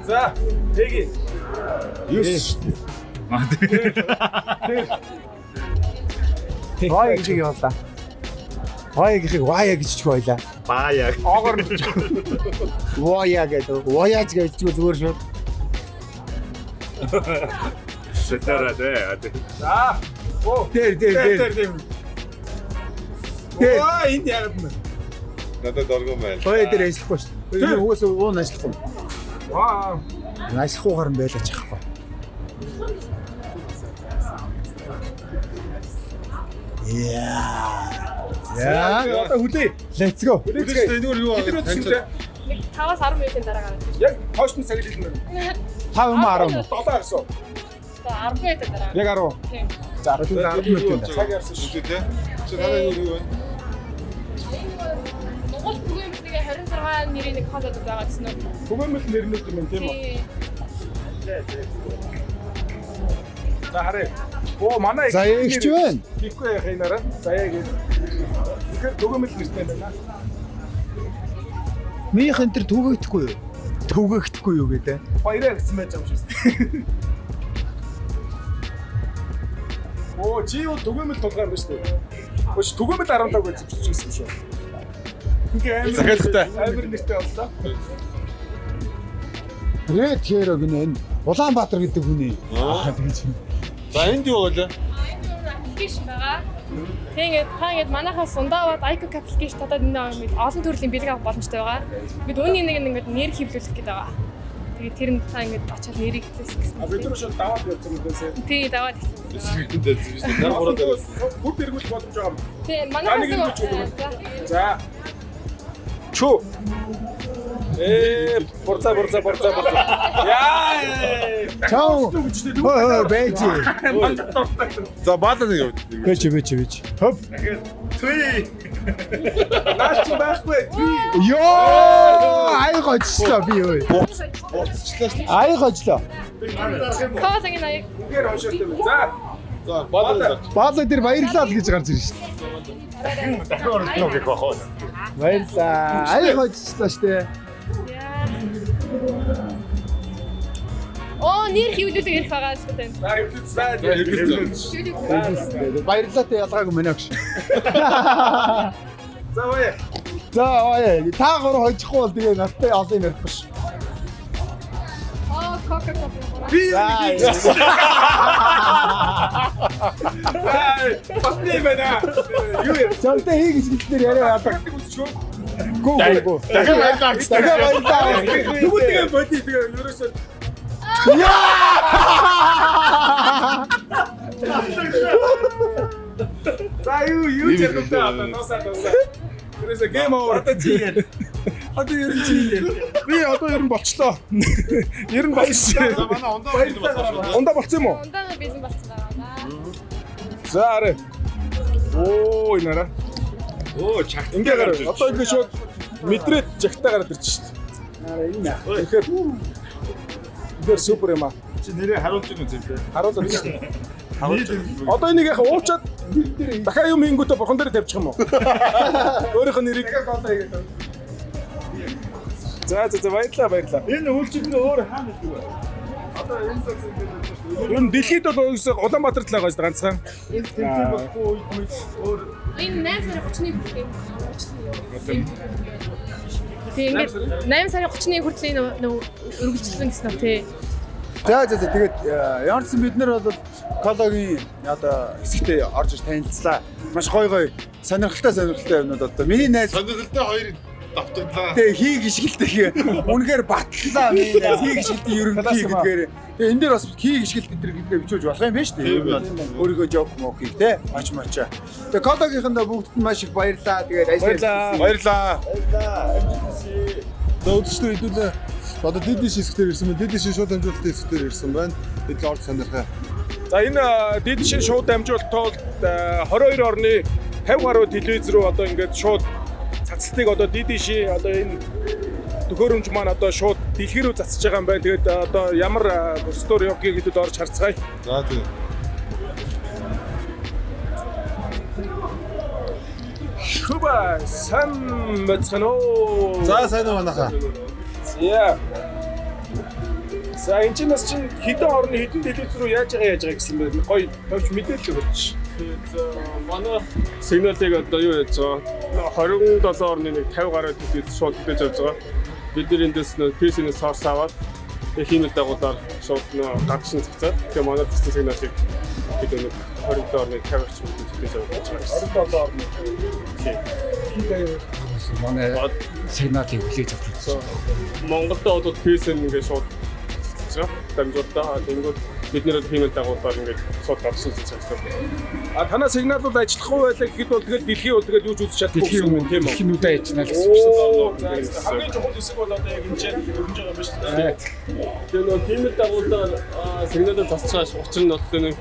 За, тэги. Юус. Вай гэж яваа. Вай гэхийг вая гэж ч байлаа. Бааяг. Оогоор Воя гэдэг. Вояж гэж зүгээр шүү. Сэтэрэ дээ. За. Оо. Тэр. Оо энд яг юм. Надад дөргөн байна. Хоёр дээр ажиллахгүй шүү. Энэ уус уун ажиллахгүй. Ваа. Ажиллахгүйгээр нь байлаач яахгүй. Яа, одоо хүлээ. Let's go. Эдгээр юу Эдгээр төсөлтэй. 5-аас 10 минутын дараа гараад. Яг тоочны цаг хэлмээр. 5 юм 10 юм. 7 гэсэн. За 10 минутын дараа. Яг 10. Тийм. За 10 минут Цаг ярьсан шүү дээ. Чи надад юу вэ? Монгол бүгээмжлэгээ 26 нэрийн нэг хоолой байгаа гэсэн үү? Бүгээмэл нэрнүүд юм тийм үү? За харъя. Оо манай За ягч байна. Хийхгүй яах юм арай. За яг ийм. Тэгэхээр бүгээмэл нэртэй байна. Минийх энэ төр түгээгдэхгүй юу? Түгээгдэхгүй юу гэдэг. Баяраа гэсэн байж байгаа юм шиг. Оо чи юу түгээмэл тулгаар байна шүү дээ. Өш түгээмэл 15 гэж биччихсэн шүү. Ингээ Захиалгатай. амар нэртэй боллоо. Red Hero гэнэ энэ Улаанбаатар гэдэг хүний. За энд юу вэ? Аппликейшн байгаа. Тэгээд та ингэж манайхаас ундаад IQ аппликейшн татаад энэ олон төрлийн бэлэг авах боломжтой байгаа. Бид үүний нэг ингэж нэр хэвлүүлэх гэдэг байгаа. Тэгээд тэр нь та ингэж очиад нэрийг хэлсэн гэсэн. А бид нар шууд даваад явсан юм дээсээ. Тий, даваад хэлсэн. Бүгд эргүүлэх боломж байгаа юм. Тий, манайхаас За. Чу. Борца. Яа. Чао. Хөө бэжи. За баалаа нэг. Бэжи. Хоп. Түй. Наач байхгүй. Ёо, ай гочлоо би юу. Буцчлаа шүү. Ай гочлоо. Коолагийн аяг. Гэр хошоолтой байна. За баалаа. Баалаа дээр баярлалаа л гэж гарч ирж шүү. Дахиад орно гэх бахаа. Баярлаа. Ай гочлоо штэ. Оо, нэр хэвлүүлэг ирэх байгаа шүү дээ. За хэвлээ. Баярлалаатай ялгаагүй мэнэ гэж. За бая. Та гур хожихгүй бол тэгээ надтай олон юм ярихгүй ш. Оо, Coca-Cola. Би Патни байна. Юу яа? Чамтай хийгч гэлтээр яриа яадаг. Гүү. Дахиад баярлалаа. Бүгдээ боди тэгээ ерөөсөө За юу ярьдаг одоо ноосаа. Тэрээс гейм овер. Одоо ер нь чи. Би одоо ер нь болчлоо. Ер нь болсон. За манай Ундаа болцсон юм уу? Ундаа бизнес болсон байгаа. За арай. Оо инара. Оо чагт. Ингээ гараа. Одоо ингээ шууд мэдрээд жагтаа гараад ирж шít. Арай энэ яа. Тэгэхээр супер юм аа. Чи нэрээ харуулж байгаа юм зэвлээ. Харуулж байна. Одоо энийг яхаа уучаад дахиад юм хийнгүүтээ бурхан дээр тавьчих юм уу? Өөрийнх нь нэрийг За баярлаа. Энэ үйлчлэл нь өөр хаана гэдэг вэ? Одоо энэ зөв дэлхийд бол уусаа Улаанбаатар талаа гоёс ганцхан. Энэ тэмцээн болохгүй үед өөр Энэ 8 сарын 31 хүртэл. Тэгээд 8 сарын 31 хүртэл өргөлжлөн гэсэн үг тий. За тэгээд ямарчсан бид нар бол Кологийн одоо хэсэгтээ орж ир танилцлаа. Маш гоё сонирхолтой юмнууд одоо миний найз сонирхолтой хоёр давтагдлаа. Тэгээ хий гიშгэлтэй үнэхээр батлаа миний найз хий гიშгэлтэй ерөнхий гэдгээр тэгээ энэ дээр бас хий гიშгэлт гэдгээр бичүүлж болох юм байна шүү дээ. Өөрийгөө жоок мохийг те мачмачаа. Тэгээ Кологийнхандаа бүгдд нь маш их баярлаа. Тэгээд Баярлаа. За үзэгчдээ хэдүүлээ одоо дэдиш хэсгээр ирсэн байна. Дэдиш шууд амжилттай хэсгээр ирсэн байна. Бид л орж сонирхаа. За энэ дэдшин шууд амжилттай 22 орны 50 гаруй телевиз рүү одоо ингээд шууд цацалтыг одоо дэдши одоо энэ төхөөрөмж маань одоо шууд дэлхий рүү цацж байгаа юм байна. Тэгээд одоо ямар стори явгийг хэдүүд орж харцгаая. За тийм. Шуба сан бацхано. За сайн уу манайхаа. Яа. За энэ чинь бас чинь хэдэн орны хэдэн телевиз рүү яаж байгаа гэсэн бэ? Гоё товч мэдээлэл өгч. Манай сигналыг одоо юу яаж байгаа? 27.1 50 гаруй төсөв шууд хөдөөж явж байгаа. Бид нар эндээс PC-ний source аваад хиймэл дагуулаар шууд гадшин цацаад тэгээ манай тест сигналыг бид нэг 27.1 50 орчим хөдөөж явж байгаа. 27.1 манай сигналыг хүлээж авч үзсэн. Монголд бол PC ингээд шууд цацаж дамжуултаа тэнгууд бид нэр хиймэл дагуулаар ингээд шууд гадшин цацсан. А танаа сигнал бол ажиллахгүй байлаа гэхэд бол тэгээд дэлхийн бол тэгээд юу ч үзэж чадахгүй юм тийм үү? Дэлхийнүүдэд ажиллана гэсэн үг. Хамгийн чухал хэсэг бол одоо яг энэ хөрөж байгаа юм шүү дээ. Тэгээд нөгөө хиймэл дагуулаар сигналыг засчихаш учир нь бол нэг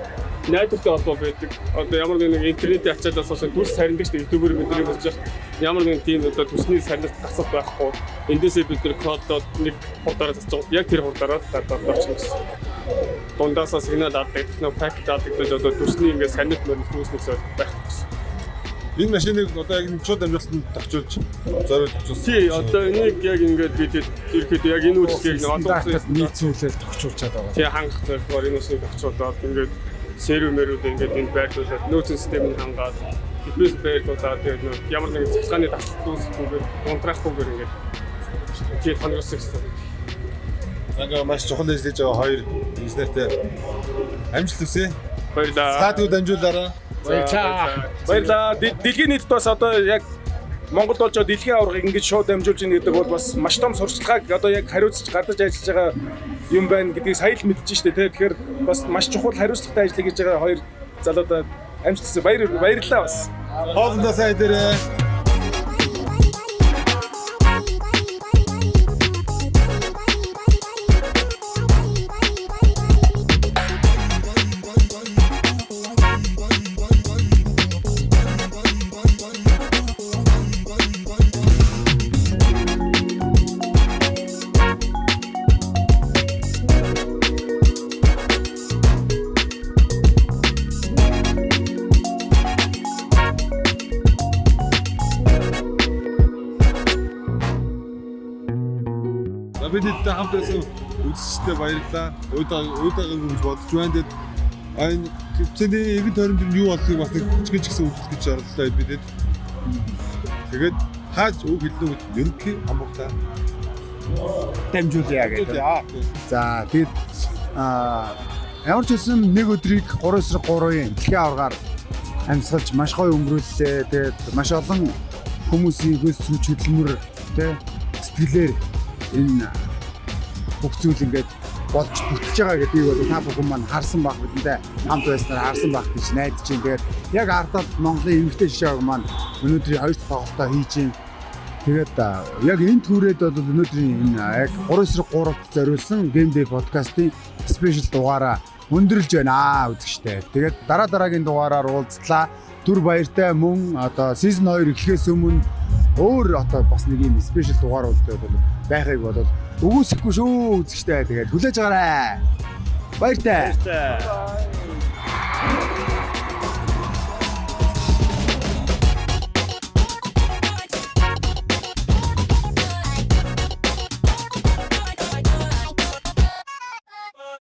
найдвартай холбоо байдаг. Одоо ямар нэг интернетийн ачаалаас хойш дүрс сарндаг шүү дээ. YouTube-ээр бидний үзэж байгаа. Ямар нэг тийм одоо төсний сарнаас гацах байхгүй. Эндээсээ бид нэр кодод нэг хурдаараа засаж байгаа. Яг тэр хурдаараа гадаад орчих гэсэн. Дундаасаа сигнал авдаг, нэг пакет авдаг гэж одоо дүрсний ингээд сарнит мөрөнд үүснээсээ байх гэсэн. Энэ машиныг одоо яг шууд амжилтанд тавьчулж зориулж авчихсан. Тий, одоо энийг яг ингээд бид ирэхэд яг энэ үйлчлэгийг олон улсын нийцүүлэл тогтчуулчаад байгаа. Тий, хангах зорилгоор энэ машиныг тогтчуулаад ингээд серверүүд ингээд энд байрлуулад нөөцийн системийг хангаад GPS байрлуулаад тэгээд ямар нэгэн цалгааны дасгал үүсэхгүйгээр унтраахгүйгээр ингээд тий хангасан гэсэн. Ингээ маш чухал ажил хийж байгаа хоёр инженертэй амжилт хүсье. Баярлалаа. Цаадгүй дамжуулаарай. Баярлалаа. Дэлхийн нийтэд бас одоо яг Монголд болж байгаа дэлхийн аваргыг ингэж шууд дамжуулж ийн гэдэг бол бас маш том сурчлагыг одоо яг хариуцж гадаж ажиллаж байгаа юм байна гэдгийг сая л мэдчихэж штэ тий. Тэгэхээр бас маш чухал хариуцлагатай ажил хийж байгаа хоёр залуудаа амжилт хүсье. Баярлалаа бас. Хоолндоо сайн дээрээ. Бидтэй хамт байсан үзэгчтэй баярлалаа. Уйдаагаа гэж бодож байна. Тэгээд цэний эргэн тойронд юу болдгийг бас нэг жигэж гисэн үзэх гэж шаардлагатай бидэд. Тэгээд хааж үг хэлнэ үү ерөнхий хамгаалалтаа дамжуулъя гэдэг. За тэгээд ямар ч хэлсэн нэг өдрийг 3/3-ын дэлхийн аваргаар амьсгалж маш гоё өнгөрүүллээ. Тэгээд маш олон хүмүүсийн хөөс зүч хөдөлмөр тэ сэтгэлээр энэ бүх зүйл ингээд болж бүтэж байгаа гэдгийг бол та бүхэн маань харсан баг бидэндээ хамт байснаар харсан баг гэж найдаж байна. Тэгээд яг ардаад Монголын эмэгтэй жишээг маань өнөөдрийн 2 тоглолтоо хийж байна. Тэгээд яг энэ түрээд бол өнөөдрийн энэ яг 3/3-т зориулсан Game Day подкастын спешиал дугаараа өндөрлж байна үзэгчтэй. Тэгээд дараагийн дугаараар уулзлаа. Түр баяртай мөн одоо season 2 эхлэхээс өмнө өөр одоо бас нэг юм спешиал дугааруудтай бол байхыг бол үгүйсэхгүй шүү үзэгчтэй. Тэгээд хүлээж аваарай. Баяртай.